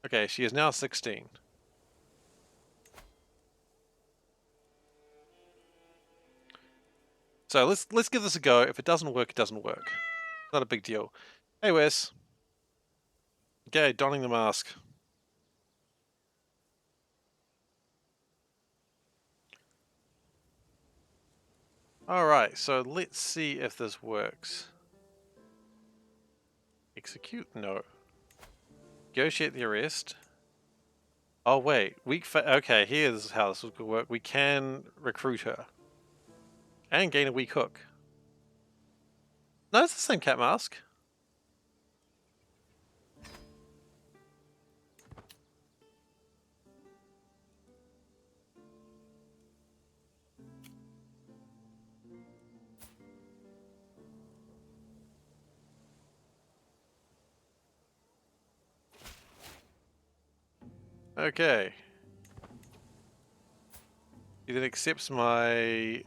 Okay, she is now 16. So let's give this a go. If it doesn't work, it doesn't work. Not a big deal. Hey Wes. Okay, donning the mask. Alright, so let's see if this works. Execute? No. Negotiate the arrest. Oh wait, okay, here's how this will work. We can recruit her. And gain a weak hook. No, it's the same cat mask. Okay. He then accepts my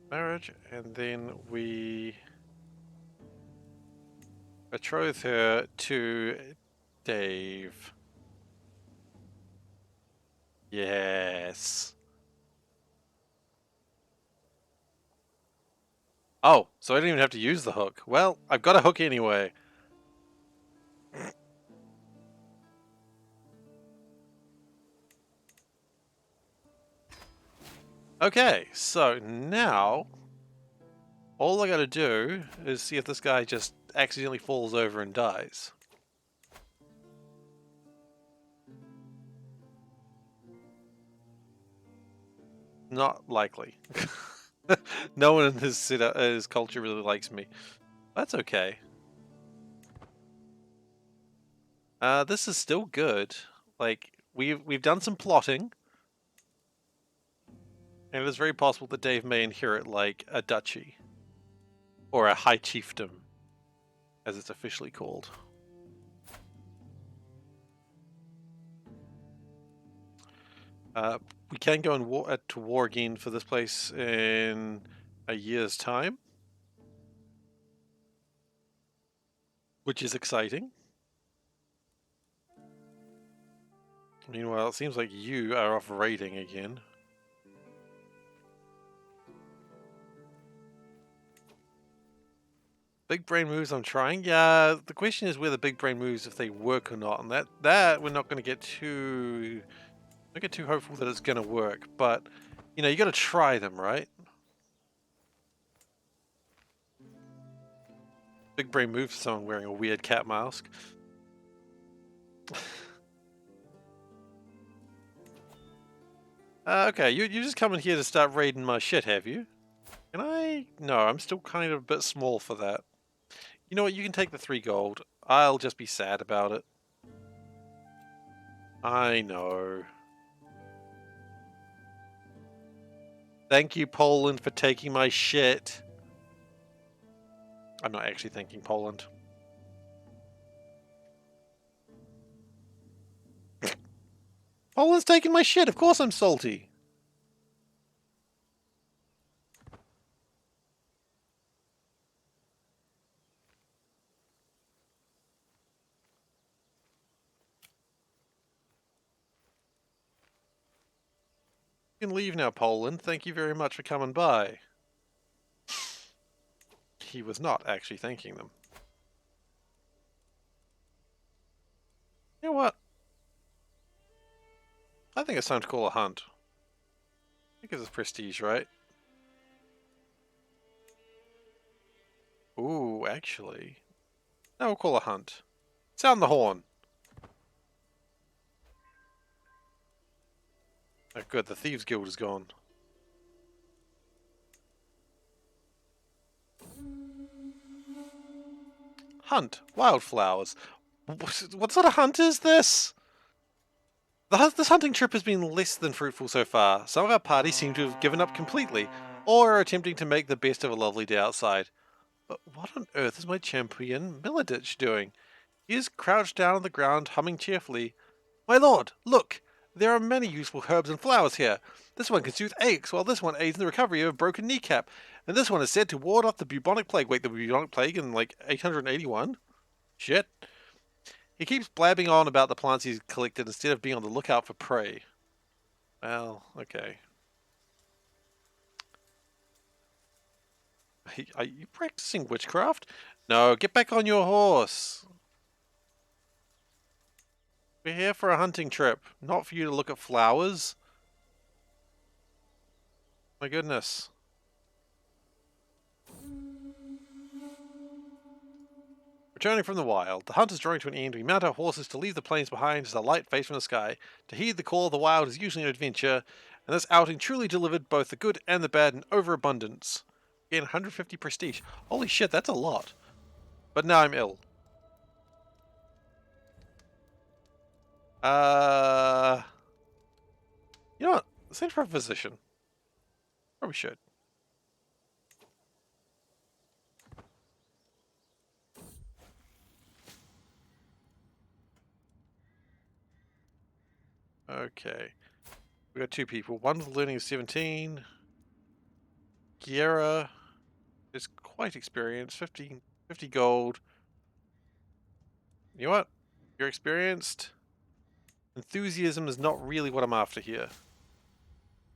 marriage, and then we betroth her to Dave. Yes. Oh, so I didn't even have to use the hook. Well, I've got a hook anyway. Okay, so now all I gotta do is see if this guy just accidentally falls over and dies. Not likely. No one in his culture really likes me. That's okay. This is still good. Like we've done some plotting, and it is very possible that Dave may inherit like a duchy or a high chiefdom, as it's officially called. We can go to war again for this place in a year's time, which is exciting. Meanwhile, it seems like you are off raiding again. Big brain moves I'm trying. Yeah, the question is whether big brain moves, if they work or not, and that we're not going to get too... Don't get too hopeful that it's going to work, but, you know, you got to try them, right? Big brain move for someone wearing a weird cat mask. Okay, you're just coming here to start raiding my shit, have you? Can I? No, I'm still kind of a bit small for that. You know what, you can take the 3 gold. I'll just be sad about it. I know. Thank you, Poland, for taking my shit. I'm not actually thanking Poland. Poland's taking my shit, of course I'm salty. You can leave now, Poland. Thank you very much for coming by. He was not actually thanking them. You know what? I think it's time to call a hunt. I think it's prestige, right? Ooh, actually. No, we'll call a hunt. Sound the horn. Oh good, the Thieves Guild is gone. Hunt. Wildflowers. What sort of hunt is this? This hunting trip has been less than fruitful so far. Some of our party seem to have given up completely, or are attempting to make the best of a lovely day outside. But what on earth is my champion Milleditch doing? He is crouched down on the ground, humming cheerfully. My lord, look! There are many useful herbs and flowers here. This one can soothe aches, while this one aids in the recovery of a broken kneecap. And this one is said to ward off the bubonic plague. Wait, the bubonic plague in like 881? Shit. He keeps blabbing on about the plants he's collected instead of being on the lookout for prey. Well, okay. Are you practicing witchcraft? No, get back on your horse. We're here for a hunting trip, not for you to look at flowers. My goodness. Returning from the wild, the hunt is drawing to an end. We mount our horses to leave the plains behind as the light fades from the sky. To heed the call of the wild is usually an adventure, and this outing truly delivered both the good and the bad in overabundance. Again, 150 prestige. Holy shit, that's a lot. But now I'm ill. You know what? Send for a physician. Probably should. Okay. We got 2 people. One with learning of 17. Kiera is quite experienced. 50 gold. You know what? You're experienced. Enthusiasm is not really what I'm after here.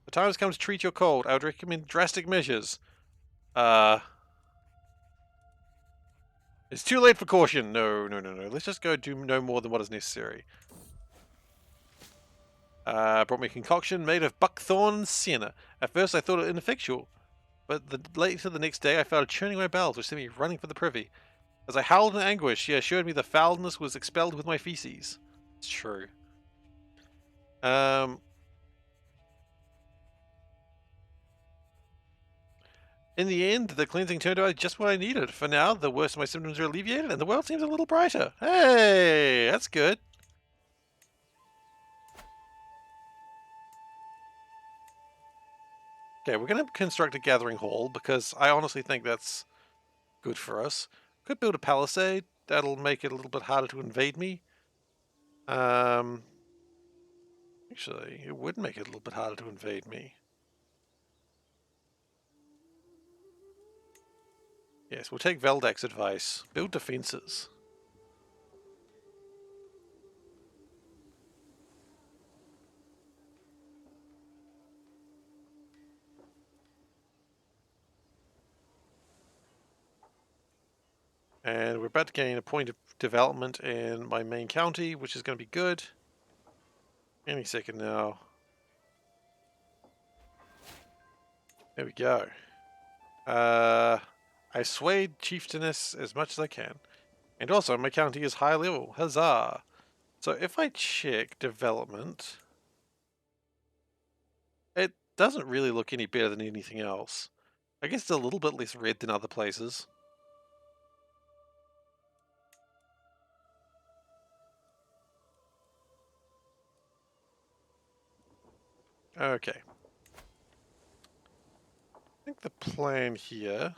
The time has come to treat your cold. I would recommend drastic measures. It's too late for caution. No. Let's just go do no more than what is necessary. Brought me a concoction made of buckthorn and sienna. At first I thought it ineffectual, but later the next day I felt churning my bowels, which sent me running for the privy. As I howled in anguish, she assured me the foulness was expelled with my feces. It's true. In the end, the cleansing turned out just what I needed. For now, the worst of my symptoms are alleviated, and the world seems a little brighter. Hey, that's good. Okay, we're going to construct a gathering hall, because I honestly think that's good for us. Could build a palisade. That'll make it a little bit harder to invade me. Actually, it would make it a little bit harder to invade me. Yes, we'll take Veldak's advice. Build defenses. And we're about to gain a point of development in my main county, which is going to be good. Any second now. There we go. I swayed chieftainess as much as I can. And also, my county is high level. Huzzah! So if I check development, it doesn't really look any better than anything else. I guess it's a little bit less red than other places. Okay. I think the plan here...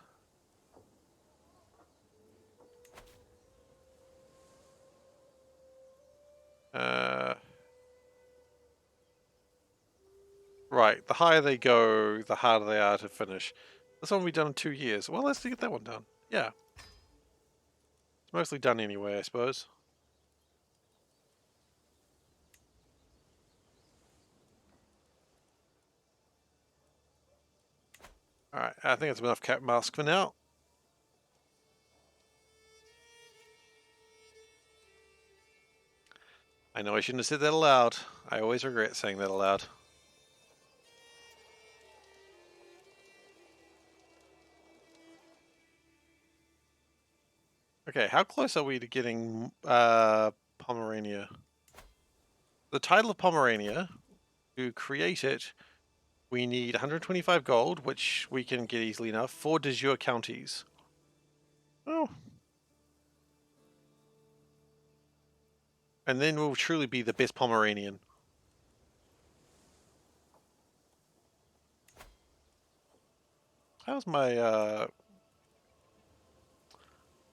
right, the higher they go, the harder they are to finish. This one will be done in 2 years. Well, let's get that one done. Yeah. It's mostly done anyway, I suppose. Alright, I think that's enough cat mask for now. I know I shouldn't have said that aloud. I always regret saying that aloud. Okay, how close are we to getting Pomerania? The title of Pomerania, to create it, we need 125 gold, which we can get easily enough, 4 de jure counties. Oh. And then we'll truly be the best Pomeranian. How's my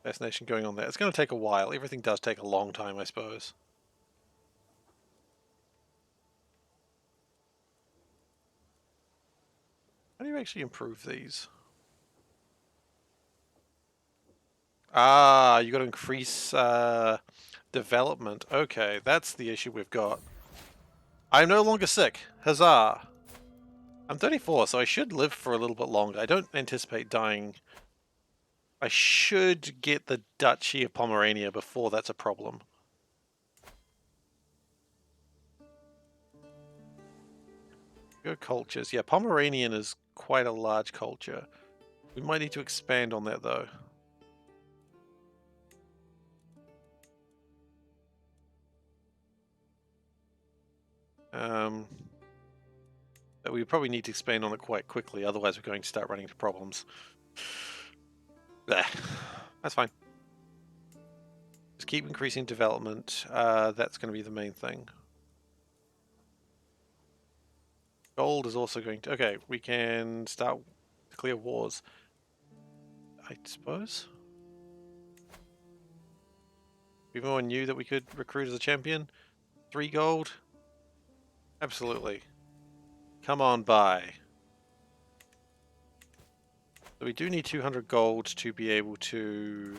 fascination going on there? It's going to take a while. Everything does take a long time, I suppose. How do you actually improve these? Ah, you got to increase development. Okay, that's the issue we've got. I'm no longer sick. Huzzah! I'm 34, so I should live for a little bit longer. I don't anticipate dying. I should get the Duchy of Pomerania before that's a problem. Good cultures. Yeah, Pomeranian is quite a large culture. We might need to expand on that, though. But we probably need to expand on it quite quickly, otherwise we're going to start running into problems. That's fine. Just keep increasing development. That's going to be the main thing. Gold is also going to... Okay, we can start declare wars, I suppose. Everyone knew that we could recruit as a champion. 3 gold. Absolutely. Come on by. So we do need 200 gold to be able to...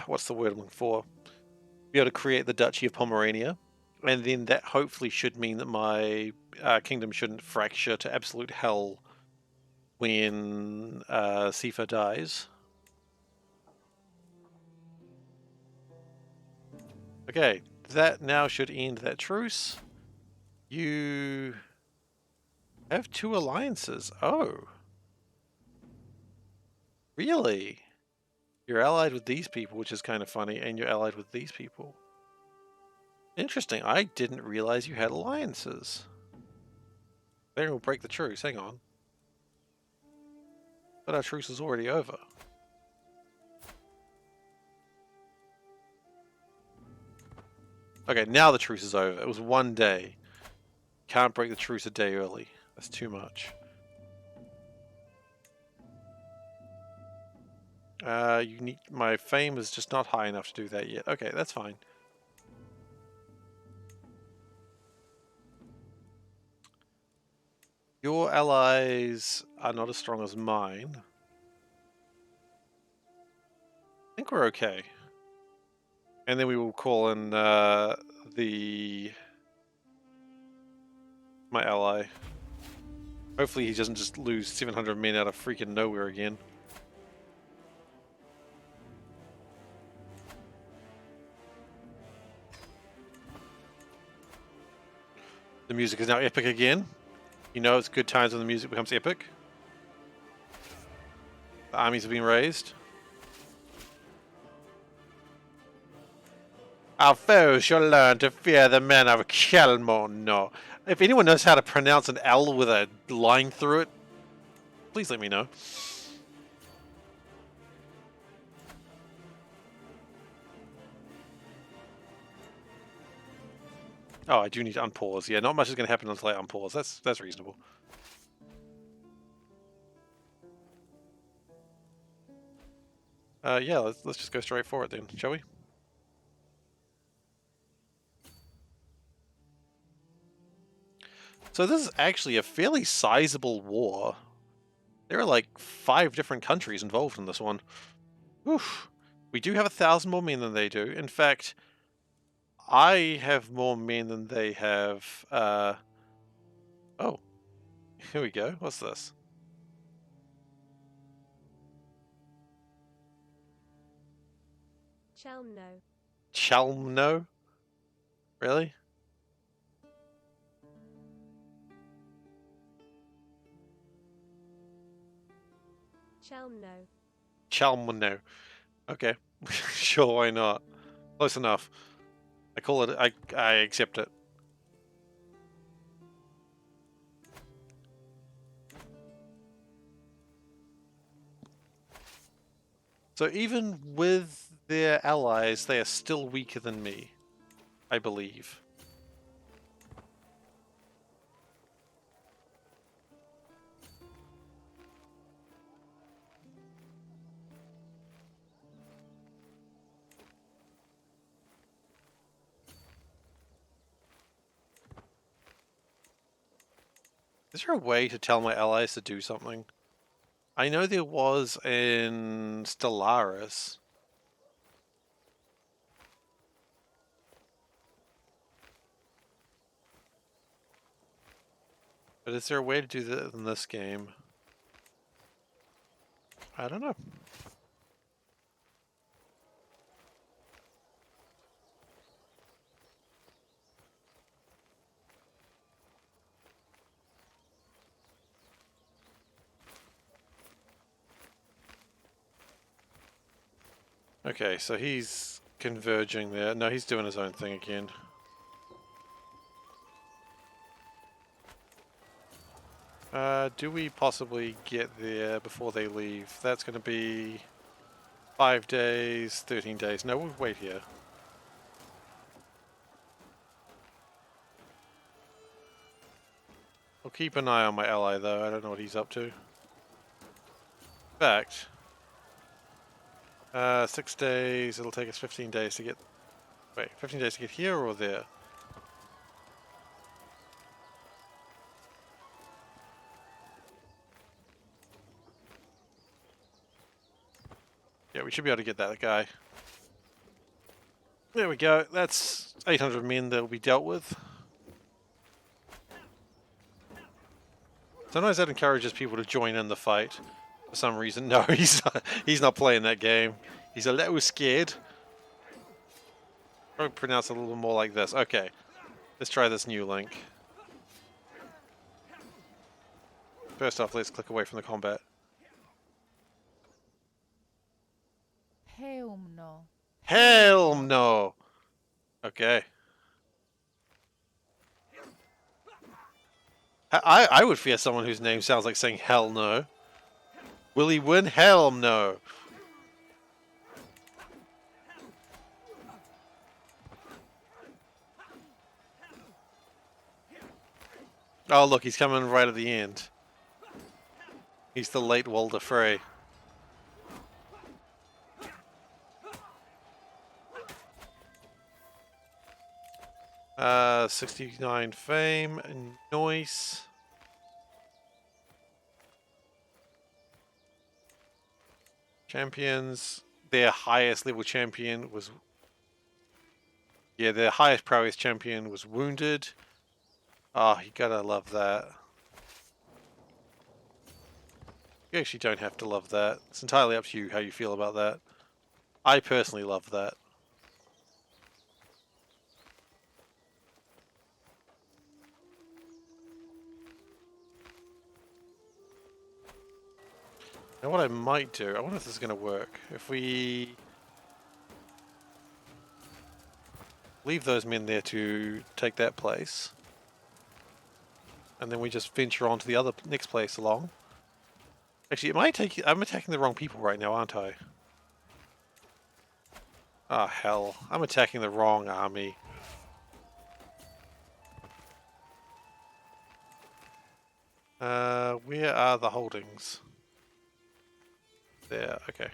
what's the word I'm looking for? Be able to create the Duchy of Pomerania. And then that hopefully should mean that my kingdom shouldn't fracture to absolute hell when Seifer dies. Okay, that now should end that truce. You have 2 alliances. Oh. Really? You're allied with these people, which is kind of funny, and you're allied with these people. Interesting. I didn't realize you had alliances. Then we'll break the truce. Hang on. But our truce is already over. Okay, now the truce is over. It was 1 day. Can't break the truce a day early. That's too much. You need my fame is just not high enough to do that yet. Okay, that's fine. Your allies are not as strong as mine. I think we're okay. And then we will call in my ally. Hopefully he doesn't just lose 700 men out of freaking nowhere again. The music is now epic again. You know it's good times when the music becomes epic. The armies have been raised. Our foes shall learn to fear the men of Kelmon. If anyone knows how to pronounce an L with a line through it, please let me know. Oh, I do need to unpause. Yeah, not much is going to happen until I unpause. That's reasonable. Yeah, let's just go straight for it then, shall we? So this is actually a fairly sizable war. There are like 5 different countries involved in this one. Oof. We do have 1,000 more men than they do. In fact, I have more men than they have. Oh, here we go. What's this? Chelmno. Chelmno? Really? Chelmno. Chelmno. Okay. Sure, why not? Close enough. I call it, I accept it. So even with their allies, they are still weaker than me, I believe. Is there a way to tell my allies to do something? I know there was in Stellaris. But is there a way to do that in this game? I don't know. Okay, so he's converging there. No, he's doing his own thing again. Do we possibly get there before they leave? That's going to be 5 days, 13 days. No, we'll wait here. I'll keep an eye on my ally, though. I don't know what he's up to. In fact, 6 days. It'll take us 15 days to get... Wait, 15 days to get here or there? Yeah, we should be able to get that guy. There we go. That's 800 men that will be dealt with. Sometimes that encourages people to join in the fight for some reason. No, he's not playing that game. He's a little scared. Probably pronounce it a little more like this. Okay, let's try this new link. First off, let's click away from the combat. Heumno. Hell no! Okay. I would fear someone whose name sounds like saying hell no. Will he win? Hell no! Oh look, he's coming right at the end. He's the late Walder Frey. 69 fame, nice. Champions, their highest level champion was... Yeah, their highest prowess champion was wounded. Oh, you gotta love that. You actually don't have to love that. It's entirely up to you how you feel about that. I personally love that. Now what I might do, I wonder if this is going to work. If we leave those men there to take that place, and then we just venture on to the other next place along. Actually, I'm attacking the wrong people right now, aren't I? Ah, hell. I'm attacking the wrong army. Where are the holdings? There, okay.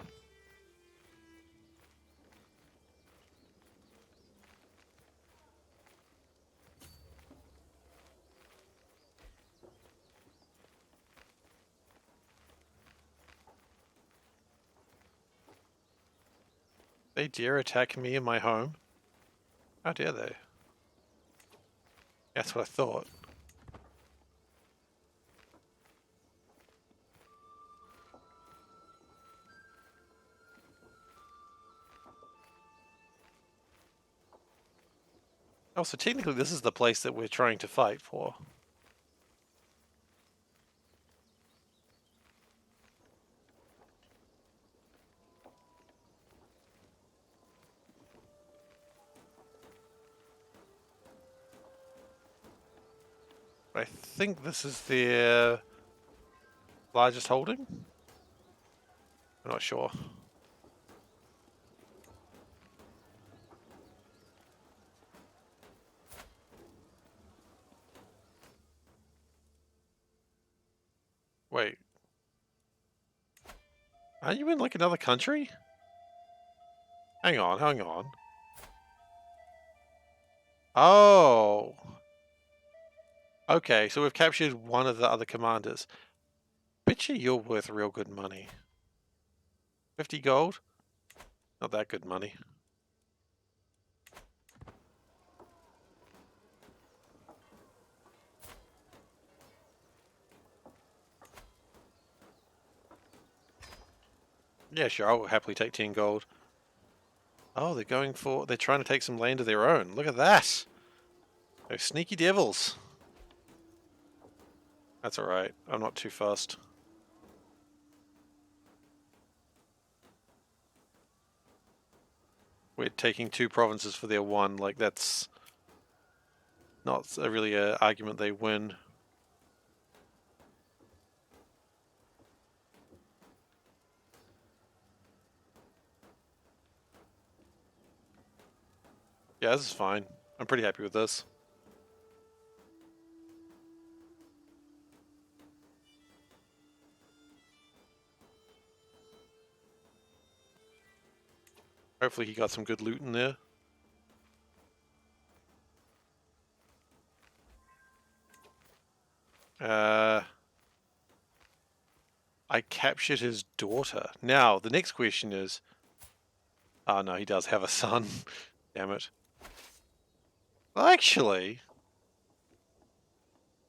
They dare attack me in my home? How dare they? That's what I thought. Oh, so technically this is the place that we're trying to fight for. I think this is their largest holding? I'm not sure. Wait. Are you in like another country? Hang on, hang on. Oh. Okay, so we've captured one of the other commanders. Bet you you're worth real good money. 50 gold? Not that good money. Yeah, sure, I'll happily take 10 gold. Oh, they're trying to take some land of their own. Look at that! Those sneaky devils. That's alright, I'm not too fast. We're taking 2 provinces for their 1, like that's not really an argument they win. Yeah, this is fine. I'm pretty happy with this. Hopefully he got some good loot in there. I captured his daughter. Now, the next question is... Oh no, he does have a son. Damn it. Well, actually...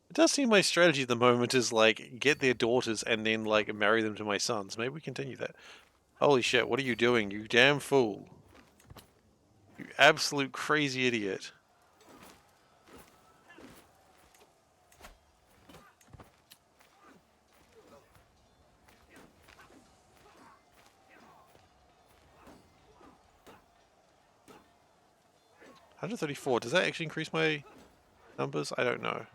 It does seem my strategy at the moment is, like, get their daughters and then, like, marry them to my sons. Maybe we continue that. Holy shit, what are you doing, you damn fool? You absolute crazy idiot. 134. Does that actually increase my numbers? I don't know.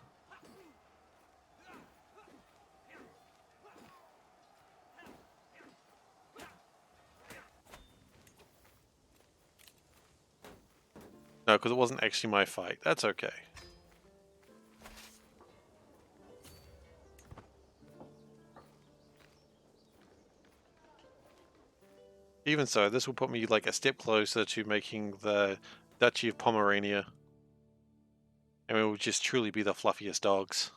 No, because it wasn't actually my fight. That's okay. Even so, this will put me like a step closer to making the Duchy of Pomerania. And we will just truly be the fluffiest dogs.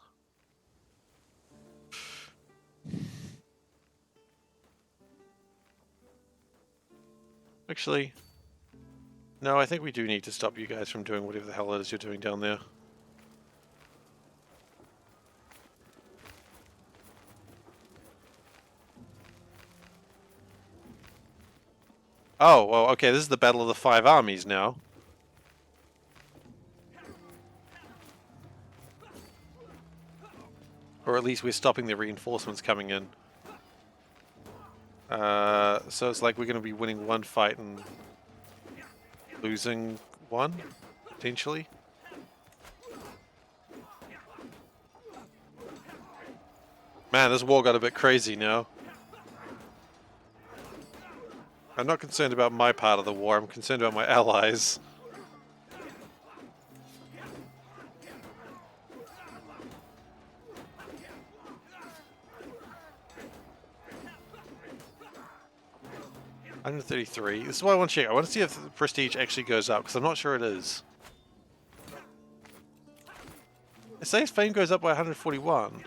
Actually, no, I think we do need to stop you guys from doing whatever the hell it is you're doing down there. Oh, well, okay, this is the Battle of the Five Armies now. Or at least we're stopping the reinforcements coming in. So it's like we're going to be winning one fight and losing one, potentially. Man, this war got a bit crazy now. I'm not concerned about my part of the war, I'm concerned about my allies. $133. This is what I want to check. I want to see if the prestige actually goes up, because I'm not sure it is. It says fame goes up by 141.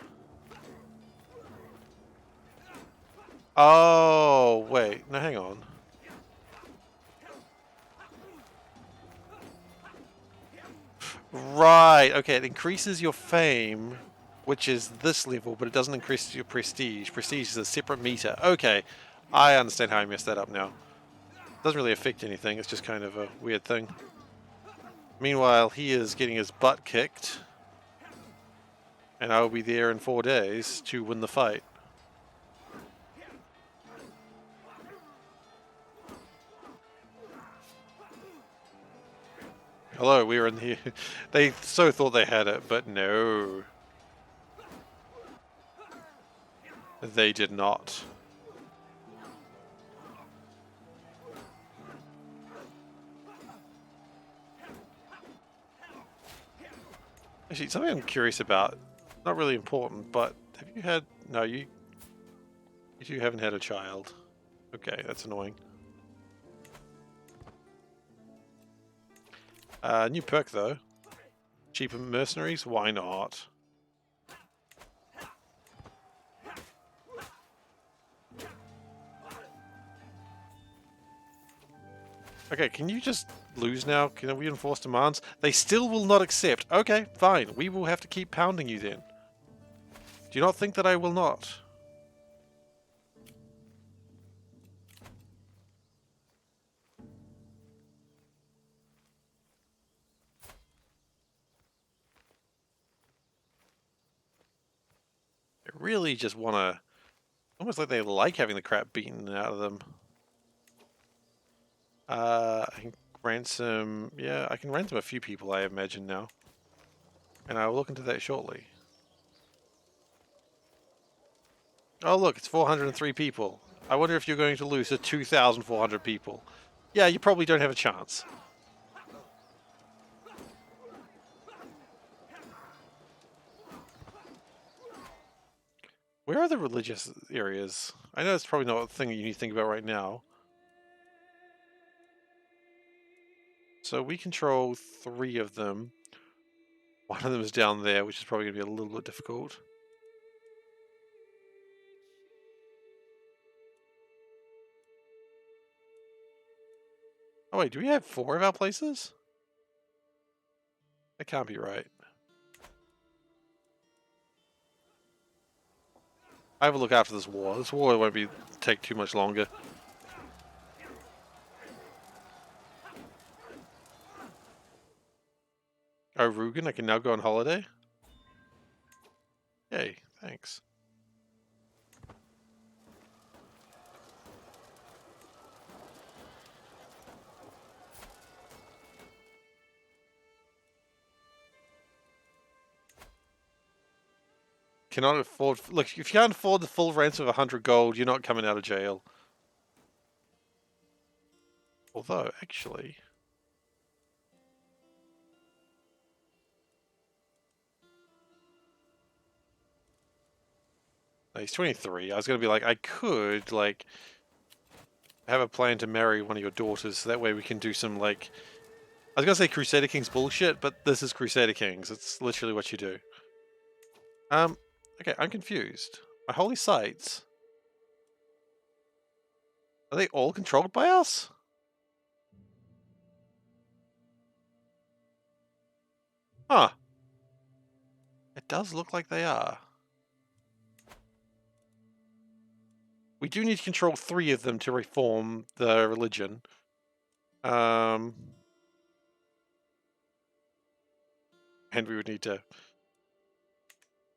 Oh, wait. No, hang on. Right. Okay, it increases your fame, which is this level, but it doesn't increase your prestige. Prestige is a separate meter. Okay. I understand how I messed that up now. Doesn't really affect anything. It's just kind of a weird thing. Meanwhile, he is getting his butt kicked. And I will be there in 4 days to win the fight. Hello, we were in here. They so thought they had it, but no. They did not. Actually, something I'm curious about. Not really important, but have you had... No, you two haven't had a child. Okay, that's annoying. New perk, though. Cheaper mercenaries? Why not? Okay, can you just lose now? Can we enforce demands? They still will not accept. Okay, fine. We will have to keep pounding you then. Do you not think that I will not? I really just want to... Almost like they like having the crap beaten out of them. I can ransom... Yeah, I can ransom a few people, I imagine, now. And I will look into that shortly. Oh, look, it's 403 people. I wonder if you're going to lose to 2,400 people. Yeah, you probably don't have a chance. Where are the religious areas? I know it's probably not a thing you need to think about right now. So we control 3 of them. One of them is down there, which is probably going to be a little bit difficult. Oh wait, do we have 4 of our places? That can't be right. I have a look after this war. This war won't take too much longer. Oh, Rugen, I can now go on holiday? Yay, thanks. Cannot afford... Look, if you can't afford the full ransom of 100 gold, you're not coming out of jail. Although, actually... No, he's 23. I was going to be like, I could, like... have a plan to marry one of your daughters, so that way we can do some, like... I was going to say Crusader Kings bullshit, but this is Crusader Kings. It's literally what you do. Okay, I'm confused. My holy sites... Are they all controlled by us? Huh. It does look like they are. We do need to control 3 of them to reform the religion. And we would need to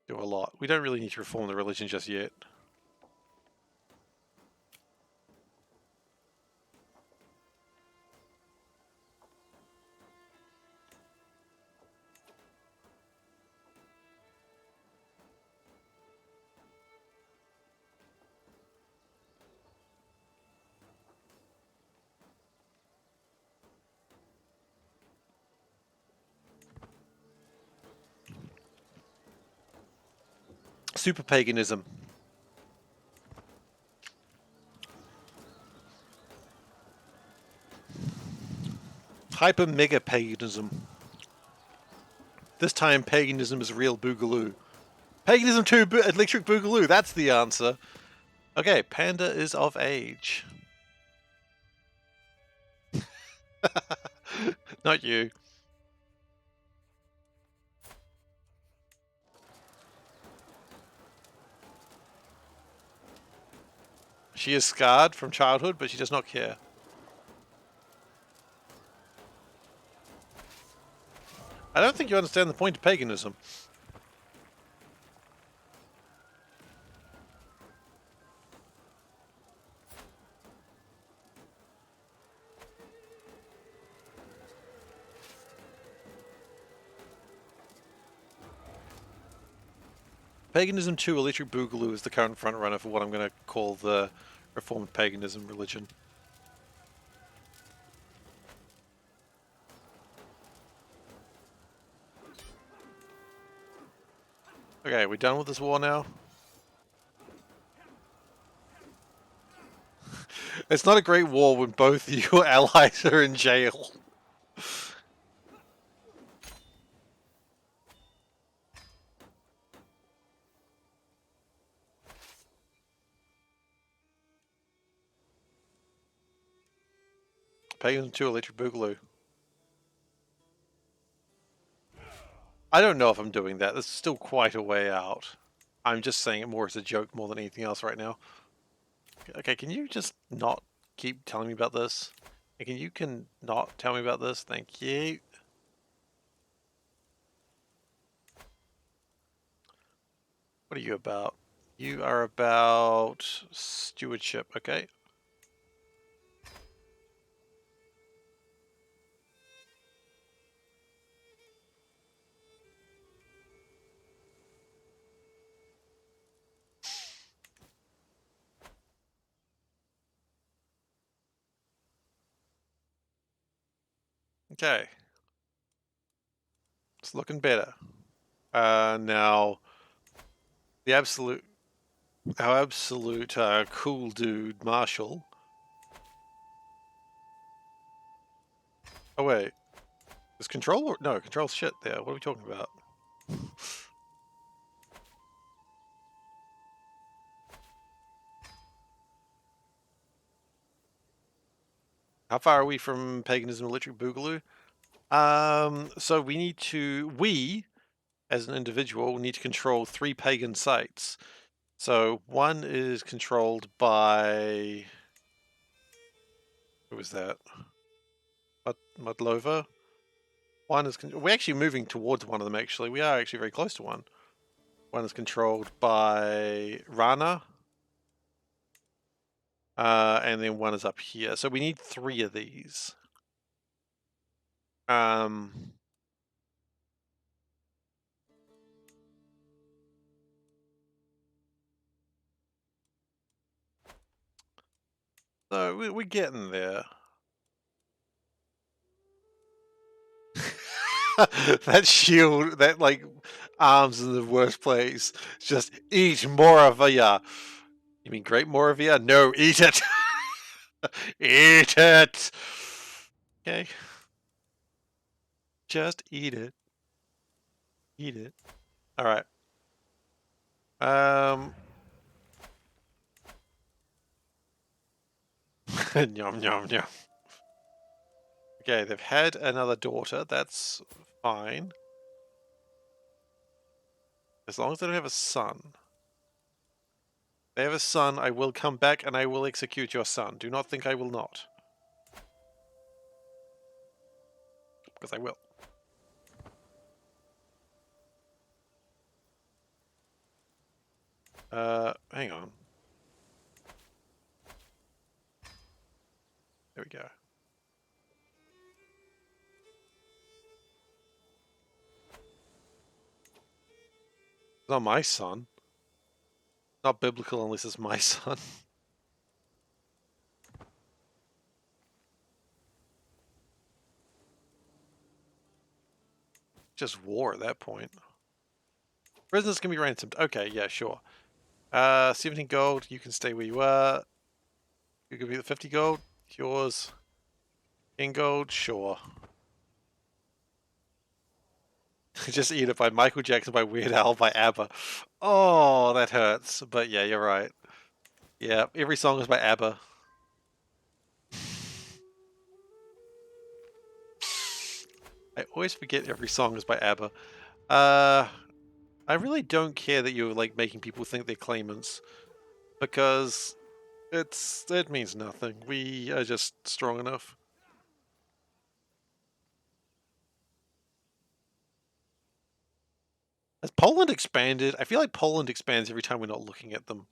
do a lot. We don't really need to reform the religion just yet. Super paganism. Hyper mega paganism. This time paganism is real boogaloo. Paganism 2 electric boogaloo, that's the answer. Okay, Panda is of age. Not you. She is scarred from childhood, but she does not care. I don't think you understand the point of paganism. Paganism 2 Electric Boogaloo is the current frontrunner for what I'm going to call the Reformed Paganism religion. Okay, we done with this war now? It's not a great war when both your allies are in jail. Paganism 2 Electric Boogaloo. I don't know if I'm doing that. This is still quite a way out. I'm just saying it more as a joke more than anything else right now. Okay, can you just not keep telling me about this? Can not tell me about this? Thank you. What are you about? You are about stewardship, okay? Okay. It's looking better. Now, the absolute, our absolute cool dude, Marshall. Oh wait, is control or no? Control's shit there. What are we talking about? How far are we from paganism, electric boogaloo? So we, as an individual, need to control 3 pagan sites. So one is controlled by, who was that? Mudlova. One is, we're actually moving towards one of them actually. We are actually very close to one. One is controlled by Rana. And then one is up here. So we need 3 of these. So we're getting there. That shield, that like arms in the worst place. Just eat Moravia. You mean Great Moravia? No, eat it. Eat it. Okay. Just eat it. Eat it. All right. Yum yum yum. Okay, they've had another daughter. That's fine. As long as they don't have a son. If they have a son, I will come back and I will execute your son. Do not think I will not. Because I will. Hang on. There we go. It's not my son. Not biblical unless it's my son. Just war at that point. Prisoners can be ransomed. Okay, yeah, sure. 17 gold. You can stay where you are. You can be the 50 gold. Yours. 10 gold. Sure. Just Eat It by Michael Jackson, by Weird Al, by ABBA. Oh, that hurts. But yeah, you're right. Yeah, every song is by ABBA. I always forget every song is by ABBA. I really don't care that you're like making people think they're claimants, because it means nothing. We are just strong enough. Has Poland expanded? I feel like Poland expands every time we're not looking at them.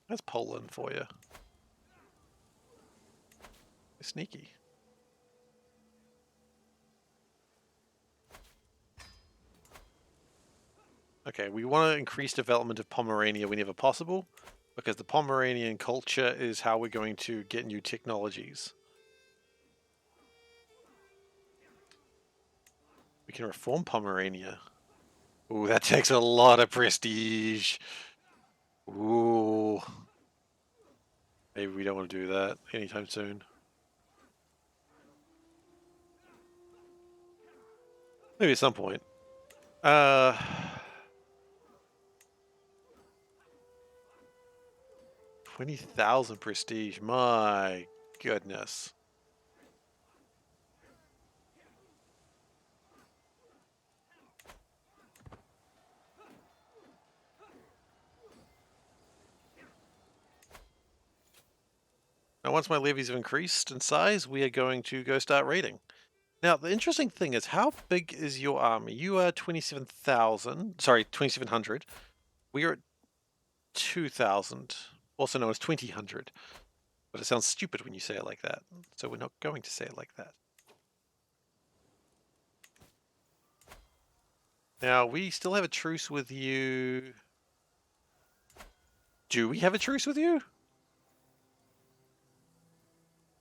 That's Poland for you. They're sneaky. Okay, we want to increase development of Pomerania whenever possible, because the Pomeranian culture is how we're going to get new technologies. We can reform Pomerania. Ooh, that takes a lot of prestige. Ooh. Maybe we don't want to do that anytime soon. Maybe at some point. 20,000 prestige. My goodness. Now, once my levies have increased in size, we are going to go start raiding. Now, the interesting thing is, how big is your army? You are 27,000. Sorry, 2,700. We are at 2,000. Also known as 2,000. But it sounds stupid when you say it like that. So we're not going to say it like that. Now, we still have a truce with you. Do we have a truce with you?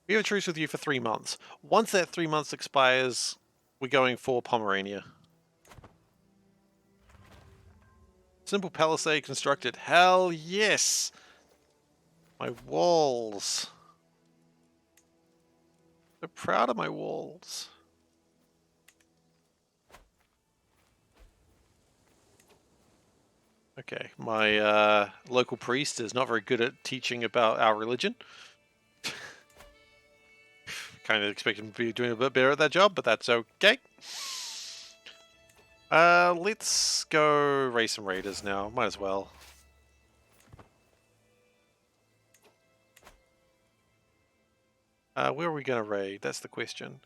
We have a truce with you for 3 months. Once that 3 months expires, we're going for Pomerania. Simple palisade constructed. Hell yes! My walls. So proud of my walls. Okay, my local priest is not very good at teaching about our religion. Kind of expect him to be doing a bit better at that job, but that's okay. Let's go raise some raiders now. Might as well. Where are we going to raid? That's the question.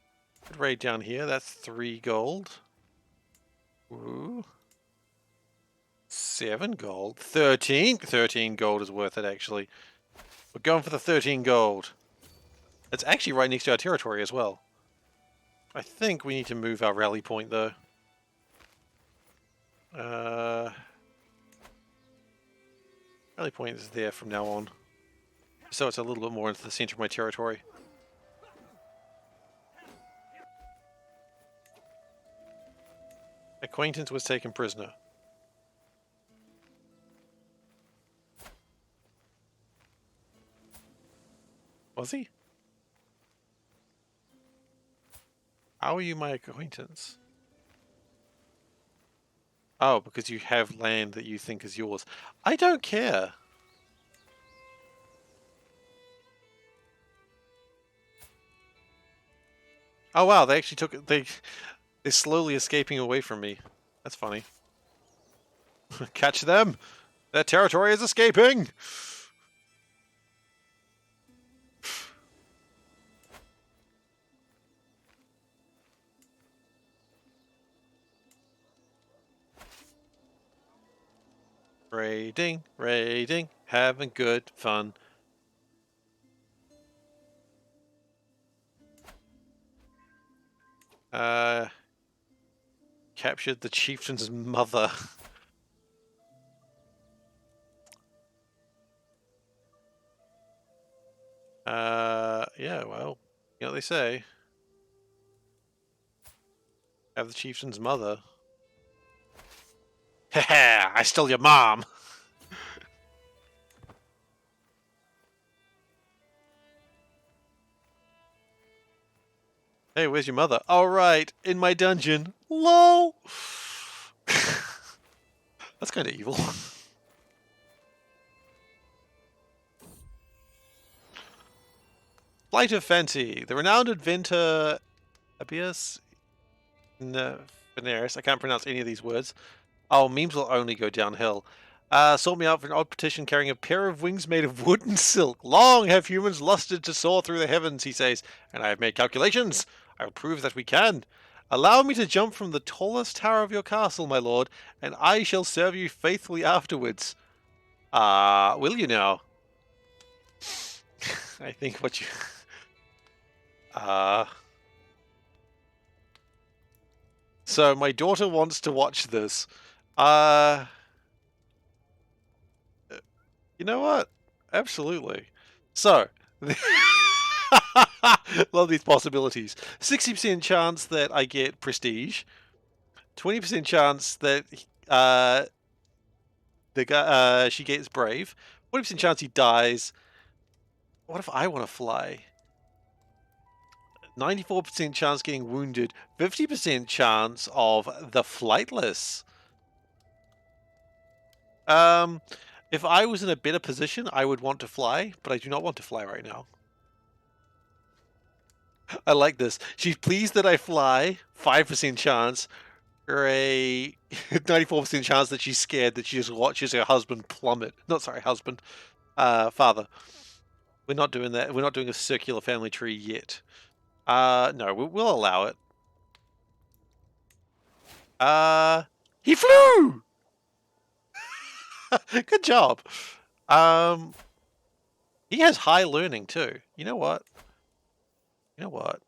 Raid down here. That's 3 gold. Ooh. 7 gold. 13. 13 gold is worth it, actually. We're going for the 13 gold. It's actually right next to our territory as well. I think we need to move our rally point, though. Rally point is there from now on. So it's a little bit more into the center of my territory. Acquaintance was taken prisoner. Was he? How are you my acquaintance? Oh, because you have land that you think is yours. I don't care. Oh wow, they actually took it. They're slowly escaping away from me. That's funny. Catch them! Their territory is escaping! Raiding, raiding, having good fun. Captured the chieftain's mother. Yeah, well, you know what they say. Have the chieftain's mother. Haha, I stole your mom! Hey, where's your mother? Alright, in my dungeon. LOL! That's kind of evil. Flight of Fancy. The renowned inventor Abius Veneris. I can't pronounce any of these words. Oh, memes will only go downhill. Sought me out for an odd petition carrying a pair of wings made of wood and silk. Long have humans lusted to soar through the heavens, he says, and I have made calculations. I will prove that we can. Allow me to jump from the tallest tower of your castle, my lord, and I shall serve you faithfully afterwards. Will you now? I think what you... So my daughter wants to watch this. You know what? Absolutely. So, love these possibilities. 60% chance that I get prestige. 20% chance that the guy she gets brave. 40% chance he dies. What if I want to fly? 94% chance getting wounded. 50% chance of the flightless. If I was in a better position, I would want to fly, but I do not want to fly right now. I like this. She's pleased that I fly. 5% chance. Or a 94% chance that she's scared that she just watches her husband plummet. Not sorry, husband. Father. We're not doing that. We're not doing a circular family tree yet. No, we'll allow it. He flew! Good job. He has high learning too. You know what? You know what?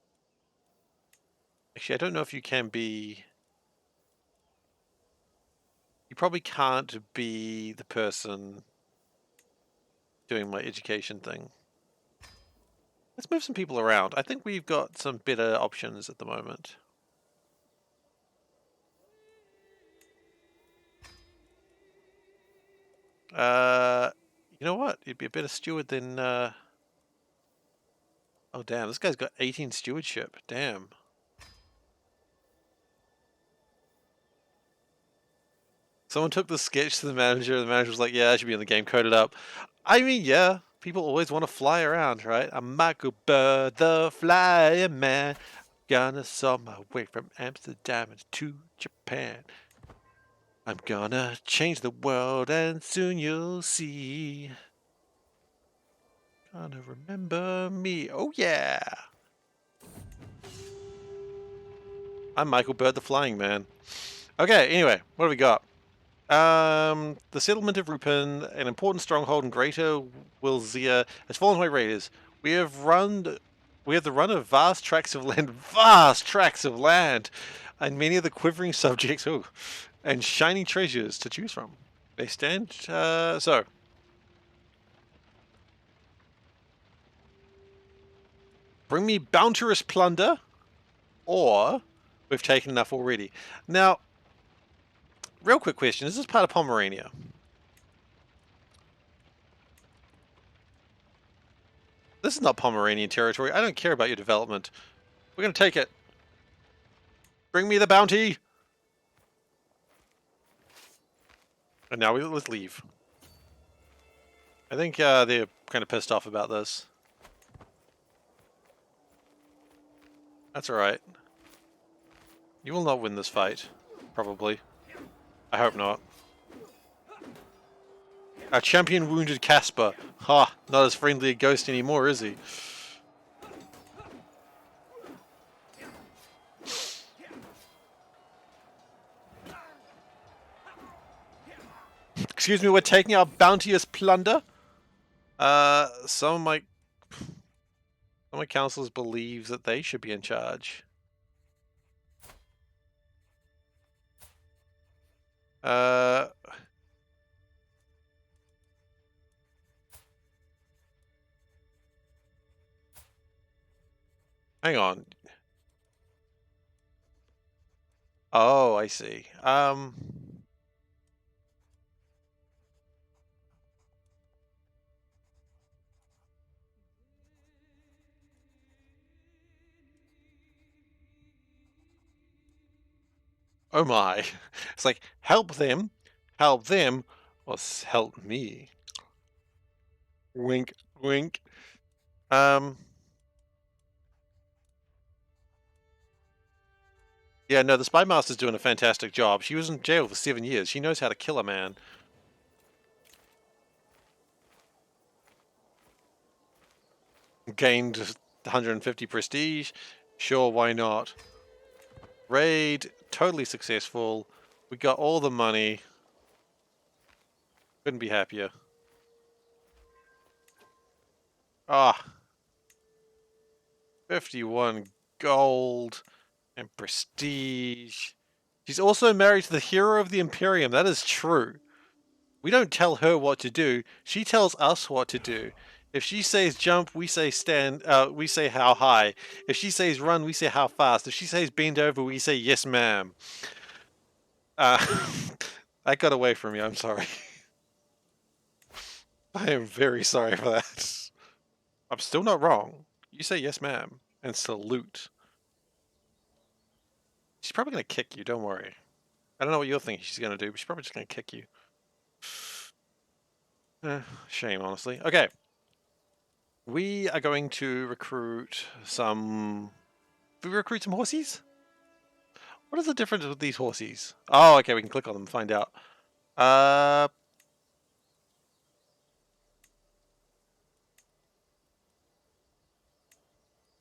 Actually, I don't know if you can be... You probably can't be the person doing my education thing. Let's move some people around. I think we've got some better options at the moment. You know what? You'd be a better steward than... Oh, damn. This guy's got 18 stewardship. Damn. Someone took the sketch to the manager, and the manager was like, yeah, I should be in the game, coded up. I mean, yeah. People always want to fly around, right? I'm Michael Bird, the flying man. Gonna saw my way from Amsterdam to Japan. I'm gonna change the world and soon you'll see. Gonna remember me. Oh yeah! I'm Michael Bird, the flying man. Okay, anyway, what do we got? The settlement of Rupin, an important stronghold in Greater Wilzia, has fallen to my raiders. We have the run of vast tracts of land, and many of the quivering subjects, and shiny treasures to choose from. They stand, so, bring me bounteous plunder, or we've taken enough already. Now, real quick question, is this part of Pomerania? This is not Pomeranian territory. I don't care about your development. We're going to take it. Bring me the bounty! And now let's leave. I think they're kind of pissed off about this. That's alright. You will not win this fight. Probably. I hope not. Our champion wounded Casper. Ha! Not as friendly a ghost anymore, is he? Excuse me, we're taking our bounteous plunder? Some of my councillors believe that they should be in charge. Hang on. Oh, I see. Oh my. It's like, help them, or help me. Wink, wink. Yeah, no, the Spy Master's doing a fantastic job. She was in jail for 7 years. She knows how to kill a man. Gained 150 prestige. Sure, why not? Raid, totally successful. We got all the money. Couldn't be happier. Ah. 51 gold and prestige. She's also married to the hero of the Imperium. That is true. We don't tell her what to do. She tells us what to do. If she says jump, we say stand. We say how high. If she says run, we say how fast. If she says bend over, we say yes, ma'am. That got away from me. I'm sorry. I am very sorry for that. I'm still not wrong. You say yes, ma'am, and salute. She's probably gonna kick you. Don't worry. I don't know what you're thinking she's gonna do, but she's probably just gonna kick you. Shame, honestly. Okay. We are going to recruit some... Do we recruit some horses? What is the difference with these horses? Oh, okay, we can click on them and find out.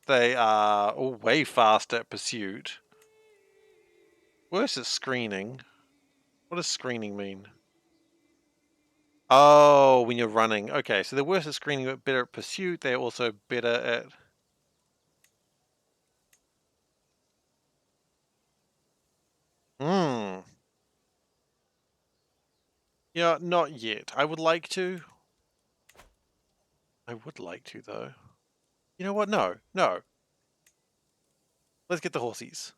They are way faster at pursuit. Worse at screening. What does screening mean? Oh, when you're running. Okay, so they're worse at screening but better at pursuit. They're also better at... Yeah, not yet. I would like to. I would like to, though. You know what? No. No. Let's get the horsies.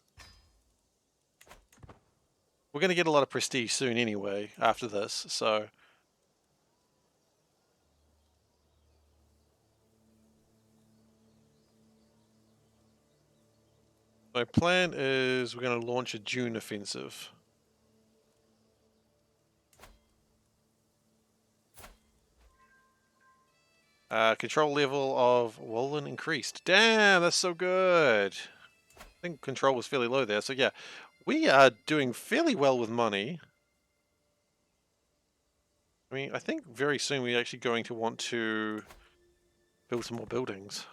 We're going to get a lot of prestige soon anyway, after this, so... My plan is we're going to launch a June offensive. Control level of Wollen increased. Damn, that's so good. I think control was fairly low there. So yeah, we are doing fairly well with money. I mean, I think very soon we're actually going to want to build some more buildings.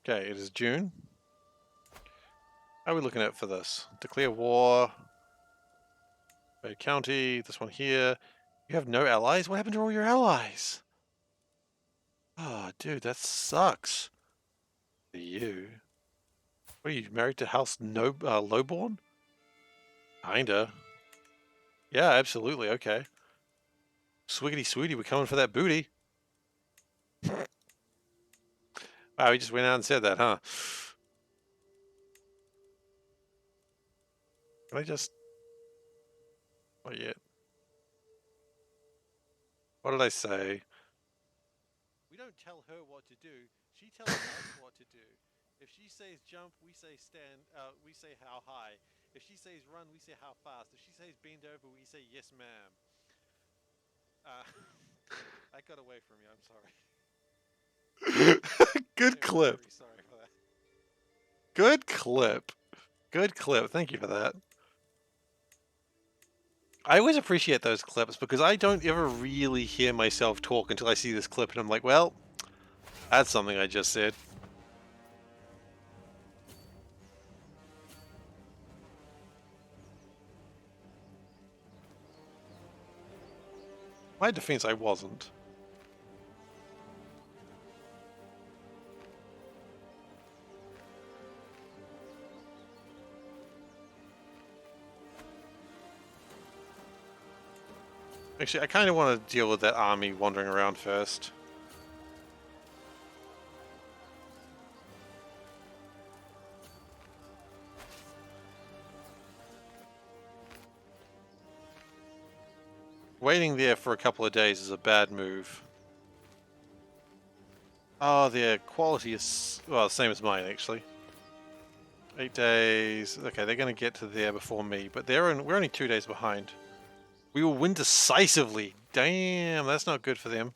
Okay, it is June. How are we looking at for this? Declare war. Bay County, this one here. You have no allies? What happened to all your allies? Oh, dude, that sucks. For you. What are you, married to House Lowborn? Kinda. Yeah, absolutely, okay. Swiggity sweetie, we're coming for that booty. Wow, he just went out and said that, huh? Can I just... Not yet. What did I say? We don't tell her what to do. She tells us what to do. If she says jump, we say stand. We say how high. If she says run, we say how fast. If she says bend over, we say yes, ma'am. That got away from me. I'm sorry. Good clip. Very sorry for that. Good clip. Good clip. Thank you for that. I always appreciate those clips because I don't ever really hear myself talk until I see this clip and I'm like, well, that's something I just said. My defense, I wasn't. Actually, I kind of want to deal with that army wandering around first. Waiting there for a couple of days is a bad move. Oh, their quality is, well, the same as mine, actually. 8 days. Okay, they're going to get to there before me, but we're only 2 days behind. We will win decisively. Damn, that's not good for them.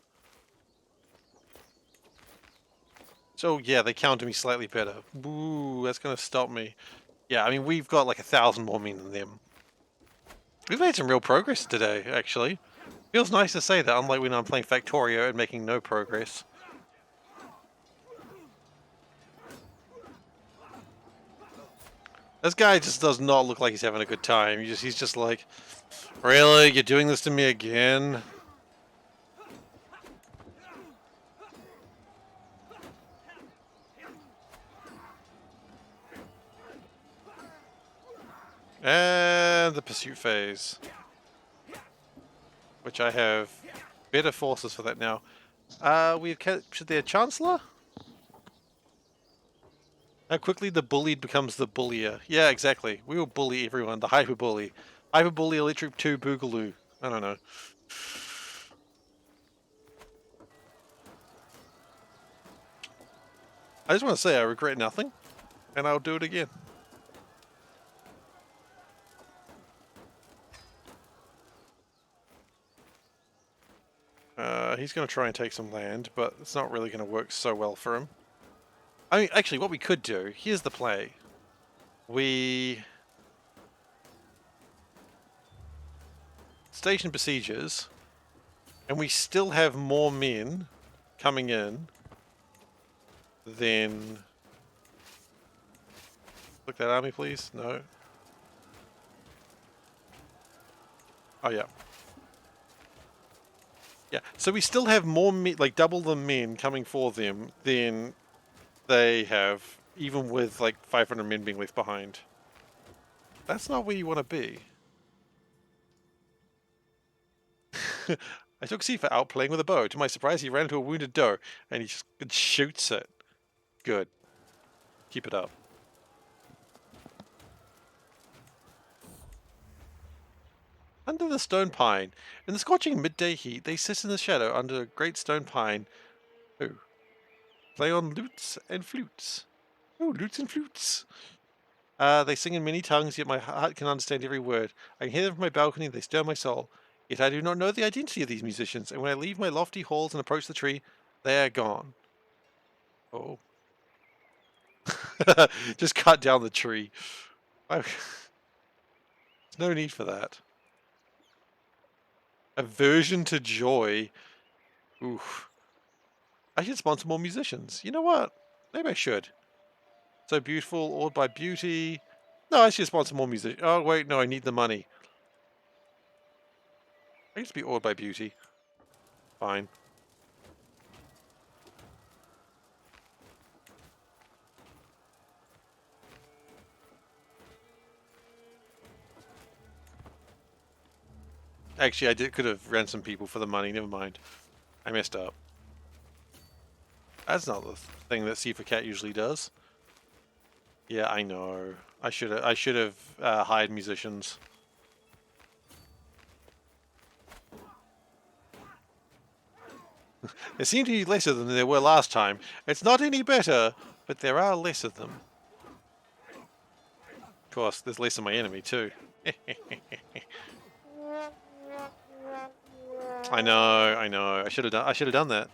So, yeah, they counter me slightly better. Boo, that's going to stop me. Yeah, I mean, we've got like 1,000 more men than them. We've made some real progress today, actually. Feels nice to say that, unlike when I'm playing Factorio and making no progress. This guy just does not look like he's having a good time. He's just like, really? You're doing this to me again? And the pursuit phase. Which I have better forces for that now. We've captured their Chancellor? How quickly the bullied becomes the bullier. Yeah, exactly. We will bully everyone. The hyper bully. Hyper bully electric 2 boogaloo. I don't know. I just want to say I regret nothing. And I'll do it again. He's going to try and take some land, but it's not really going to work so well for him. I mean, actually, what we could do, here's the play. We station besiegers, and we still have more men coming in than... Look that army, please. No. Oh, yeah. Yeah, so we still have more men, like double the men coming for them than they have, even with like 500 men being left behind. That's not where you want to be. I took Seifer out playing with a bow. To my surprise, he ran into a wounded doe, and he just shoots it. Good. Keep it up. Under the stone pine. In the scorching midday heat, they sit in the shadow under a great stone pine. Oh. Play on lutes and flutes. Oh, lutes and flutes. They sing in many tongues, yet my heart can understand every word. I can hear them from my balcony, they stir my soul. Yet I do not know the identity of these musicians, and when I leave my lofty halls and approach the tree, they are gone. Oh. Just cut down the tree. There's no need for that. Aversion to joy. Oof. I should sponsor more musicians. You know what? Maybe I should. So beautiful, awed by beauty. No, I should sponsor more music. Oh, wait, no, I need the money. I used to be awed by beauty. Fine. Actually, could have ransomed people for the money. Never mind. I messed up. That's not the thing that SeiferKatt usually does. Yeah, I know. I should have hired musicians. There seem to be less of them than there were last time. It's not any better, but there are less of them. Of course, there's less of my enemy too. I know, I know. I should have done that.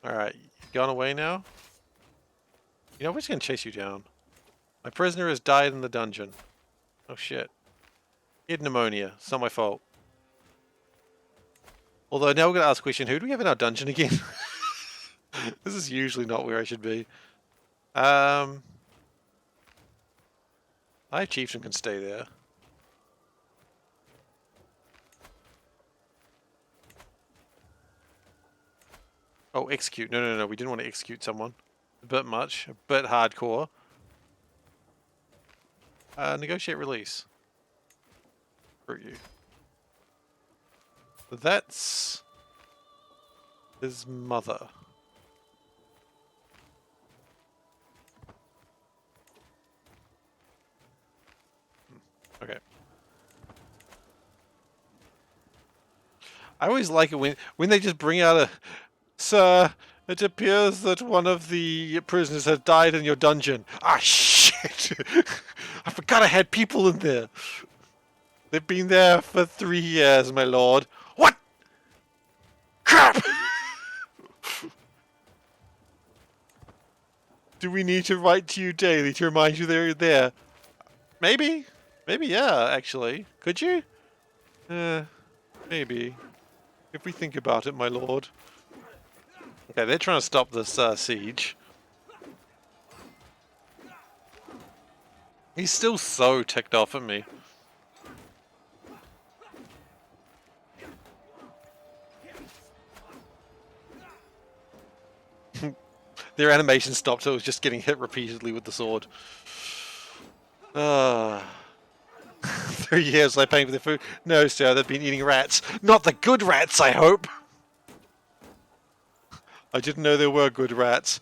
Alright, gone away now? You know, we're just gonna chase you down. My prisoner has died in the dungeon. Oh shit. He had pneumonia. It's not my fault. Although now we're gonna ask a question, who do we have in our dungeon again? This is usually not where I should be. My chieftain can stay there. Oh, execute. No, no, no, we didn't want to execute someone. A bit much. A bit hardcore. Negotiate release. Fruit you. That's his mother. Okay. I always like it when they just bring out a... Sir, it appears that one of the prisoners has died in your dungeon. Ah, shit! I forgot I had people in there. They've been there for 3 years, my lord. What? Crap! Do we need to write to you daily to remind you they're there? Maybe. Maybe, yeah, actually. Could you? Maybe. If we think about it, my lord. Okay, they're trying to stop this siege. He's still so ticked off at me. Their animation stopped, so it was just getting hit repeatedly with the sword. 3 years they're paying for their food. No, sir, they've been eating rats. Not the good rats, I hope! I didn't know there were good rats.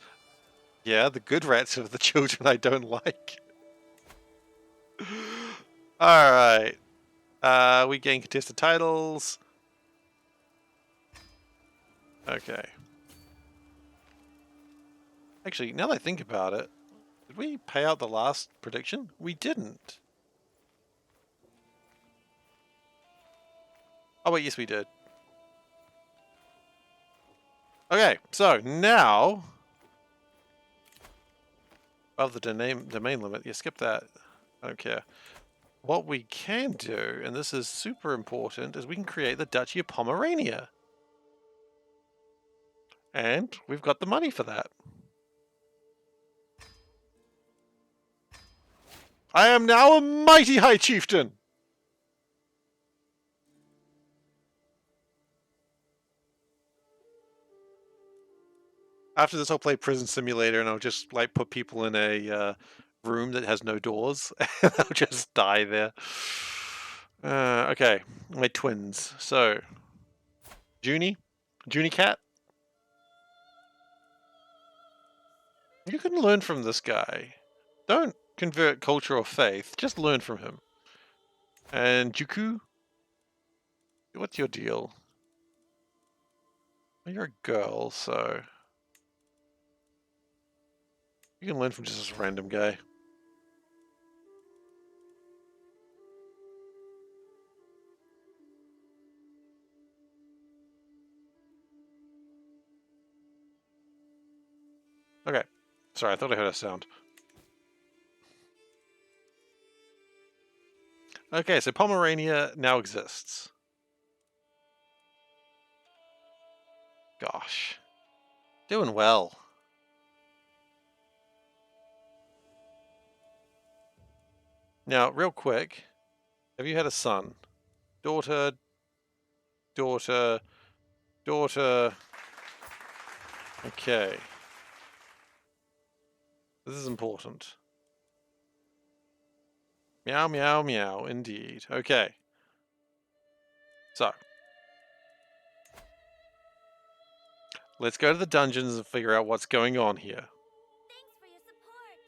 Yeah, the good rats are the children I don't like. Alright. We gain contested titles. Okay. Actually, now that I think about it, did we pay out the last prediction? We didn't. Oh wait, yes we did. Okay, so now... Above the domain limit, yeah, skip that. I don't care. What we can do, and this is super important, is we can create the Duchy of Pomerania. And we've got the money for that. I am now a mighty high chieftain! After this, I'll play Prison Simulator and I'll just like put people in a room that has no doors and they'll just die there. Okay, my twins. So, Junie Cat. You can learn from this guy. Don't convert culture or faith, just learn from him. And Juku, what's your deal? Well, you're a girl, so you can learn from just this random guy. Okay. Sorry, I thought I heard a sound. Okay, so Pomerania now exists. Gosh. Doing well. Now, real quick, have you had a son? Daughter, daughter, daughter. Okay. This is important. Meow, meow, meow, indeed. Okay. So, let's go to the dungeons and figure out what's going on here. Thanks for your support.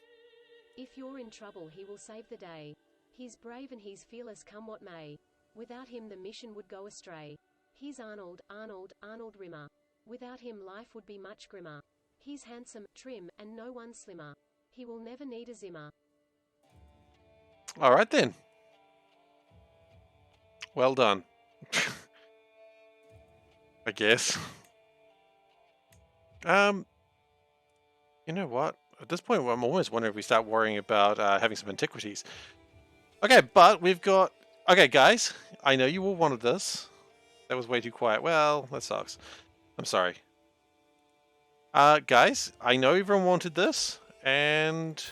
If you're in trouble, he will save the day. He's brave and he's fearless, come what may. Without him the mission would go astray. He's Arnold, Arnold, Arnold Rimmer. Without him life would be much grimmer. He's handsome, trim, and no one slimmer. He will never need a Zimmer. Alright then. Well done. I guess. You know what? At this point, I'm almost wondering if we start worrying about having some antiquities. Okay, but we've got... Okay, guys, I know you all wanted this. That was way too quiet. Well, that sucks. I'm sorry. Guys, I know everyone wanted this, and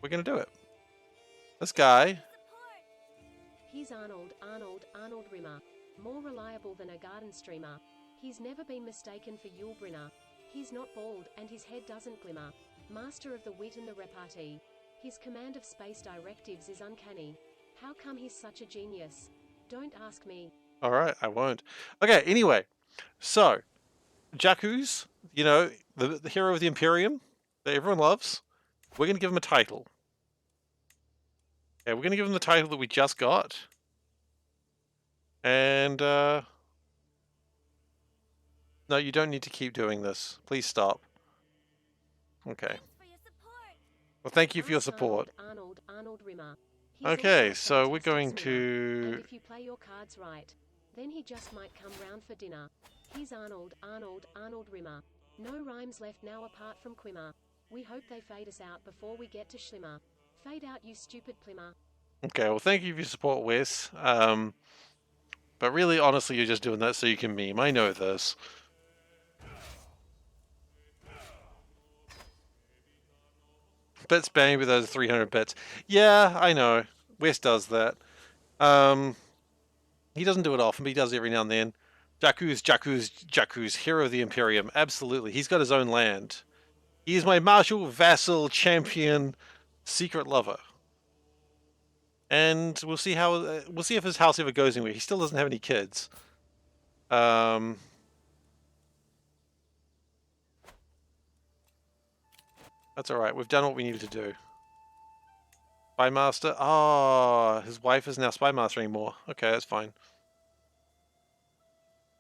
we're going to do it. This guy... He's Arnold, Arnold, Arnold Rimmer. More reliable than a garden streamer. He's never been mistaken for Yul Brynner. He's not bald, and his head doesn't glimmer. Master of the wit and the repartee. His command of space directives is uncanny. How come he's such a genius? Don't ask me. Alright, I won't. Okay, anyway. So, Jakku's, you know, the hero of the Imperium that everyone loves. We're going to give him a title. Okay, we're going to give him the title that we just got. And, no, you don't need to keep doing this. Please stop. Okay. Well, thank you for your support. Arnold Rimmer. He's Okay, also a so we're fantastic going swimmer. to... And if you play your cards right, then he just might come round for dinner. He's Arnold, Arnold, Arnold Rimmer. No rhymes left now apart from Quimmer. We hope they fade us out before we get to Schlimmer. Fade out, you stupid Plimmer. Okay, well, thank you for your support, Wes. But really, honestly, you're just doing that so you can meme. I know this. Bit spammy with those 300 bits. Yeah, I know. Wes does that. He doesn't do it often, but he does it every now and then. Jakku's hero of the Imperium. Absolutely. He's got his own land. He is my martial, vassal, champion, secret lover. And we'll see how we'll see if his house ever goes anywhere. He still doesn't have any kids. That's all right. We've done what we needed to do. Spymaster. Oh, his wife is now Spymaster anymore. Okay, that's fine.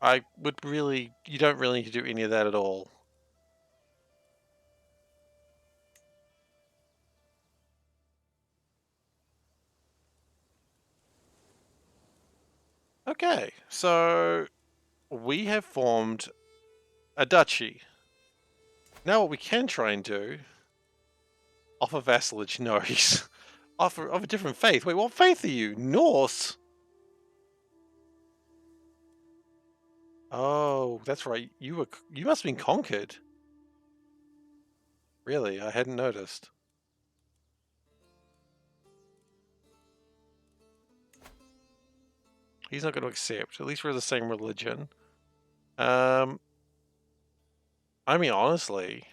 I would really... You don't really need to do any of that at all. Okay, so we have formed a duchy. Now what we can try and do... Offer vassalage. No, he's... Offer of a different faith. Wait, what faith are you? Norse? Oh, that's right. You must have been conquered. Really? I hadn't noticed. He's not going to accept. At least we're the same religion. I mean, honestly,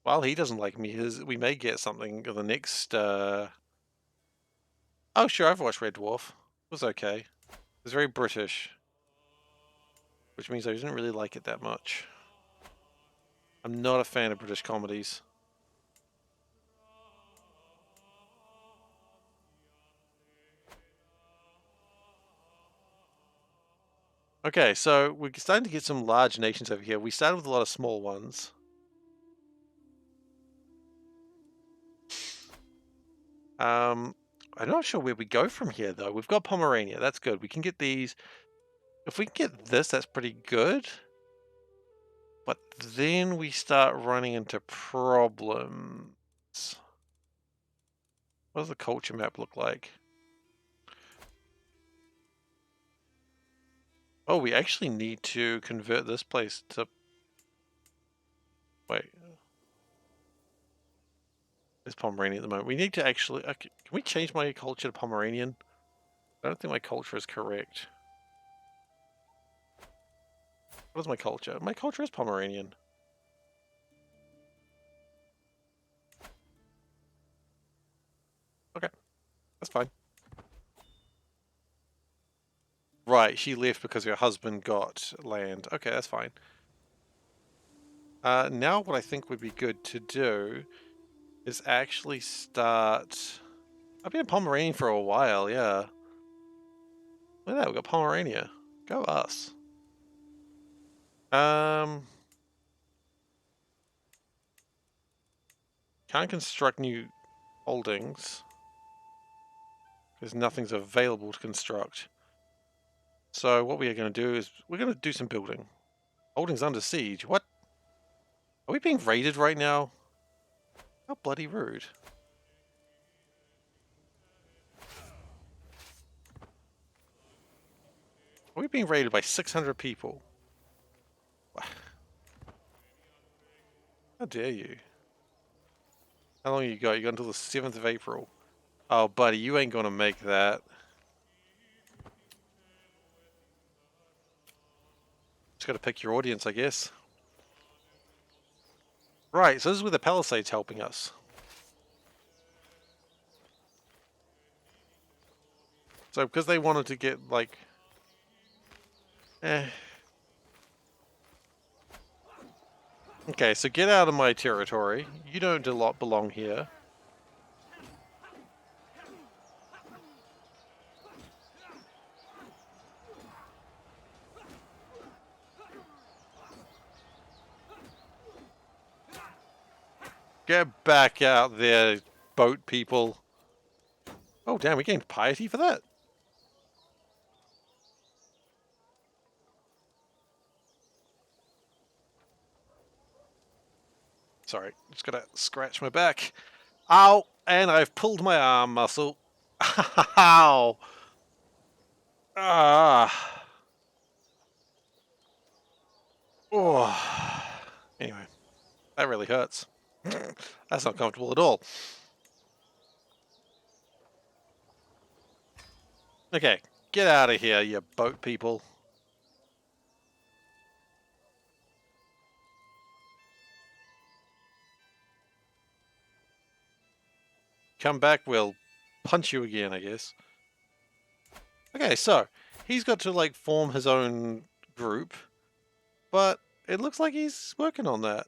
while he doesn't like me, we may get something in the next... Oh, sure, I've watched Red Dwarf. It was okay. It was very British. Which means I didn't really like it that much. I'm not a fan of British comedies. Okay, so we're starting to get some large nations over here. We started with a lot of small ones. I'm not sure where we go from here, though. We've got Pomerania. That's good. We can get these. If we can get this, that's pretty good. But then we start running into problems. What does the culture map look like? Oh, we actually need to convert this place to... Wait. It's Pomeranian at the moment. We need to actually... Okay, can we change my culture to Pomeranian? I don't think my culture is correct. What is my culture? My culture is Pomeranian. Okay. That's fine. Right, she left because her husband got land. Okay, that's fine. Now what I think would be good to do is actually start... I've been in Pomerania for a while, yeah. Look at that, we've got Pomerania. Go us. Can't construct new holdings because nothing's available to construct. So what we are going to do is we're going to do some building. Holdings under siege. What? Are we being raided right now? How bloody rude. Are we being raided by 600 people? How dare you? How long you got? You got until the 7th of April. Oh, buddy, you ain't gonna make that. Just gotta pick your audience, I guess. Right, so this is where the Palisades helping us. So because they wanted to get, like... Okay, so get out of my territory. You don't belong here. Get back out there, boat people. Oh, damn, we gained piety for that. Sorry, just gotta scratch my back. Ow! And I've pulled my arm muscle. Ow! Ah. Oh. Anyway, that really hurts. That's not comfortable at all. Okay, get out of here, you boat people. Come back, we'll punch you again, I guess. Okay, so he's got to like form his own group, but it looks like he's working on that.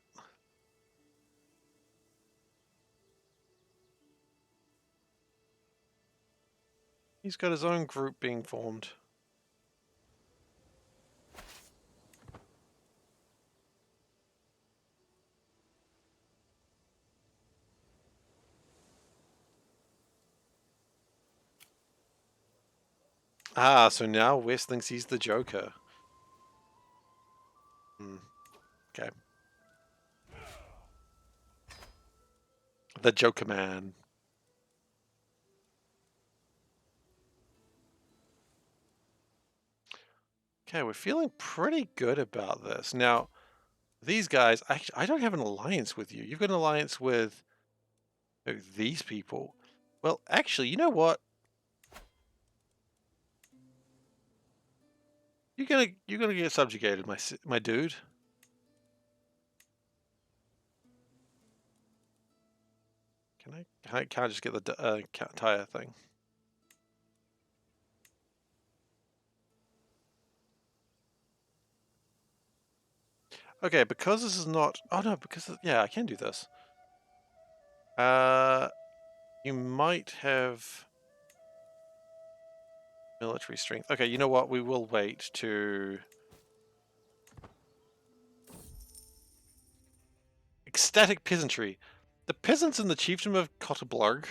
He's got his own group being formed. Ah, so now West thinks he's the Joker. Okay. The Joker Man. Okay, we're feeling pretty good about this. Now, these guys, actually, I don't have an alliance with you. You've got an alliance with these people. Well, actually, you know what? You're gonna get subjugated, my dude. Can I just get the tire thing? Okay, because this is not... Oh no, because... Yeah, I can do this. You might have... military strength. Okay, you know what? We will wait to... Ecstatic peasantry. The peasants in the chiefdom of Kotterblurg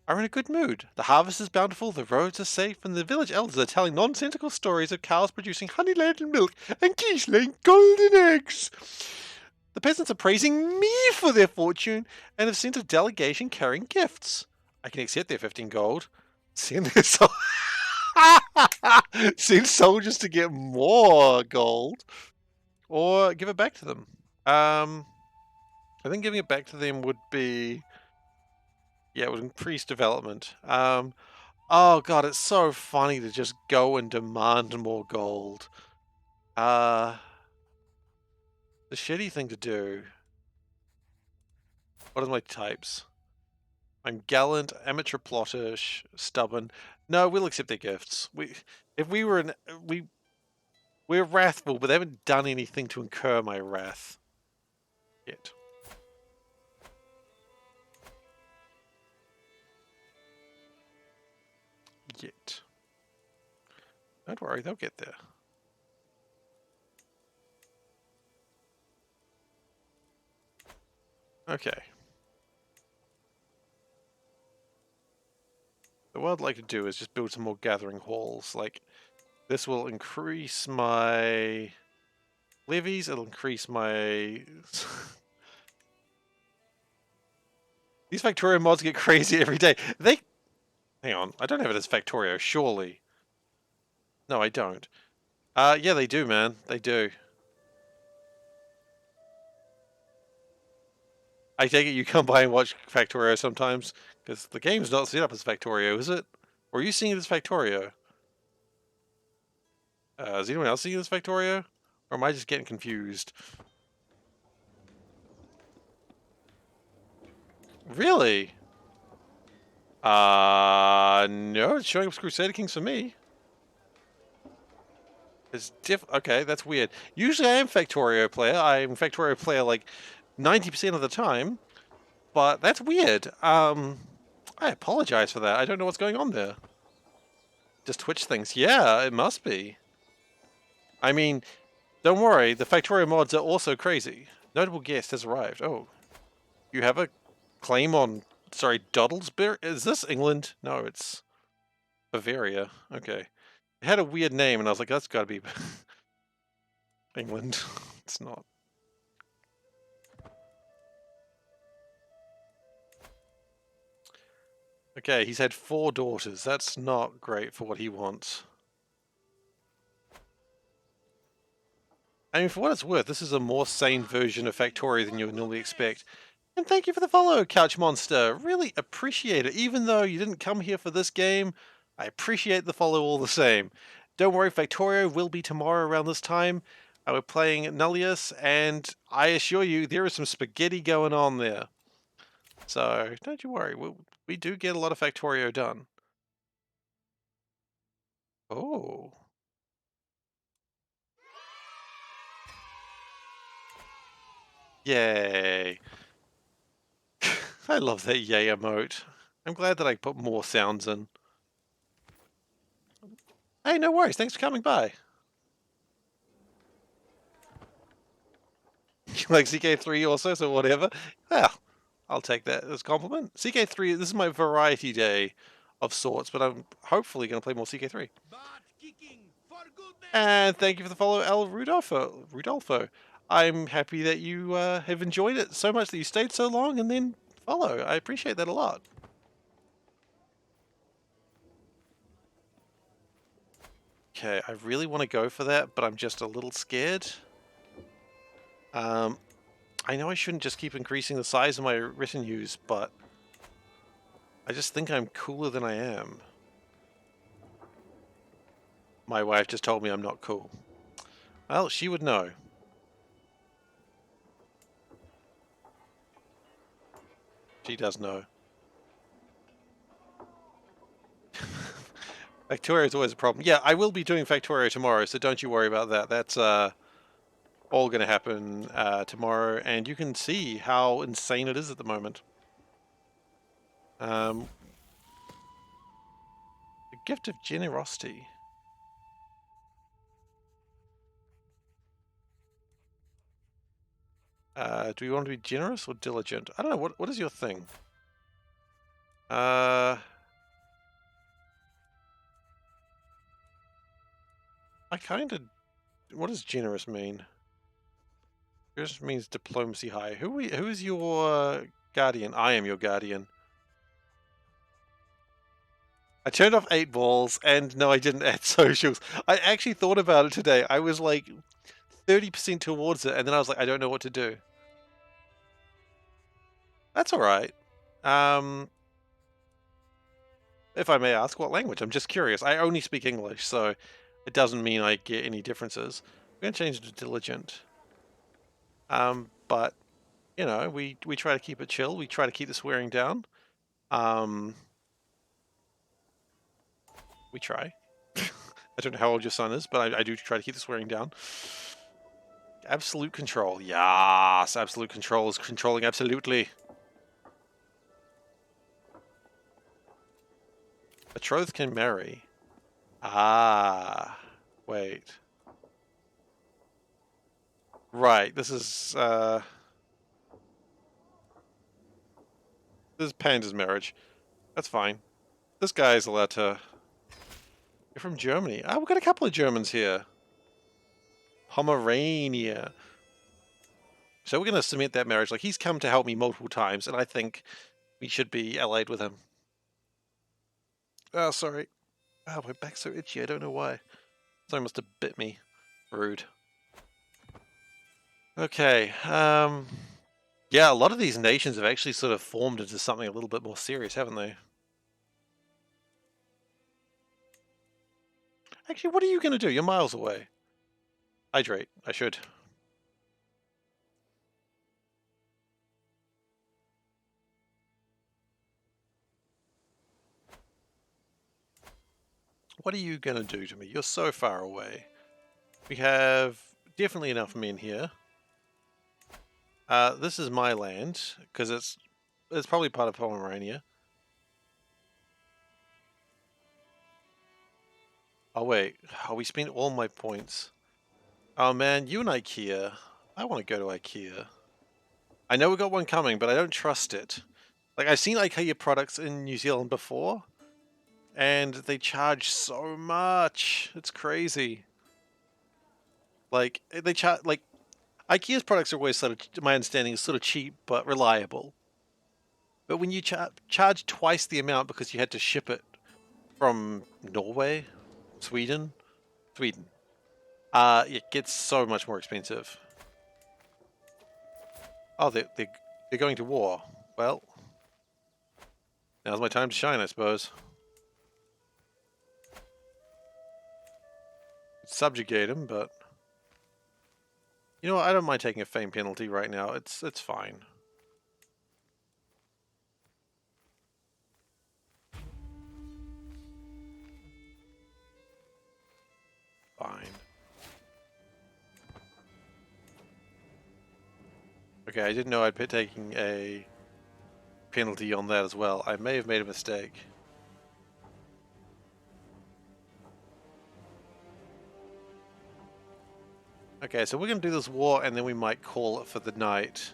are in a good mood. The harvest is bountiful, the roads are safe, and the village elders are telling nonsensical stories of cows producing honey-laden milk and geese laying golden eggs. The peasants are praising me for their fortune and have sent a delegation carrying gifts. I can accept their 15 gold. Send their send soldiers to get more gold, or give it back to them. I think giving it back to them would be... Yeah, it would increase development. Oh god, it's so funny to just go and demand more gold. The shitty thing to do... What are my types? I'm gallant, amateur plotter, stubborn. No, we'll accept their gifts. We're wrathful, but they haven't done anything to incur my wrath yet. Don't worry, they'll get there. Okay. So what I'd like to do is just build some more gathering halls. Like, this will increase my levies, it'll increase my... These Factorio mods get crazy every day. Hang on, I don't have it as Factorio, surely. No, I don't. Yeah, they do, man. They do. I take it you come by and watch Factorio sometimes, because the game's not set up as Factorio, is it? Or are you seeing it as Factorio? Is anyone else seeing it as Factorio? Or am I just getting confused? Really? No, it's showing up as Crusader Kings for me. It's okay, that's weird. Usually I am Factorio player. I'm Factorio player like 90% of the time. But that's weird. I apologize for that. I don't know what's going on there. Just Twitch things. Yeah, it must be. I mean, don't worry. The Factorio mods are also crazy. Notable guest has arrived. Oh, you have a claim on... Sorry, Doddlesbury? Is this England? No, it's Bavaria. Okay. It had a weird name, and I was like, that's gotta be England. It's not. Okay, he's had 4 daughters. That's not great for what he wants. I mean, for what it's worth, this is a more sane version of Factorio than you would normally expect. And thank you for the follow, Couch Monster. Really appreciate it. Even though you didn't come here for this game, I appreciate the follow all the same. Don't worry, Factorio will be tomorrow around this time. We're playing Nullius, and I assure you, there is some spaghetti going on there. So, don't you worry, we do get a lot of Factorio done. Oh. Yay. I love that yay emote. I'm glad that I put more sounds in. Hey, no worries. Thanks for coming by. You like CK3 also, so whatever. Well, I'll take that as a compliment. CK3, this is my variety day of sorts, but I'm hopefully going to play more CK3. And thank you for the follow, El Rudolfo. I'm happy that you have enjoyed it so much that you stayed so long and then follow. I appreciate that a lot. Okay, I really want to go for that, but I'm just a little scared. I know I shouldn't just keep increasing the size of my retinues, but I just think I'm cooler than I am. My wife just told me I'm not cool. Well, she would know. She does know. Factorio is always a problem. Yeah, I will be doing Factorio tomorrow, so don't you worry about that. That's all going to happen tomorrow, and you can see how insane it is at the moment. The gift of generosity. Do you want to be generous or diligent? I don't know. What is your thing? I kind of... What does generous mean? Generous means diplomacy high. Who is your guardian? I am your guardian. I turned off 8 balls, and no, I didn't add socials. I actually thought about it today. I was like 30% towards it, and then I was like, I don't know what to do. That's alright. If I may ask, what language? I'm just curious. I only speak English, so it doesn't mean I get any differences. I'm going to change it to diligent. But, you know, we try to keep it chill. We try to keep the swearing down. We try. I don't know how old your son is, but I do try to keep the swearing down. Absolute control. Yes, absolute control is controlling absolutely. Betrothed can marry. Ah, wait. Right, this is Panda's marriage. That's fine. This guy is allowed to... You're from Germany. Ah, we've got a couple of Germans here. Pomerania. So we're going to submit that marriage. Like, he's come to help me multiple times, and I think we should be allied with him. Oh, sorry. Oh, my back's so itchy. I don't know why. Someone must have bit me. Rude. Okay. Yeah, a lot of these nations have actually sort of formed into something a little bit more serious, haven't they? Actually, what are you going to do? You're miles away. Hydrate. I should. What are you going to do to me? You're so far away. We have definitely enough men here. This is my land, because it's probably part of Pomerania. Oh wait, oh, we spent all my points. Oh man, you and IKEA. I want to go to IKEA. I know we got one coming, but I don't trust it. Like, I've seen IKEA products in New Zealand before, and they charge so much. It's crazy. Like, they charge, like, IKEA's products are always sort of, my understanding is sort of cheap but reliable. But when you charge twice the amount because you had to ship it from Norway, Sweden, it gets so much more expensive. Oh, they're going to war. Well, now's my time to shine, I suppose. Subjugate him, but you know what? I don't mind taking a fame penalty right now. It's fine. Fine. Okay, I didn't know I'd be taking a penalty on that as well. I may have made a mistake. Okay, so we're going to do this war, and then we might call it for the night.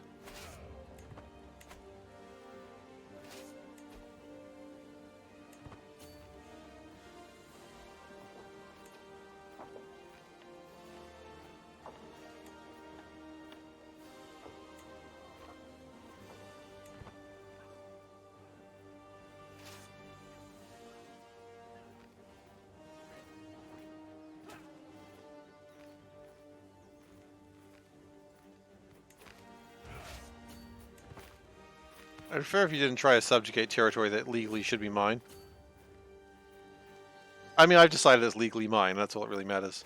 I'd prefer if you didn't try to subjugate territory that legally should be mine. I mean, I've decided it's legally mine. That's all that really matters.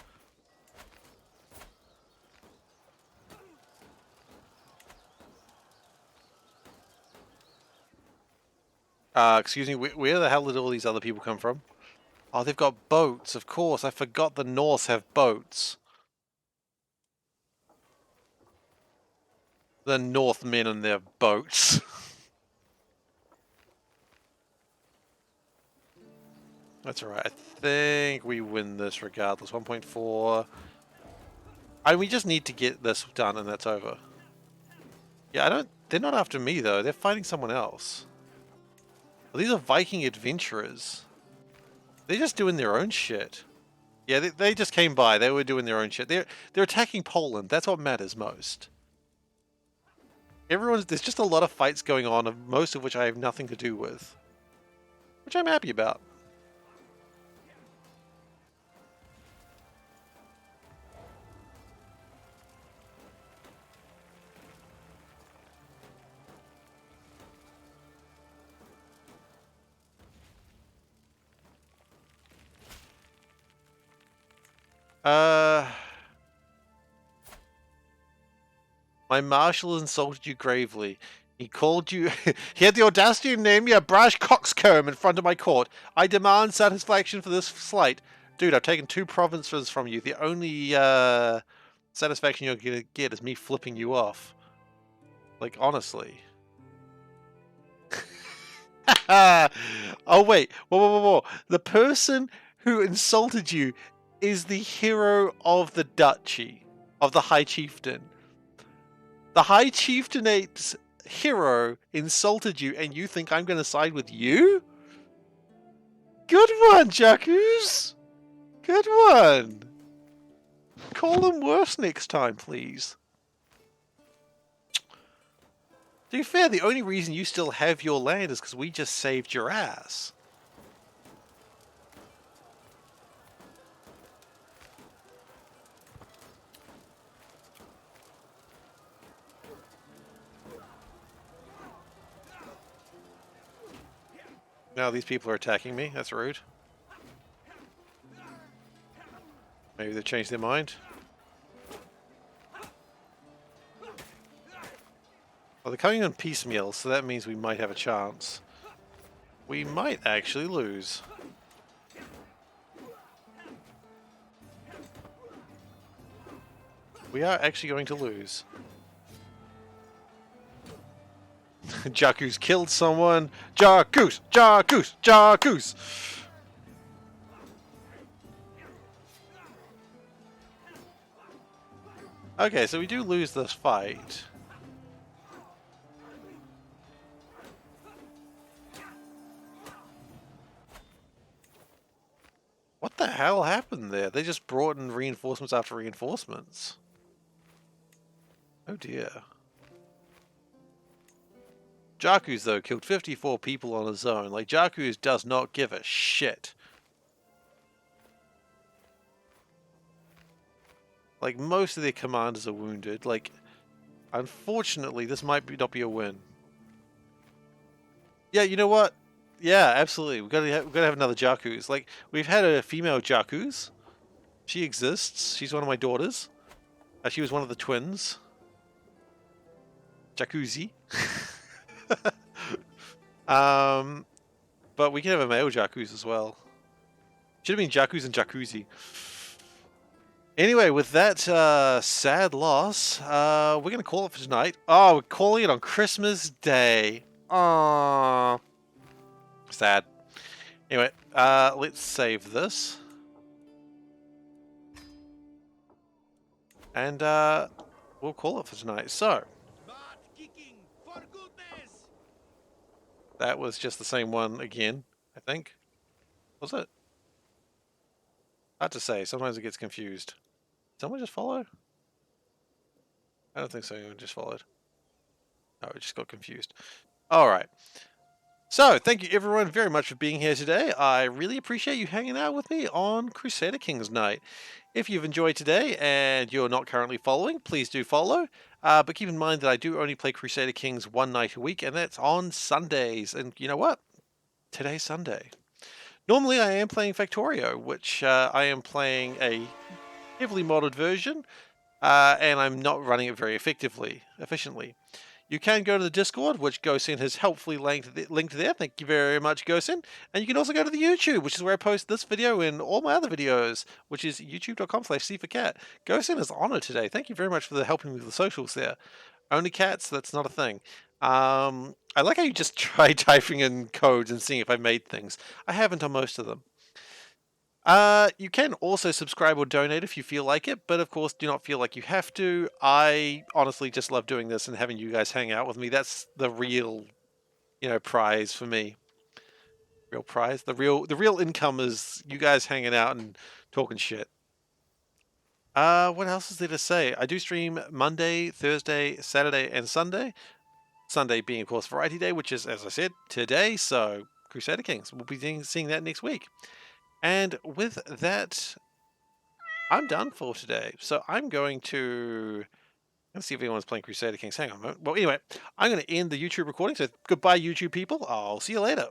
Excuse me, where the hell did all these other people come from? Oh, they've got boats, of course. I forgot the Norse have boats. The Northmen and their boats. That's alright. I think we win this regardless. 1.4. We just need to get this done and that's over. Yeah, they're not after me though. They're fighting someone else. Well, these are Viking adventurers. They're just doing their own shit. Yeah, they just came by. They were doing their own shit. They're attacking Poland. That's what matters most. There's just a lot of fights going on, most of which I have nothing to do with. Which I'm happy about. My marshal insulted you gravely. He called you. He had the audacity to name you a brash coxcomb in front of my court. I demand satisfaction for this slight. Dude, I've taken 2 provinces from you. The only satisfaction you're gonna get is me flipping you off. Like, honestly. Oh, wait. Whoa. The person who insulted you is the hero of the duchy, of the High Chieftain. The High Chieftainate's hero insulted you, and you think I'm going to side with you? Good one, Jacuz! Good one! Call them worse next time, please. To be fair, the only reason you still have your land is because we just saved your ass. Now these people are attacking me. That's rude. Maybe they've changed their mind. Well, they're coming in piecemeal, so that means we might have a chance. We might actually lose. We are actually going to lose. Jacuz killed someone. Jacuz! Jacuz! Jacuz! Okay, so we do lose this fight. What the hell happened there? They just brought in reinforcements after reinforcements. Oh dear. Jacuz, though, killed 54 people on his own. Like, Jacuz does not give a shit. Like, most of their commanders are wounded. Like, unfortunately, this might not be a win. Yeah, you know what? Yeah, absolutely. We've got to have another Jacuz. Like, we've had a female Jacuz. She exists. She's one of my daughters. She was one of the twins. Jacuzzi. But we can have a male Jacuz as well. Should have been Jacuz and Jacuzzi. Anyway, with that sad loss, we're going to call it for tonight. Oh, we're calling it on Christmas Day. Aww. Sad. Anyway, let's save this. And we'll call it for tonight. So, that was just the same one again, I think. Was it? Hard to say. Sometimes it gets confused. Did someone just follow? I don't think so. Anyone just followed. Oh, it just got confused. Alright. So, thank you everyone very much for being here today. I really appreciate you hanging out with me on Crusader Kings Night. If you've enjoyed today and you're not currently following, please do follow. But keep in mind that I do only play Crusader Kings one night a week, and that's on Sundays. And you know what? Today's Sunday. Normally I am playing Factorio, which I am playing a heavily modded version, and I'm not running it very efficiently. You can go to the Discord, which Gosin has helpfully linked there. Thank you very much, Gosin. And you can also go to the YouTube, which is where I post this video and all my other videos, which is youtube.com/SeiferKatt. Gosin is honored today. Thank you very much for helping me with the socials there. Only cats? That's not a thing. I like how you just try typing in codes and seeing if I made things. I haven't on most of them. You can also subscribe or donate if you feel like it, but of course do not feel like you have to. I honestly just love doing this and having you guys hang out with me. That's the real, prize for me. Real prize. The real income is you guys hanging out and talking shit. What else is there to say? I do stream Monday, Thursday, Saturday, and Sunday. Sunday being, of course, Variety Day, which is, as I said, today. So Crusader Kings. We'll be seeing that next week. And with that, I'm done for today. So I'm going to... Let's see if anyone's playing Crusader Kings. Hang on a moment. Well, anyway, I'm going to end the YouTube recording. So goodbye, YouTube people. I'll see you later.